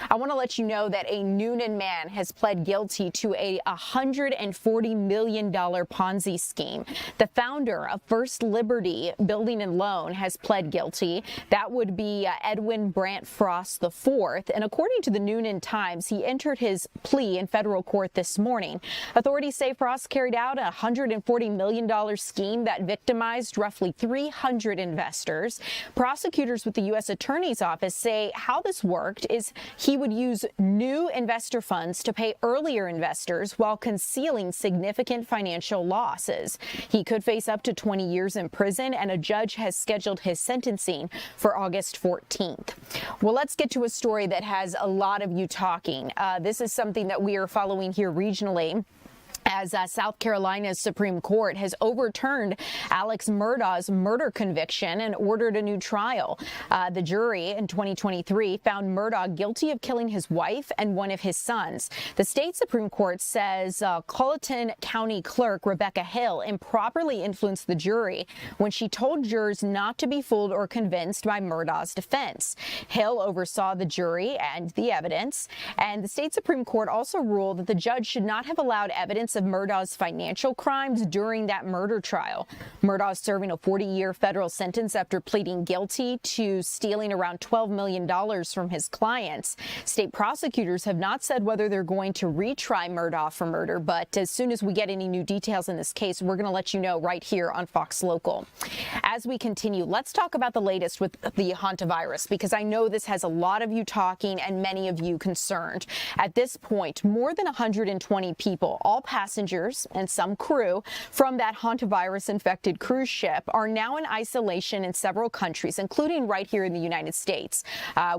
I want to let you know that a Noonan man has pled guilty to a $140 million Ponzi scheme. The founder of First Liberty Building and Loan has pled guilty. That would be Edwin Brant Frost IV. And according to the Noonan Times, he entered his plea in federal court this morning. Authorities say Frost carried out a $140 million scheme that victimized roughly 300 investors. Prosecutors with the U.S. Attorney's Office say how this worked is he would use new investor funds to pay earlier investors while concealing significant financial losses. He could face up to 20 years in prison, and a judge has scheduled his sentencing for August 14th. Well, let's get to a story that has a lot of you talking. This is something that we are following here regionally, as South Carolina's Supreme Court has overturned Alex Murdaugh's murder conviction and ordered a new trial. The jury in 2023 found Murdaugh guilty of killing his wife and one of his sons. The state Supreme Court says Spalding County clerk Rebecca Hill improperly influenced the jury when she told jurors not to be fooled or convinced by Murdaugh's defense. Hill oversaw the jury and the evidence, and the state Supreme Court also ruled that the judge should not have allowed evidence of Murdaugh's financial crimes during that murder trial. Murdaugh is serving a 40-year federal sentence after pleading guilty to stealing around $12 million from his clients. State prosecutors have not said whether they're going to retry Murdaugh for murder, but as soon as we get any new details in this case, we're going to let you know right here on Fox Local. As we continue, let's talk about the latest with the Hantavirus, because I know this has a lot of you talking and many of you concerned. At this point, more than 120 people, all passengers and some crew from that Hantavirus-infected cruise ship, are now in isolation in several countries, including right here in the United States.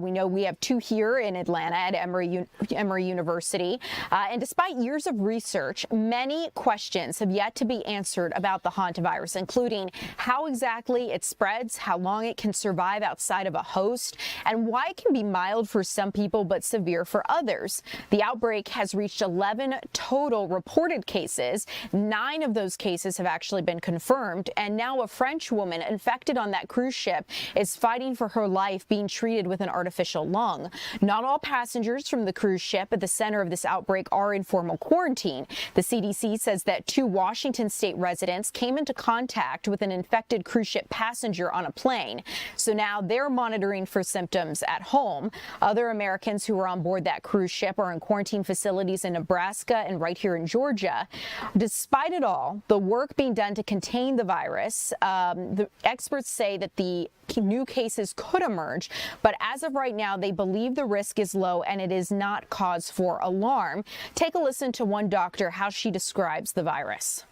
We know we have 2 here in Atlanta at Emory University. And despite years of research, many questions have yet to be answered about the Hantavirus, including how exactly it spreads, how long it can survive outside of a host, and why it can be mild for some people but severe for others. The outbreak has reached 11 total reported cases. 9 of those cases have actually been confirmed, and now a French woman infected on that cruise ship is fighting for her life, being treated with an artificial lung. Not all passengers from the cruise ship at the center of this outbreak are in formal quarantine. The CDC says that 2 Washington state residents came into contact with an infected cruise ship passenger on a plane, so now they're monitoring for symptoms at home. Other Americans who were on board that cruise ship are in quarantine facilities in Nebraska and right here in Georgia. Despite it all, the work being done to contain the virus, the experts say that the new cases could emerge, but as of right now, they believe the risk is low and it is not cause for alarm. Take a listen to one doctor, how she describes the virus.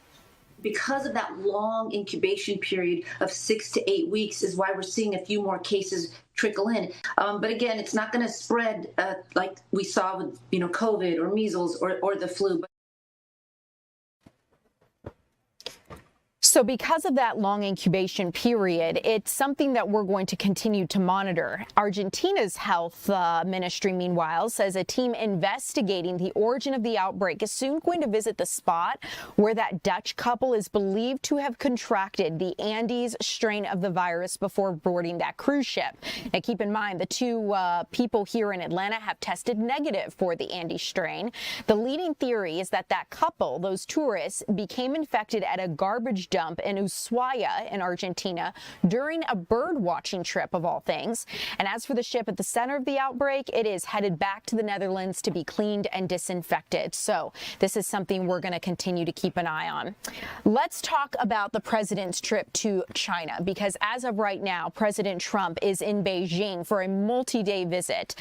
Because of that long incubation period of 6 to 8 weeks is why we're seeing a few more cases trickle in. But again, it's not going to spread like we saw with, COVID or measles or the flu. So because of that long incubation period, it's something that we're going to continue to monitor. Argentina's health ministry, meanwhile, says a team investigating the origin of the outbreak is soon going to visit the spot where that Dutch couple is believed to have contracted the Andes strain of the virus before boarding that cruise ship. Now, keep in mind, the 2 people here in Atlanta have tested negative for the Andes strain. The leading theory is that that couple, those tourists, became infected at a garbage dump in Ushuaia in Argentina during a bird watching trip, of all things. And as for the ship at the center of the outbreak, it is headed back to the Netherlands to be cleaned and disinfected. So this is something we're going to continue to keep an eye on. Let's talk about the president's trip to China, because as of right now, President Trump is in Beijing for a multi-day visit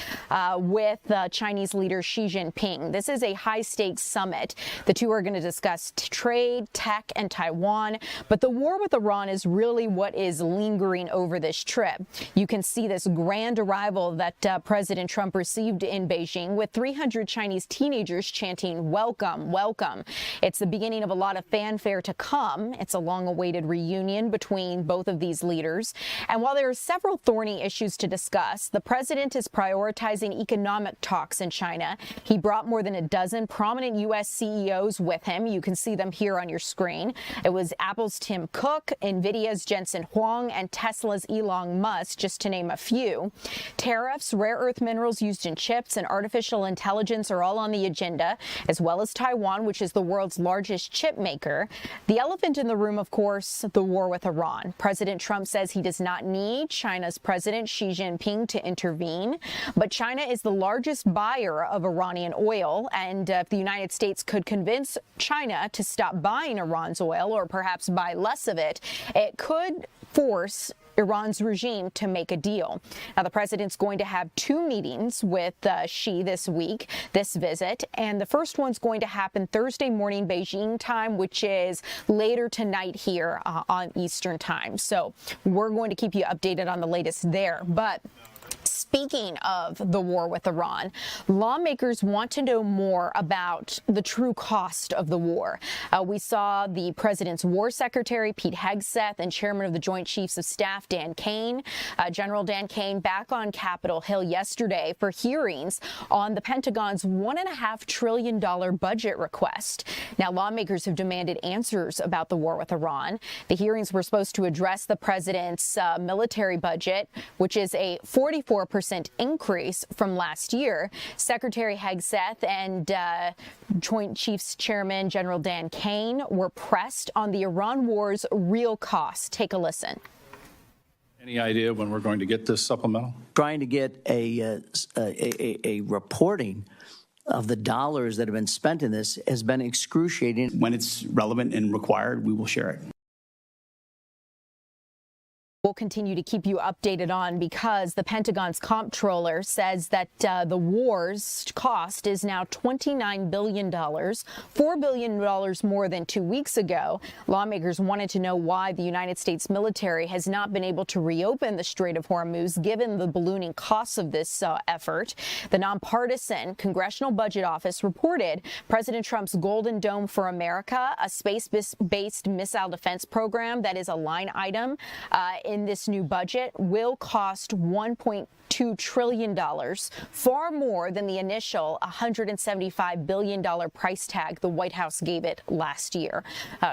with Chinese leader Xi Jinping. This is a high-stakes summit. The 2 are going to discuss trade, tech, and Taiwan. But the war with Iran is really what is lingering over this trip. You can see this grand arrival that President Trump received in Beijing with 300 Chinese teenagers chanting, "Welcome, welcome." It's the beginning of a lot of fanfare to come. It's a long-awaited reunion between both of these leaders. And while there are several thorny issues to discuss, the president is prioritizing economic talks in China. He brought more than a dozen prominent U.S. CEOs with him. You can see them here on your screen. It was Apple's Tim Cook, Nvidia's Jensen Huang, and Tesla's Elon Musk, just to name a few. Tariffs, rare earth minerals used in chips, and artificial intelligence are all on the agenda, as well as Taiwan, which is the world's largest chip maker. The elephant in the room, of course, the war with Iran. President Trump says he does not need China's President Xi Jinping to intervene, but China is the largest buyer of Iranian oil, and if the United States could convince China to stop buying Iran's oil, or perhaps buy less of it, it could force Iran's regime to make a deal. Now, the president's going to have 2 meetings with Xi this visit, and the first one's going to happen Thursday morning Beijing time, which is later tonight here on Eastern time. So we're going to keep you updated on the latest there. But speaking of the war with Iran, lawmakers want to know more about the true cost of the war. We saw the president's war secretary, Pete Hegseth, and chairman of the Joint Chiefs of Staff, Dan Kane, General Dan Kane, back on Capitol Hill yesterday for hearings on the Pentagon's $1.5 trillion budget request. Now, lawmakers have demanded answers about the war with Iran. The hearings were supposed to address the president's military budget, which is a 44% increase from last year. Secretary Hegseth and Joint Chiefs Chairman General Dan Kane were pressed on the Iran war's real cost. Take a listen. Any idea when we're going to get this supplemental? Trying to get a reporting of the dollars that have been spent in this has been excruciating. When it's relevant and required, we will share it. We'll continue to keep you updated on, because the Pentagon's comptroller says that the war's cost is now $29 billion, $4 billion more than 2 weeks ago. Lawmakers wanted to know why the United States military has not been able to reopen the Strait of Hormuz, given the ballooning costs of this effort. The nonpartisan Congressional Budget Office reported President Trump's Golden Dome for America, a space-based missile defense program that is a line item in this new budget, will cost $1.2 trillion, far more than the initial $175 billion price tag the White House gave it last year.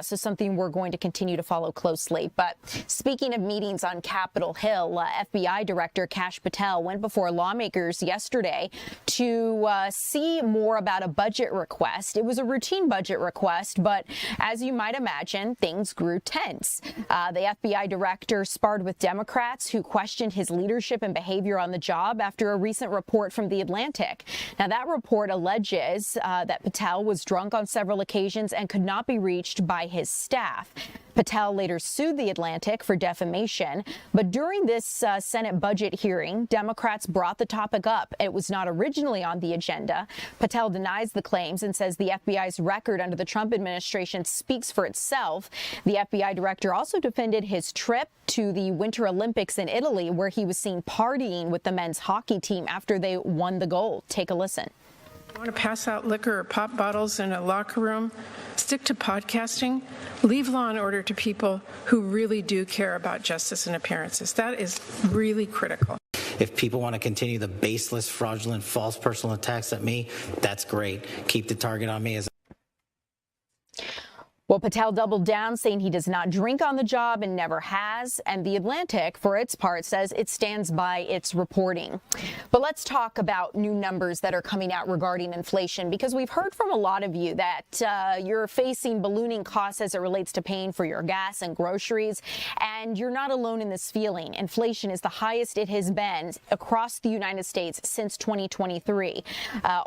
So something we're going to continue to follow closely. But speaking of meetings on Capitol Hill, FBI Director Kash Patel went before lawmakers yesterday to see more about a budget request. It was a routine budget request, but as you might imagine, things grew tense. The FBI director sparred with Democrats who questioned his leadership and behavior on the job after a recent report from The Atlantic. Now, that report alleges that Patel was drunk on several occasions and could not be reached by his staff. Patel later sued The Atlantic for defamation, but during this Senate budget hearing, Democrats brought the topic up. It was not originally on the agenda. Patel denies the claims and says the FBI's record under the Trump administration speaks for itself. The FBI director also defended his trip to the Winter Olympics in Italy, where he was seen partying with the men's hockey team after they won the gold. Take a listen. You want to pass out liquor or pop bottles in a locker room? Stick to podcasting. Leave Law and Order to people who really do care about justice and appearances. That is really critical. If people want to continue the baseless, fraudulent, false personal attacks at me, that's great. Keep the target on me. Well, Patel doubled down, saying he does not drink on the job and never has. And The Atlantic, for its part, says it stands by its reporting. But let's talk about new numbers that are coming out regarding inflation, because we've heard from a lot of you that you're facing ballooning costs as it relates to paying for your gas and groceries. And you're not alone in this feeling. Inflation is the highest it has been across the United States since 2023.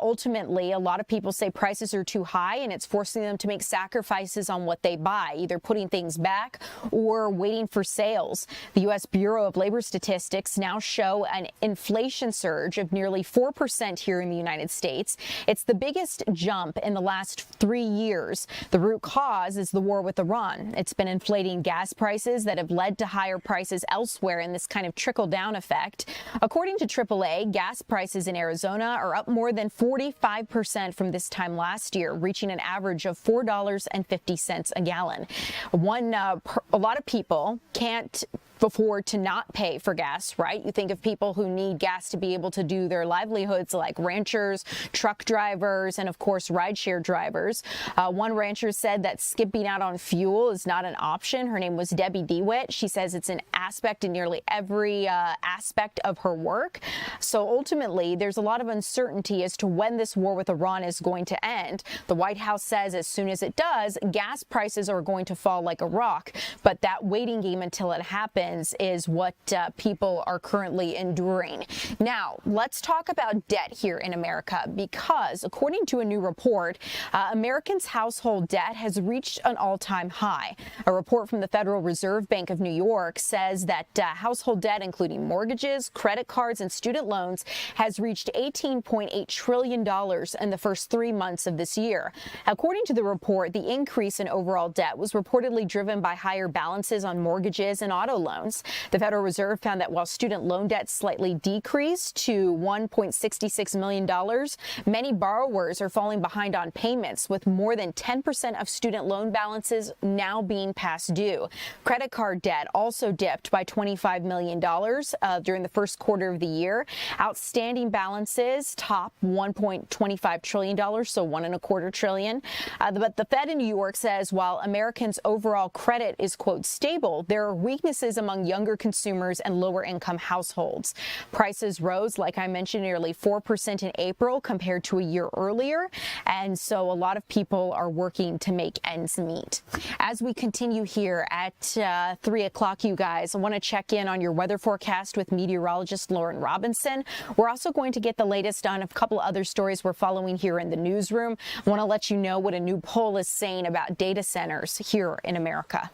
Ultimately, a lot of people say prices are too high, and it's forcing them to make sacrifices on what they buy, either putting things back or waiting for sales. The U.S. Bureau of Labor Statistics now show an inflation surge of nearly 4% here in the United States. It's the biggest jump in the last 3 years. The root cause is the war with Iran. It's been inflating gas prices that have led to higher prices elsewhere in this kind of trickle-down effect. According to AAA, gas prices in Arizona are up more than 45% from this time last year, reaching an average of $4.50 a gallon. A lot of people can't afford to not pay for gas, right? You think of people who need gas to be able to do their livelihoods, like ranchers, truck drivers, and of course, rideshare drivers. One rancher said that skipping out on fuel is not an option. Her name was Debbie DeWitt. She says it's an aspect in nearly every aspect of her work. So ultimately, there's a lot of uncertainty as to when this war with Iran is going to end. The White House says as soon as it does, gas prices are going to fall like a rock. But that waiting game until it happens Americans is what people are currently enduring. Now, let's talk about debt here in America, because according to a new report, Americans' household debt has reached an all-time high. A report from the Federal Reserve Bank of New York says that household debt, including mortgages, credit cards, and student loans, has reached $18.8 trillion in the first 3 months of this year. According to the report, the increase in overall debt was reportedly driven by higher balances on mortgages and auto loans. The Federal Reserve found that while student loan debt slightly decreased to $1.66 million, many borrowers are falling behind on payments, with more than 10% of student loan balances now being past due. Credit card debt also dipped by $25 million during the first quarter of the year. Outstanding balances top $1.25 trillion, so $1.25 trillion. But the Fed in New York says while Americans' overall credit is, quote, stable, there are weaknesses among younger consumers and lower income households. Prices rose, like I mentioned, nearly 4% in April compared to a year earlier. And so a lot of people are working to make ends meet. As we continue here at 3 o'clock, you guys, I want to check in on your weather forecast with meteorologist Lauren Robinson. We're also going to get the latest on a couple other stories we're following here in the newsroom. I want to let you know what a new poll is saying about data centers here in America.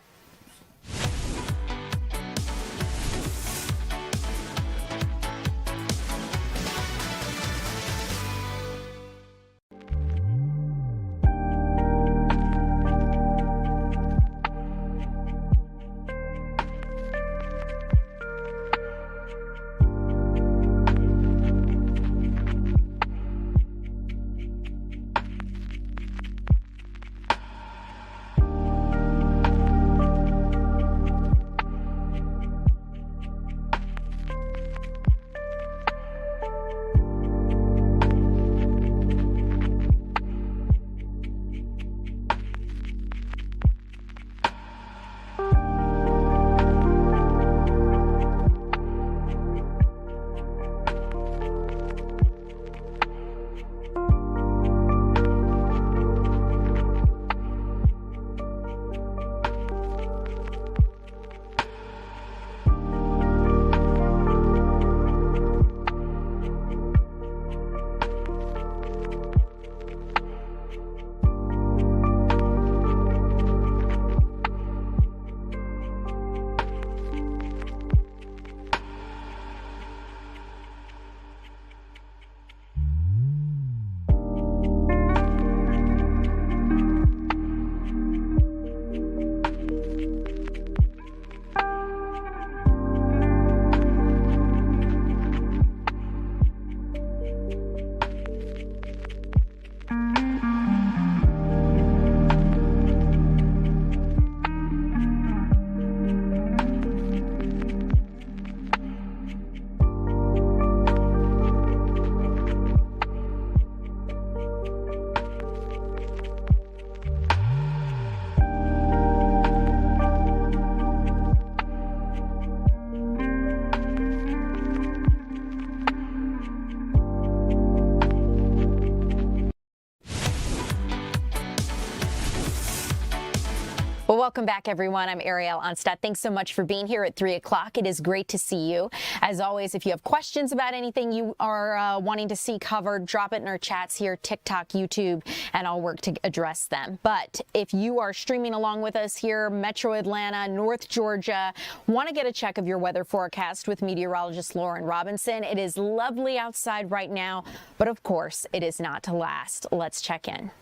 Well, welcome back, everyone. I'm Ariel Onstadt. Thanks so much for being here at 3 o'clock. It is great to see you. As always, if you have questions about anything you are wanting to see covered, drop it in our chats here, TikTok, YouTube, and I'll work to address them. But if you are streaming along with us here, Metro Atlanta, North Georgia, want to get a check of your weather forecast with meteorologist Lauren Robinson. It is lovely outside right now, but of course, it is not to last. Let's check in.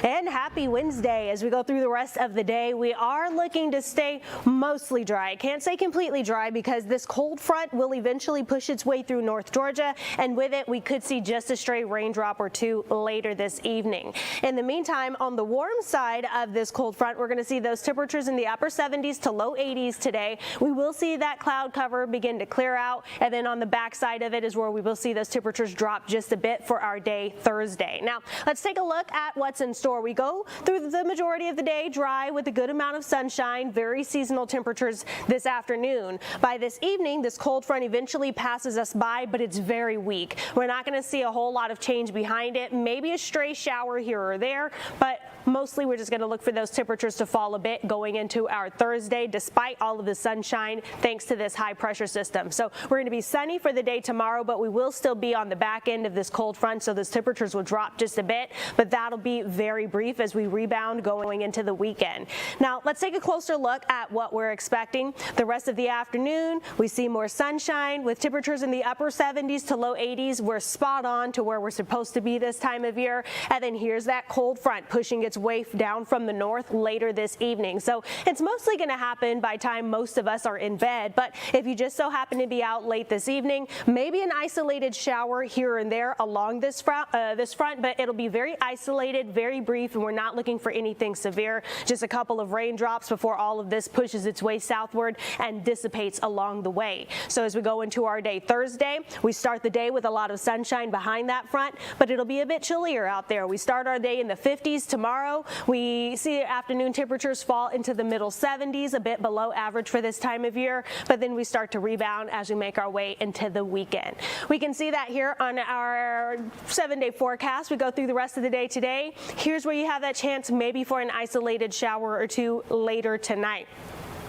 And happy Wednesday. As we go through the rest of the day, we are looking to stay mostly dry. I can't say completely dry because this cold front will eventually push its way through North Georgia, and with it we could see just a stray raindrop or two later this evening. In the meantime, on the warm side of this cold front, we're going to see those temperatures in the upper 70s to low 80s today. We will see that cloud cover begin to clear out, and then on the back side of it is where we will see those temperatures drop just a bit for our day Thursday. Now, let's take a look at what's in store. We go through the majority of the day dry with a good amount of sunshine, very seasonal temperatures this afternoon. By this evening, this cold front eventually passes us by, but it's very weak. We're not going to see a whole lot of change behind it, maybe a stray shower here or there, but Mostly we're just going to look for those temperatures to fall a bit going into our Thursday, despite all of the sunshine, thanks to this high pressure system. So we're going to be sunny for the day tomorrow, but we will still be on the back end of this cold front, so those temperatures will drop just a bit, but that'll be very brief as we rebound going into the weekend. Now, let's take a closer look at what we're expecting. The rest of the afternoon, we see more sunshine with temperatures in the upper 70s to low 80s. We're spot on to where we're supposed to be this time of year. And then here's that cold front pushing its way down from the north later this evening. So it's mostly going to happen by time most of us are in bed. But if you just so happen to be out late this evening, maybe an isolated shower here and there along this front, but it'll be very isolated, very brief, and we're not looking for anything severe. Just a couple of raindrops before all of this pushes its way southward and dissipates along the way. So as we go into our day Thursday, we start the day with a lot of sunshine behind that front, but it'll be a bit chillier out there. We start our day in the 50s tomorrow. We see afternoon temperatures fall into the middle 70s, a bit below average for this time of year, but then we start to rebound as we make our way into the weekend. We can see that here on our 7-day forecast. We go through the rest of the day today. Here's where you have that chance maybe for an isolated shower or two later tonight.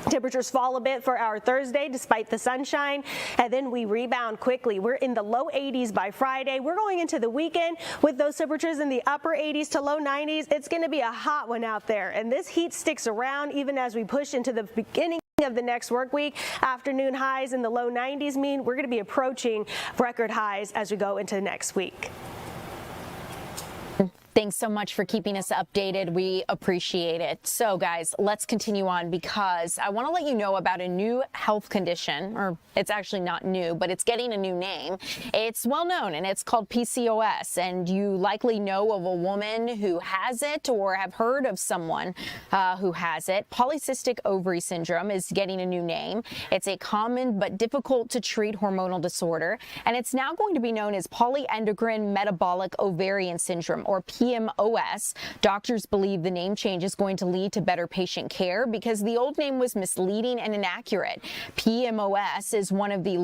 Temperatures fall a bit for our Thursday despite the sunshine, and then we rebound quickly. We're in the low 80s by Friday. We're going into the weekend with those temperatures in the upper 80s to low 90s. It's going to be a hot one out there, and this heat sticks around even as we push into the beginning of the next work week. Afternoon highs in the low 90s mean we're going to be approaching record highs as we go into next week. Thanks so much for keeping us updated. We appreciate it. So, guys, let's continue on because I want to let you know about a new health condition, or it's actually not new, but it's getting a new name. It's well known, and it's called PCOS, and you likely know of a woman who has it or have heard of someone who has it. Polycystic ovary syndrome is getting a new name. It's a common but difficult to treat hormonal disorder, and it's now going to be known as polyendocrine metabolic ovarian syndrome, or PMOS. Doctors believe the name change is going to lead to better patient care because the old name was misleading and inaccurate. PMOS is one of the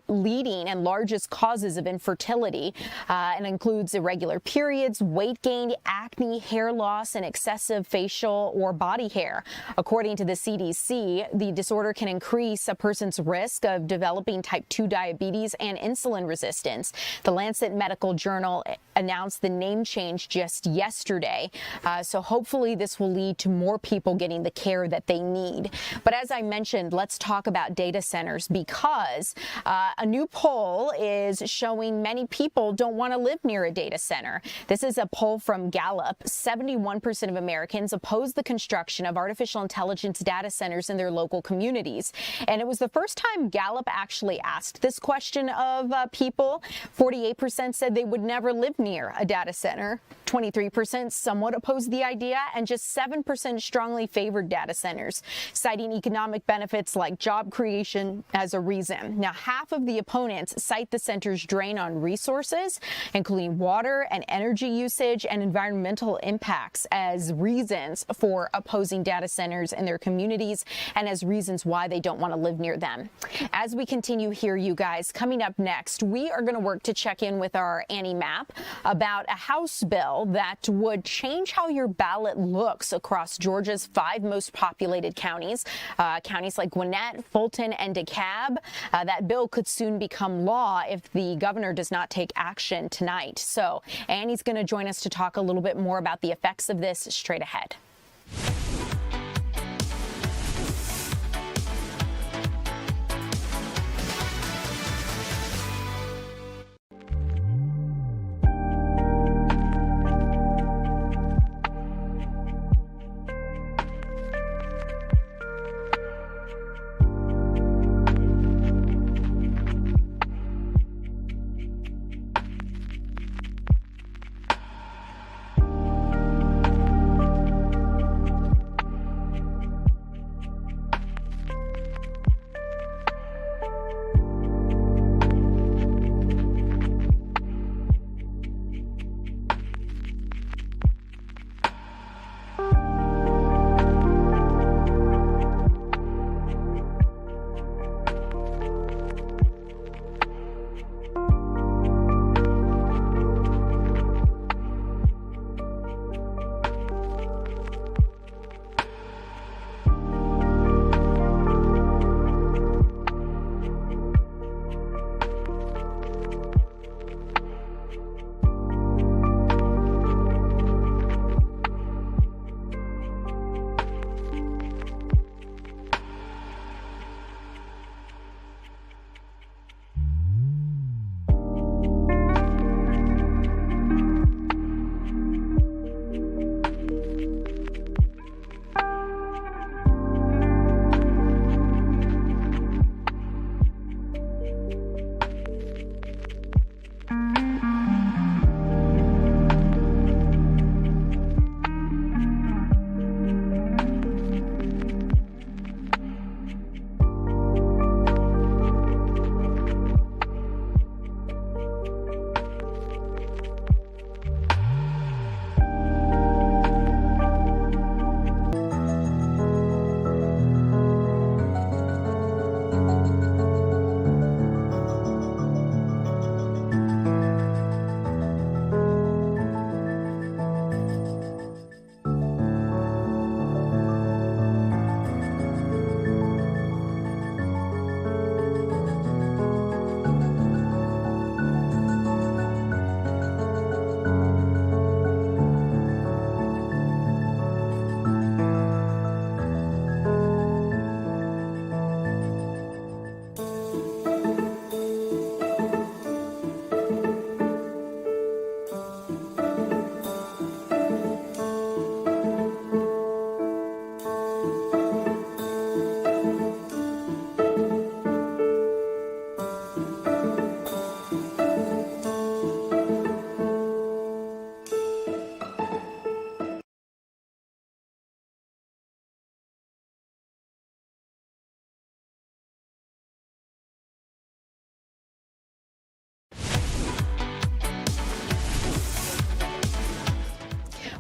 leading and largest causes of infertility and includes irregular periods, weight gain, acne, hair loss, and excessive facial or body hair. According to the CDC, the disorder can increase a person's risk of developing type 2 diabetes and insulin resistance. The Lancet Medical Journal announced the name change just yesterday. So hopefully this will lead to more people getting the care that they need. But as I mentioned, let's talk about data centers because a new poll is showing many people don't want to live near a data center. This is a poll from Gallup. 71% of Americans oppose the construction of artificial intelligence data centers in their local communities. And it was the first time Gallup actually asked this question of people. 48% said they would never live near a data center. 23% somewhat opposed the idea, and just 7% strongly favored data centers, citing economic benefits like job creation as a reason. Now, half of the opponents cite the center's drain on resources, including water and energy usage and environmental impacts, as reasons for opposing data centers in their communities and as reasons why they don't want to live near them. As we continue here, you guys, coming up next, we are going to work to check in with our Annie Mapp about a House bill that would change how your ballot looks across Georgia's 5 most populated counties, counties like Gwinnett, Fulton, and Dekalb. That bill could soon become law if the governor does not take action tonight. So Annie's going to join us to talk a little bit more about the effects of this straight ahead.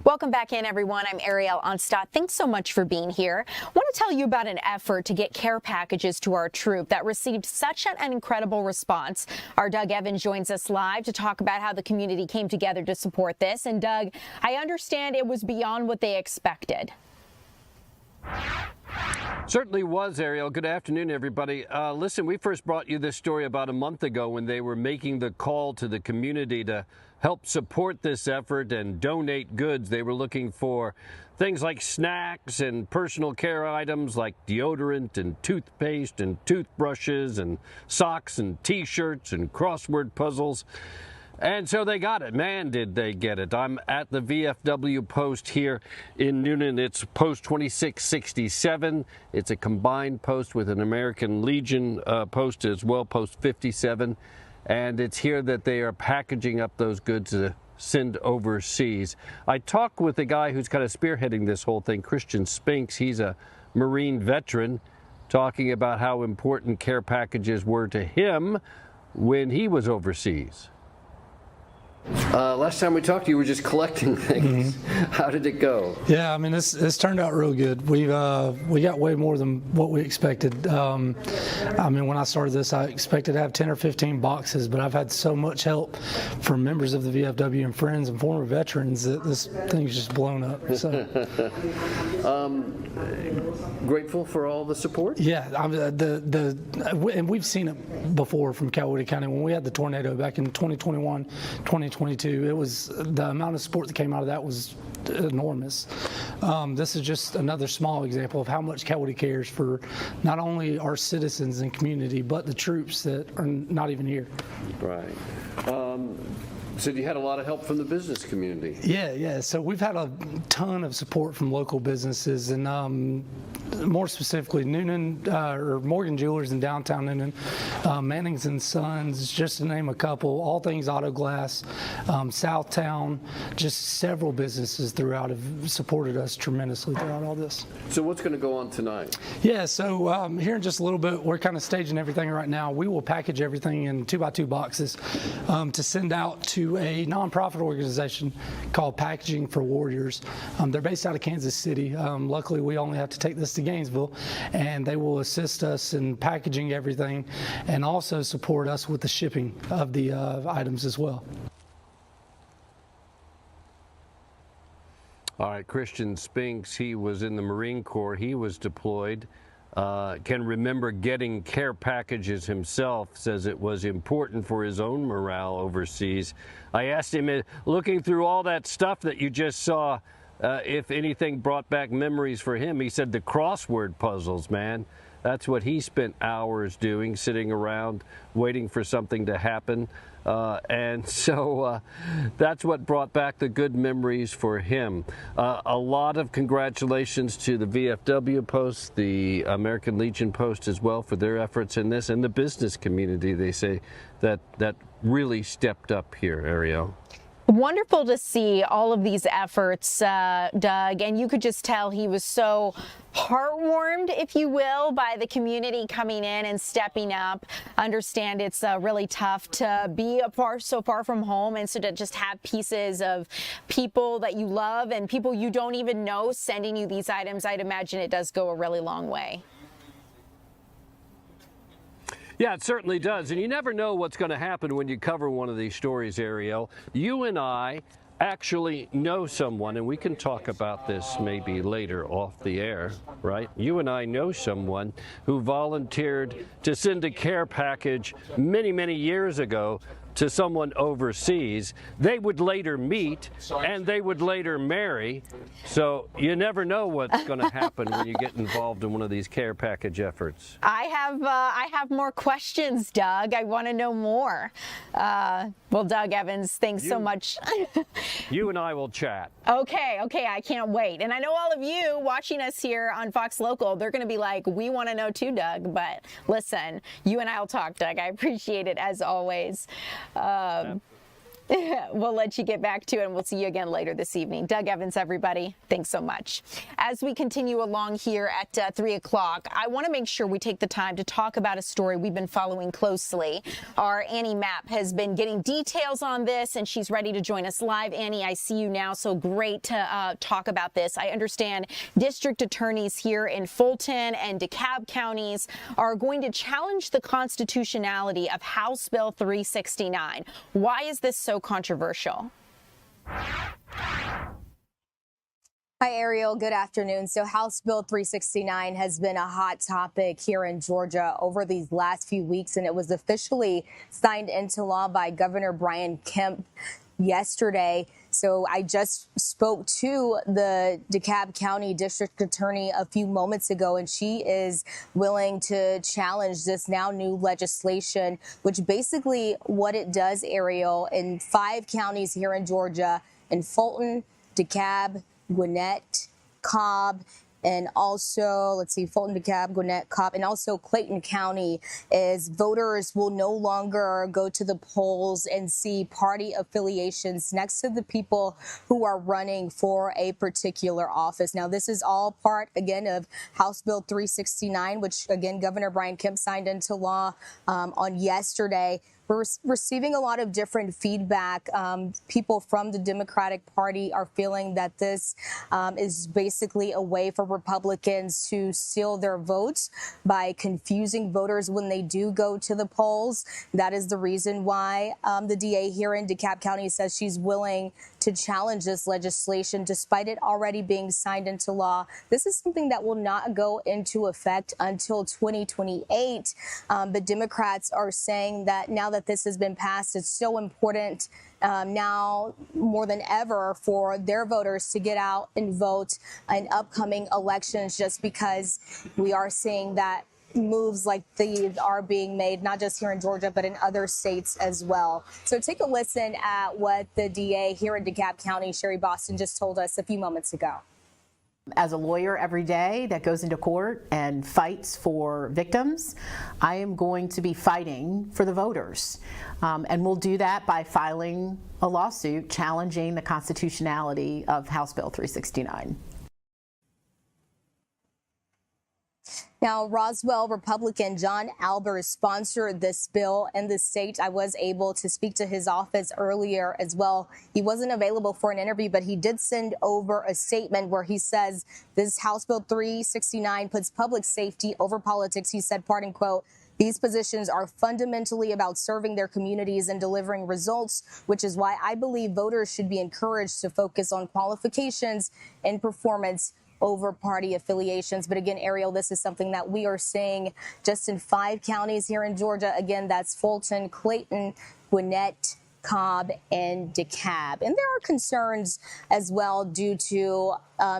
Welcome back in, everyone. I'm Ariel Onstadt. Thanks so much for being here. I want to tell you about an effort to get care packages to our troop that received such an incredible response. Our Doug Evans joins us live to talk about how the community came together to support this. And Doug, I understand it was beyond what they expected. Certainly was, Ariel. Good afternoon, everybody. Listen, we first brought you this story about a month ago when they were making the call to the community to help support this effort and donate goods. They were looking for things like snacks and personal care items like deodorant and toothpaste and toothbrushes and socks and T-shirts and crossword puzzles. And so they got it. Man, did they get it. I'm at the VFW post here in Newnan. It's post 2667. It's a combined post with an American Legion post as well, post 57. And it's here that they are packaging up those goods to send overseas. I talked with a guy who's kind of spearheading this whole thing, Christian Spinks. He's a Marine veteran, talking about how important care packages were to him when he was overseas. Last time we talked, you were just collecting things. How did it go? Yeah, I mean, it's turned out real good. We got way more than what we expected. I mean, when I started this, I expected to have 10 or 15 boxes, but I've had so much help from members of the VFW and friends and former veterans that this thing's just blown up. So. Grateful for all the support? Yeah, and we've seen it before from Coweta County when we had the tornado back in 2021, 2022. It was the amount of support that came out of that was enormous. This is just another small example of how much Coweta cares for not only our citizens and community, but the troops that are not even here. Right. So you had a lot of help from the business community. Yeah. So we've had a ton of support from local businesses, and more specifically, Newnan or Morgan Jewelers in downtown Newnan, Manning's and Sons, just to name a couple. All Things Auto Glass, Southtown, just several businesses throughout have supported us tremendously throughout all this. So what's going to go on tonight? Yeah. So here in just a little bit, we're kind of staging everything right now. We will package everything in 2x2 boxes to send out to a nonprofit organization called Packaging for Warriors. They're based out of Kansas City. Luckily, we only have to take this to Gainesville, and they will assist us in packaging everything and also support us with the shipping of the items as well. All right, Christian Spinks, he was in the Marine Corps. He was deployed. Can remember getting care packages himself, says it was important for his own morale overseas. I asked him, looking through all that stuff that you just saw, if anything brought back memories for him. He said the crossword puzzles, man. That's what he spent hours doing, sitting around waiting for something to happen. And so that's what brought back the good memories for him. A lot of congratulations to the VFW post, the American Legion post as well for their efforts in this, and the business community, they say, that really stepped up here, Ariel. Wonderful to see all of these efforts, Doug, and you could just tell he was so heartwarmed, if you will, by the community coming in and stepping up. Understand it's really tough to be so far from home, and so to just have pieces of people that you love and people you don't even know sending you these items, I'd imagine it does go a really long way. Yeah, it certainly does. And you never know what's going to happen when you cover one of these stories, Ariel. You and I actually know someone, and we can talk about this maybe later off the air, right? You and I know someone who volunteered to send a care package many, many years ago to someone overseas. They would later meet and they would later marry. So you never know what's going to happen when you get involved in one of these care package efforts. I have more questions, Doug. I want to know more. Well, Doug Evans, thanks so much. You and I will chat. Okay, I can't wait. And I know all of you watching us here on Fox Local, they're going to be like, we want to know too, Doug. But listen, you and I will talk, Doug. I appreciate it as always. We'll let you get back to it, and we'll see you again later this evening. Doug Evans, everybody, thanks so much. As we continue along here at 3 o'clock, I want to make sure we take the time to talk about a story we've been following closely. Our Annie Mapp has been getting details on this, and she's ready to join us live. Annie, I see you now, so great to talk about this. I understand district attorneys here in Fulton and Dekalb counties are going to challenge the constitutionality of House Bill 369. Why is this so controversial? Hi, Ariel. Good afternoon. So House Bill 369 has been a hot topic here in Georgia over these last few weeks, and it was officially signed into law by Governor Brian Kemp yesterday. So I just spoke to the Dekalb County District Attorney a few moments ago, and she is willing to challenge this now new legislation, which basically what it does, Ariel, in 5 counties here in Georgia, in Fulton, Dekalb, Gwinnett, Cobb, and also, let's see, Fulton, Dekalb, Gwinnett, Cobb, and also Clayton County, is voters will no longer go to the polls and see party affiliations next to the people who are running for a particular office. Now, this is all part, again, of House Bill 369, which, again, Governor Brian Kemp signed into law on yesterday. We're receiving a lot of different feedback. People from the Democratic Party are feeling that this is basically a way for Republicans to seal their votes by confusing voters when they do go to the polls. That is the reason why the DA here in Dekalb County says she's willing to challenge this legislation, despite it already being signed into law. This is something that will not go into effect until 2028. But Democrats are saying that now that this has been passed, it's so important now more than ever for their voters to get out and vote in upcoming elections, just because we are seeing that moves like these are being made, not just here in Georgia, but in other states as well. So take a listen at what the DA here in Dekalb County, Sherry Boston, just told us a few moments ago. As a lawyer every day that goes into court and fights for victims, I am going to be fighting for the voters. And we'll do that by filing a lawsuit challenging the constitutionality of House Bill 369. Now, Roswell Republican John Albers sponsored this bill in the state. I was able to speak to his office earlier as well. He wasn't available for an interview, but he did send over a statement where he says this House Bill 369 puts public safety over politics. He said, pardon quote, "These positions are fundamentally about serving their communities and delivering results, which is why I believe voters should be encouraged to focus on qualifications and performance over party affiliations." But again, Ariel, this is something that we are seeing just in 5 counties here in Georgia. Again, that's Fulton, Clayton, Gwinnett, Cobb, and Dekalb. And there are concerns as well due to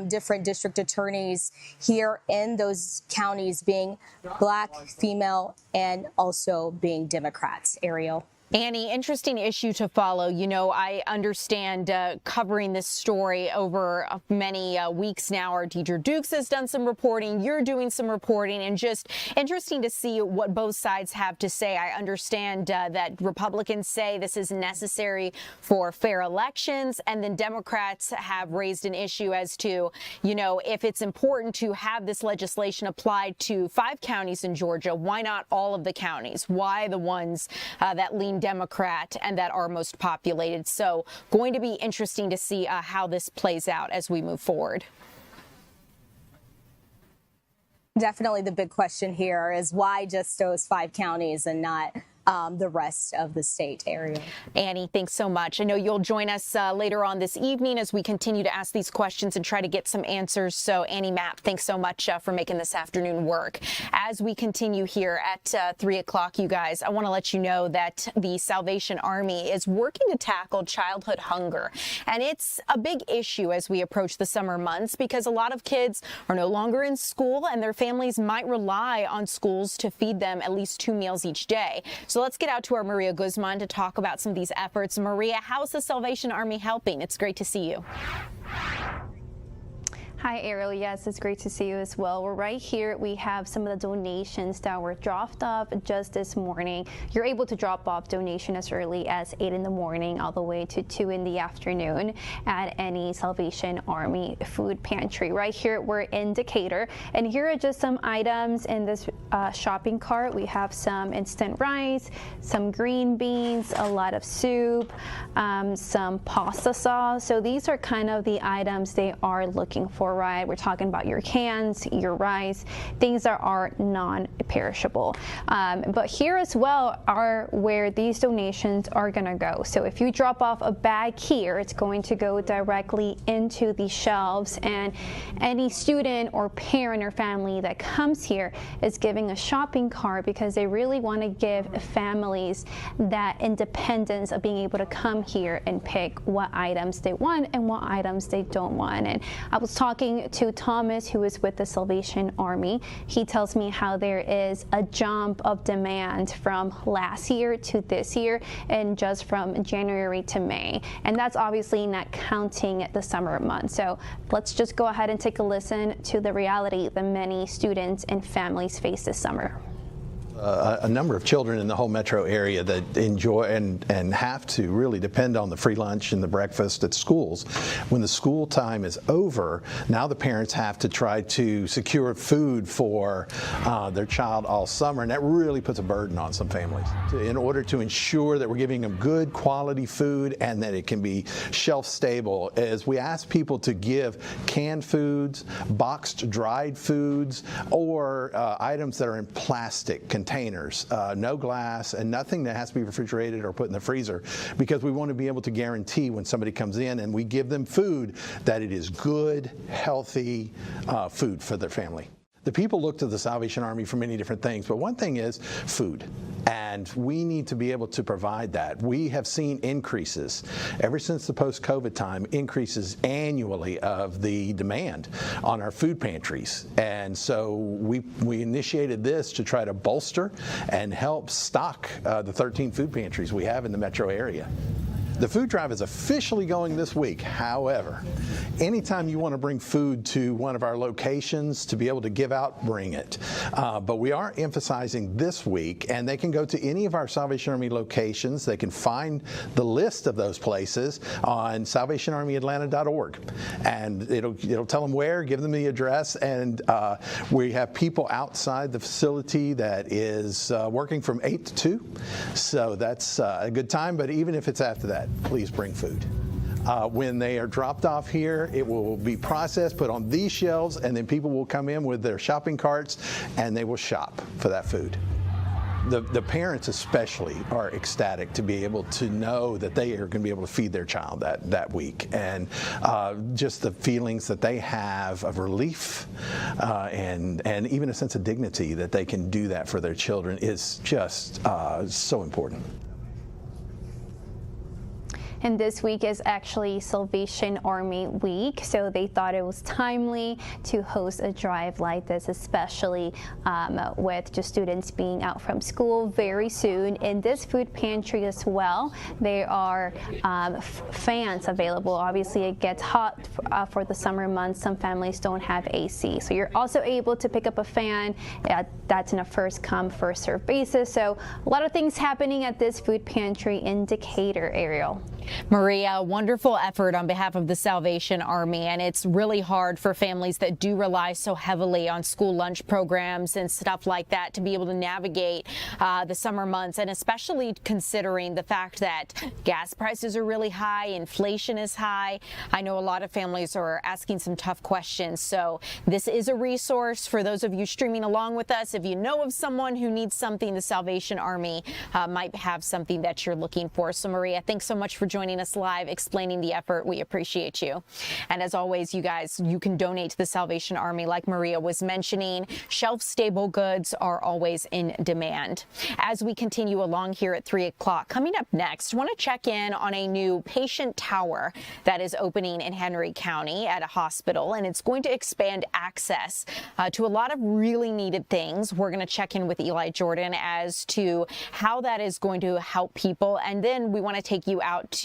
different district attorneys here in those counties being Black, female, and also being Democrats. Ariel. Annie, interesting issue to follow. You know, I understand covering this story over many weeks now. Our Deidre Dukes has done some reporting. You're doing some reporting, and just interesting to see what both sides have to say. I understand that Republicans say this is necessary for fair elections, and then Democrats have raised an issue as to, you know, if it's important to have this legislation applied to 5 counties in Georgia, why not all of the counties? Why the ones that lean Democrat and that are most populated? So going to be interesting to see how this plays out as we move forward. Definitely the big question here is why just those 5 counties and not the rest of the state area. Annie, thanks so much. I know you'll join us later on this evening as we continue to ask these questions and try to get some answers. So Annie Mapp, thanks so much for making this afternoon work. As we continue here at 3 o'clock, you guys, I want to let you know that the Salvation Army is working to tackle childhood hunger. And it's a big issue as we approach the summer months because a lot of kids are no longer in school and their families might rely on schools to feed them at least 2 meals each day. So let's get out to our Maria Guzman to talk about some of these efforts. Maria, how's the Salvation Army helping? It's great to see you. Hi, Ariel. Yes, it's great to see you as well. We're right here. We have some of the donations that were dropped off just this morning. You're able to drop off donation as early as 8 in the morning all the way to 2 in the afternoon at any Salvation Army food pantry. Right here, we're in Decatur. And here are just some items in this shopping cart. We have some instant rice, some green beans, a lot of soup, some pasta sauce. So these are kind of the items they are looking for. Right, we're talking about your cans, your rice, things that are non-perishable. But here as well are where these donations are going to go. So if you drop off a bag here, it's going to go directly into the shelves, and any student or parent or family that comes here is giving a shopping cart because they really want to give families that independence of being able to come here and pick what items they want and what items they don't want. And I was talking to Thomas, who is with the Salvation Army. He tells me how there is a jump of demand from last year to this year and just from January to May. And that's obviously not counting the summer months. So let's just go ahead and take a listen to the reality that many students and families face this summer. A number of children in the whole metro area that enjoy and have to really depend on the free lunch and the breakfast at schools. When the school time is over, now the parents have to try to secure food for their child all summer, and that really puts a burden on some families. In order to ensure that we're giving them good quality food and that it can be shelf stable, as we ask people to give canned foods, boxed dried foods, or items that are in plastic containers, no glass, and nothing that has to be refrigerated or put in the freezer, because we want to be able to guarantee when somebody comes in and we give them food that it is good, healthy food for their family. The people look to the Salvation Army for many different things, but one thing is food, and we need to be able to provide that. We have seen increases ever since the post-COVID time, increases annually of the demand on our food pantries, and so we initiated this to try to bolster and help stock the 13 food pantries we have in the metro area. The food drive is officially going this week. However, anytime you want to bring food to one of our locations to be able to give out, bring it. But we are emphasizing this week, and they can go to any of our Salvation Army locations. They can find the list of those places on salvationarmyatlanta.org, and it'll tell them where, give them the address, and we have people outside the facility that is working from 8 to 2, so that's a good time. But even if it's after that, please bring food. When they are dropped off here, it will be processed, put on these shelves, and then people will come in with their shopping carts and they will shop for that food. The parents especially are ecstatic to be able to know that they are going to be able to feed their child that week, and just the feelings that they have of relief and even a sense of dignity that they can do that for their children is just so important. And this week is actually Salvation Army Week, so they thought it was timely to host a drive like this, especially with just students being out from school very soon. In this food pantry as well, there are fans available. Obviously, it gets hot for the summer months. Some families don't have AC, so you're also able to pick up a fan. That's in a first come, first serve basis. So a lot of things happening at this food pantry in Decatur, Ariel. Maria, wonderful effort on behalf of the Salvation Army, and it's really hard for families that do rely so heavily on school lunch programs and stuff like that to be able to navigate the summer months, and especially considering the fact that gas prices are really high, inflation is high. I know a lot of families are asking some tough questions, so this is a resource for those of you streaming along with us. If you know of someone who needs something, the Salvation Army might have something that you're looking for. So Maria, thanks so much for joining us live, explaining the effort. We appreciate you. And as always, you guys, you can donate to the Salvation Army. Like Maria was mentioning, shelf-stable goods are always in demand. As we continue along here at 3 o'clock, coming up next, I want to check in on a new patient tower that is opening in Henry County at a hospital, and it's going to expand access to a lot of really needed things. We're going to check in with Eli Jordan as to how that is going to help people, and then we want to take you out to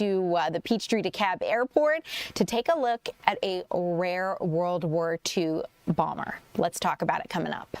the Peachtree Dekalb Airport to take a look at a rare World War II bomber. Let's talk about it coming up.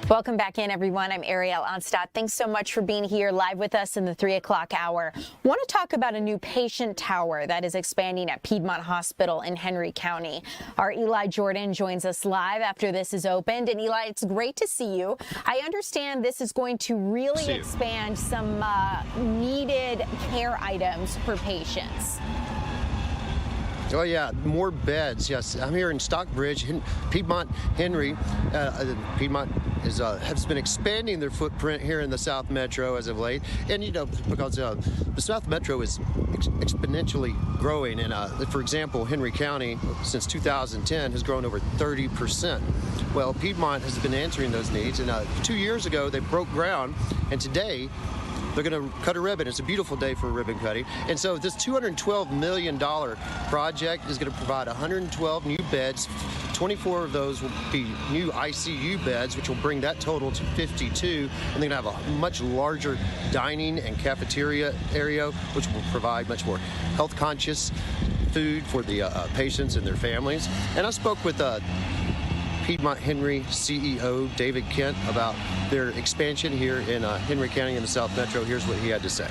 Welcome back in, everyone. I'm Ariel Onstadt. Thanks so much for being here live with us in the 3 o'clock hour. I want to talk about a new patient tower that is expanding at Piedmont Hospital in Henry County. Our Eli Jordan joins us live after this is opened. And Eli, it's great to see you. I understand this is going to really expand some needed care items for patients. Oh yeah, more beds. Yes, I'm here in Stockbridge. Piedmont Henry. Piedmont has been expanding their footprint here in the South Metro as of late, and you know, because the South Metro is exponentially growing. And for example, Henry County since 2010 has grown over 30%. Well, Piedmont has been answering those needs, and 2 years ago they broke ground, and today they're going to cut a ribbon. It's a beautiful day for ribbon cutting. And so this $212 million project is going to provide 112 new beds. 24 of those will be new ICU beds, which will bring that total to 52. And they're going to have a much larger dining and cafeteria area, which will provide much more health-conscious food for the patients and their families. And I spoke with Piedmont Henry CEO David Kent about their expansion here in Henry County in the South Metro. Here's what he had to say.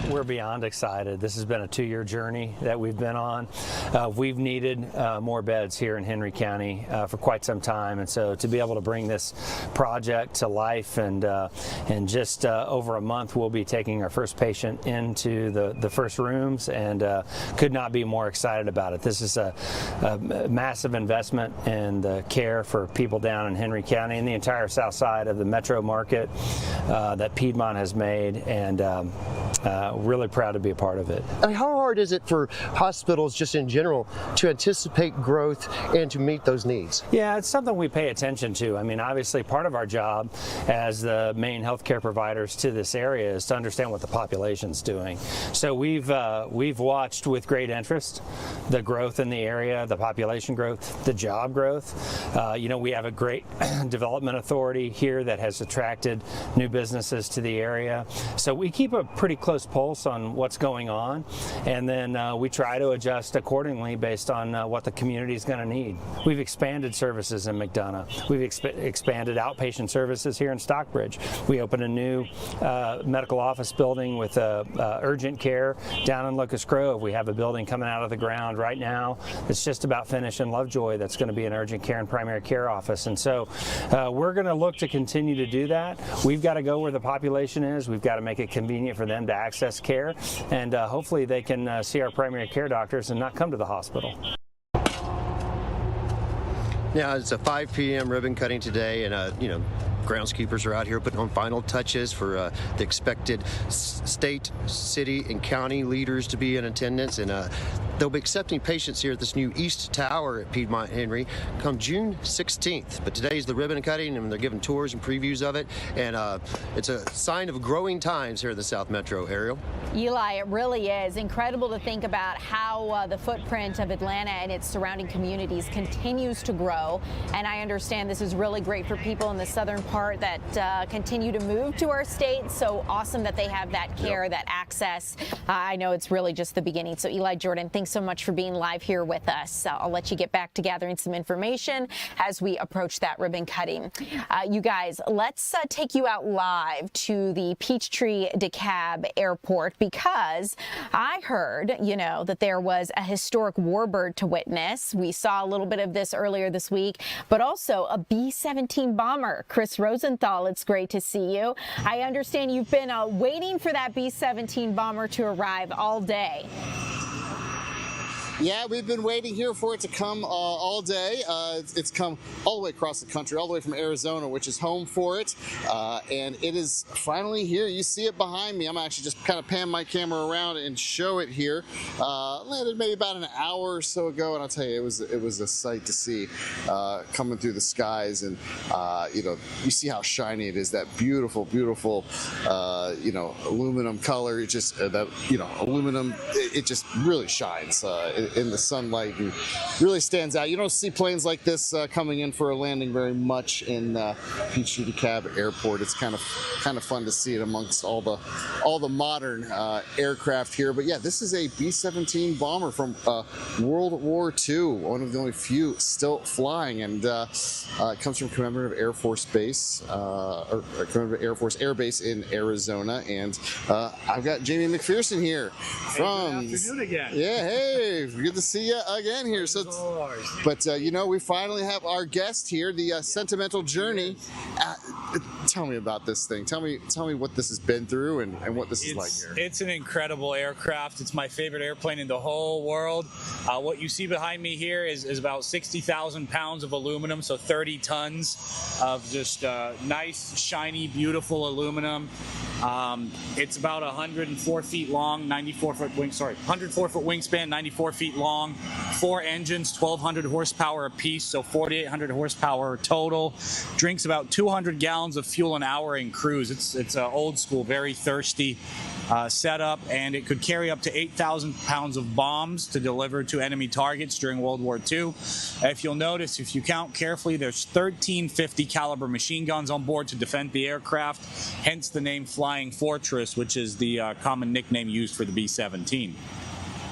We're beyond excited. This has been a 2-year journey that we've been on. We've needed more beds here in Henry County for quite some time, and so to be able to bring this project to life, and in just over a month we'll be taking our first patient into the first rooms, and could not be more excited about it. This is a massive investment in the care for people down in Henry County and the entire south side of the metro market that Piedmont has made, and really proud to be a part of it. I mean, how hard hard is it for hospitals just in general to anticipate growth and to meet those needs? Yeah, it's something we pay attention to. I mean, obviously part of our job as the main healthcare providers to this area is to understand what the population's doing. So we've watched with great interest the growth in the area, the population growth, the job growth. We have a great development authority here that has attracted new businesses to the area. So we keep a pretty close pulse on what's going on, and then we try to adjust accordingly based on what the community is going to need. We've expanded services in McDonough. We've expanded outpatient services here in Stockbridge. We opened a new medical office building with urgent care down in Locust Grove. We have a building coming out of the ground right now that's just about finished in Lovejoy that's going to be an urgent care and primary care office. And so we're going to look to continue to do that. We've got to go where the population is. We've got to make it convenient for them to access care, and hopefully they can see our primary care doctors and not come to the hospital. Now, it's a 5 p.m. ribbon cutting today, and groundskeepers are out here putting on final touches for the expected state, city, and county leaders to be in attendance, and they'll be accepting patients here at this new East Tower at Piedmont Henry come June 16th. But today's the ribbon cutting, and they're giving tours and previews of it, and it's a sign of growing times here in the South Metro. Ariel? Eli, it really is incredible to think about how the footprint of Atlanta and its surrounding communities continues to grow, and I understand this is really great for people in the southern part that continue to move to our state. So awesome that they have that care, that access. I know it's really just the beginning. So Eli, Jordan, thanks so much for being live here with us. I'll let you get back to gathering some information as we approach that ribbon cutting. You guys, let's take you out live to the Peachtree Dekalb Airport, because I heard, that there was a historic Warbird to witness. We saw a little bit of this earlier this week, but also a B-17 bomber. Chris Rosenthal, it's great to see you. I understand you've been waiting for that B-17 bomber to arrive all day. Yeah, we've been waiting here for it to come all day. It's come all the way across the country, all the way from Arizona, which is home for it. And it is finally here. You see it behind me. I'm actually just kind of pan my camera around and show it here. Landed maybe about an hour or so ago, and I'll tell you, it was a sight to see coming through the skies. And you see how shiny it is. That beautiful, beautiful, aluminum color. It just aluminum. It just really shines in the sunlight and really stands out. You don't see planes like this coming in for a landing very much in Peachtree Dekalb Airport. It's kind of fun to see it amongst all the modern aircraft here. But yeah, this is a B-17 bomber from World War II, one of the only few still flying, and it comes from Commemorative Air Force Base, or Commemorative Air Force Air Base in Arizona. And I've got Jamie McPherson here from. Good afternoon again. Yeah, hey, good to see you again here. But we finally have our guest here, the Sentimental Journey. Tell me about this thing. Tell me what this has been through and what this is like here. It's an incredible aircraft. It's my favorite airplane in the whole world. What you see behind me here is about 60,000 pounds of aluminum, so 30 tons of just nice, shiny, beautiful aluminum. It's about 104 feet long, 104 foot wingspan, 94 feet long, 4 engines, 1,200 horsepower apiece, so 4,800 horsepower total. Drinks about 200 gallons of fuel an hour in cruise. It's an old school, very thirsty setup, and it could carry up to 8,000 pounds of bombs to deliver to enemy targets during World War II. If you'll notice, if you count carefully, there's 13 50 caliber machine guns on board to defend the aircraft, hence the name Flying Fortress, which is the common nickname used for the B-17.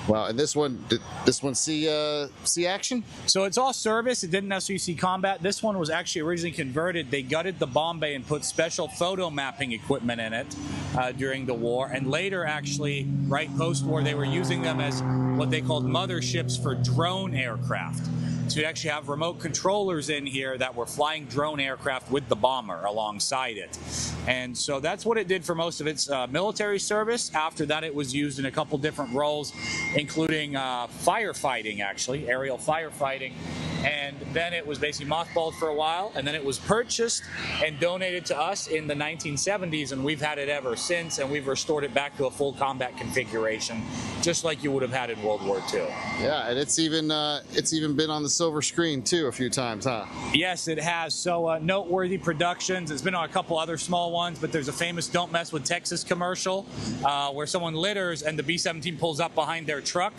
Wow, and this one, did this one see action? So it's all service. It didn't necessarily see combat. This one was actually originally converted. They gutted the bomb bay and put special photo mapping equipment in it during the war. And later, actually, right post-war, they were using them as what they called motherships for drone aircraft. So you actually have remote controllers in here that were flying drone aircraft with the bomber alongside it. And so that's what it did for most of its military service. After that, it was used in a couple different roles, including firefighting, actually, aerial firefighting. and then it was basically mothballed for a while, and then it was purchased and donated to us in the 1970s, and we've had it ever since, and we've restored it back to a full combat configuration, just like you would have had in World War II. Yeah, and it's even been on the silver screen too a few times, huh? Yes, it has. So noteworthy productions. It's been on a couple other small ones, but there's a famous "Don't Mess with Texas" commercial where someone litters and the B-17 pulls up behind their truck.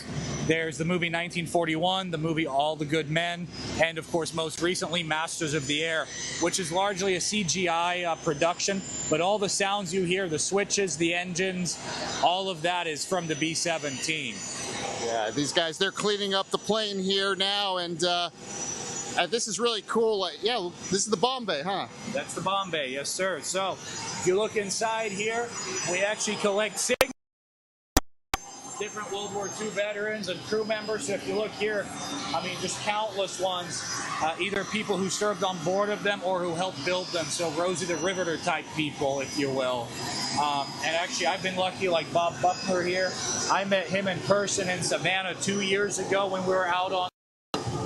There's the movie 1941, the movie All the Good Men, and of course most recently Masters of the Air, which is largely a CGI production, but all the sounds you hear, the switches, the engines, all of that is from the B-17. Yeah, these guys, they're cleaning up the plane here now, and this is really cool. Like, yeah, this is the bomb bay, huh? That's the bomb bay, yes sir. So if you look inside here, we actually collect signals. Different World War II veterans and crew members. So if you look here, I mean, just countless ones, either people who served on board of them or who helped build them. So Rosie the Riveter type people, if you will. And actually, I've been lucky, like Bob Buckner here. I met him in person in Savannah 2 years ago when we were out on.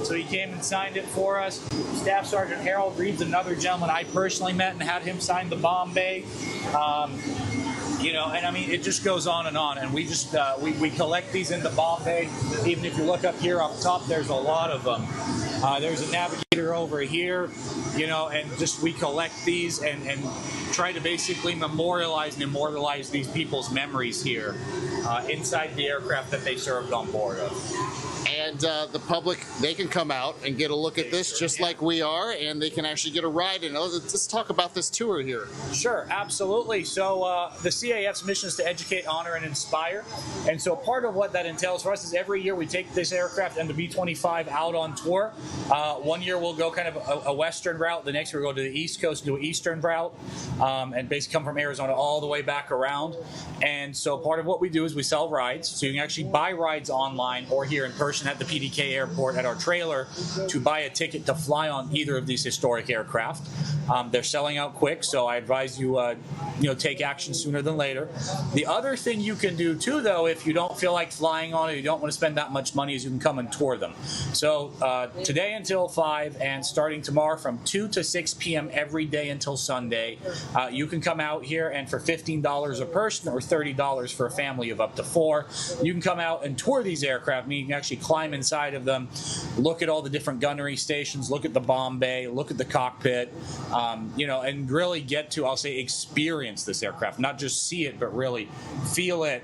So he came and signed it for us. Staff Sergeant Harold Reed's another gentleman I personally met and had him sign the bomb bay. You know, and I mean, it just goes on, and we just we collect these in the bomb bay. Even if you look up here up top, there's a lot of them. There's a navigator over here, you know, and just we collect these and try to basically memorialize and immortalize these people's memories here inside the aircraft that they served on board of. And the public, they can come out and get a look at this just like we are, and they can actually get a ride in. Let's talk about this tour here. Sure, absolutely. So the CAF's mission is to educate, honor, and inspire. And so part of what that entails for us is every year we take this aircraft and the B-25 out on tour. 1 year we'll go kind of a western route. The next year we'll go to the East Coast and do an eastern route, and basically come from Arizona all the way back around. And so part of what we do is we sell rides. So you can actually buy rides online or here in person at the PDK airport at our trailer to buy a ticket to fly on either of these historic aircraft. They're selling out quick, so I advise you, take action sooner than later. The other thing you can do too, though, if you don't feel like flying on it, you don't want to spend that much money, is you can come and tour them. So today until 5 and starting tomorrow from 2 to 6 p.m. every day until Sunday, you can come out here, and for $15 a person or $30 for a family of up to 4, you can come out and tour these aircraft. I mean, you can actually climb inside of them, look at all the different gunnery stations, look at the bomb bay, look at the cockpit, and really get to, I'll say, experience this aircraft, not just see it, but really feel it,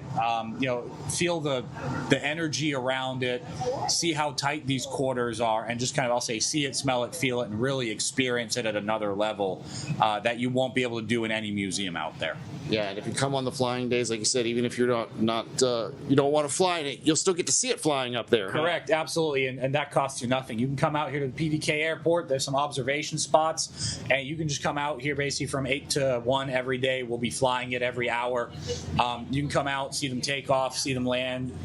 feel the energy around it, see how tight these quarters are, and just kind of, I'll say, see it, smell it, feel it, and really experience it at another level that you won't be able to do in any museum out there. Yeah, and if you come on the flying days, like you said, even if you're not you don't want to fly in it, you'll still get to see it flying up there. Correct, absolutely, and that costs you nothing. You can come out here to the PDK airport. There's some observation spots, and you can just come out here basically from 8 to 1 every day. We'll be flying it every hour. You can come out, see them take off, see them land,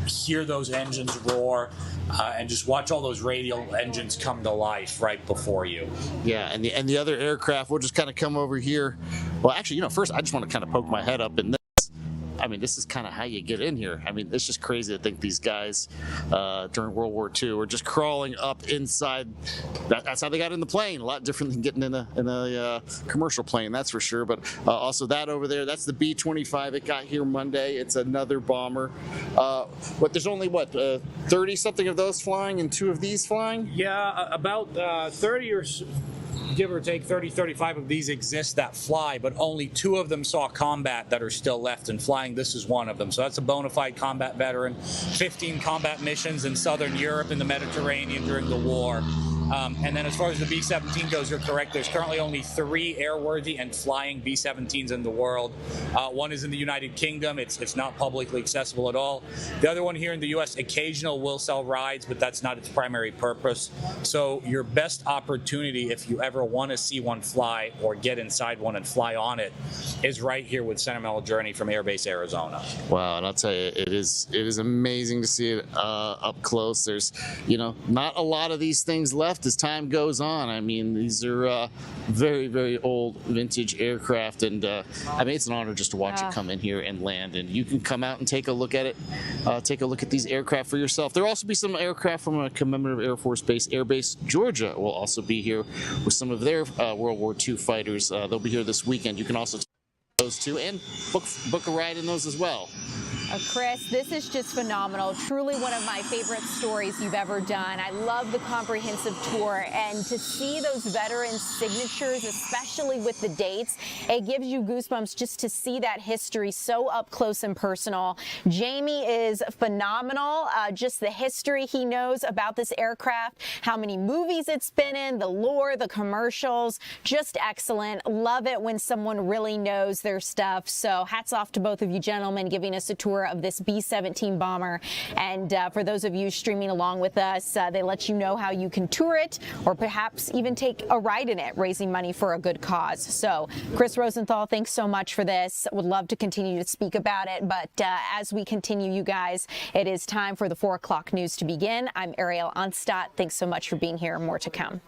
hear those engines roar, and just watch all those radial engines come to life right before you. Yeah, and the other aircraft, we'll just kind of come over here. Well, actually, first I just want to kind of poke my head up in this. I mean, this is kind of how you get in here. I mean, it's just crazy to think these guys during World War II were just crawling up inside. That's how they got in the plane. A lot different than getting in a commercial plane, that's for sure. But also that over there, that's the B-25. It got here Monday. It's another bomber. But there's only, 30-something of those flying and 2 of these flying? Yeah, about 30 or give or take 30, 35 of these exist that fly, but only 2 of them saw combat that are still left and flying. This is one of them. So that's a bona fide combat veteran. 15 combat missions in Southern Europe and the Mediterranean during the war. And then as far as the B-17 goes, you're correct. There's currently only 3 airworthy and flying B-17s in the world. One is in the United Kingdom. It's not publicly accessible at all. The other one here in the U.S., occasional will sell rides, but that's not its primary purpose. So your best opportunity, if you ever want to see one fly or get inside one and fly on it, is right here with Sentimental Journey from Air Base Arizona. Wow, and I'll tell you, it is amazing to see it up close. There's, not a lot of these things left. aircraft as time goes on. I mean, these are very, very old vintage aircraft, and I mean, it's an honor just to watch it come in here and land. And you can come out and take a look at it, take a look at these aircraft for yourself. There will also be some aircraft from a commemorative Air Force base, Air Base Georgia, will also be here with some of their World War II fighters. They'll be here this weekend. You can also take those too and book a ride in those as well. Chris, this is just phenomenal. Truly one of my favorite stories you've ever done. I love the comprehensive tour, and to see those veteran signatures, especially with the dates, it gives you goosebumps just to see that history so up close and personal. Jamie is phenomenal. Just the history he knows about this aircraft, how many movies it's been in, the lore, the commercials, just excellent. Love it when someone really knows their stuff. So hats off to both of you gentlemen giving us a tour of this B-17 bomber. And for those of you streaming along with us, they let you know how you can tour it or perhaps even take a ride in it, raising money for a good cause. So Chris Rosenthal, thanks so much for this. Would love to continue to speak about it. But as we continue, you guys, it is time for the 4 o'clock news to begin. I'm Ariel Onstadt. Thanks so much for being here. More to come.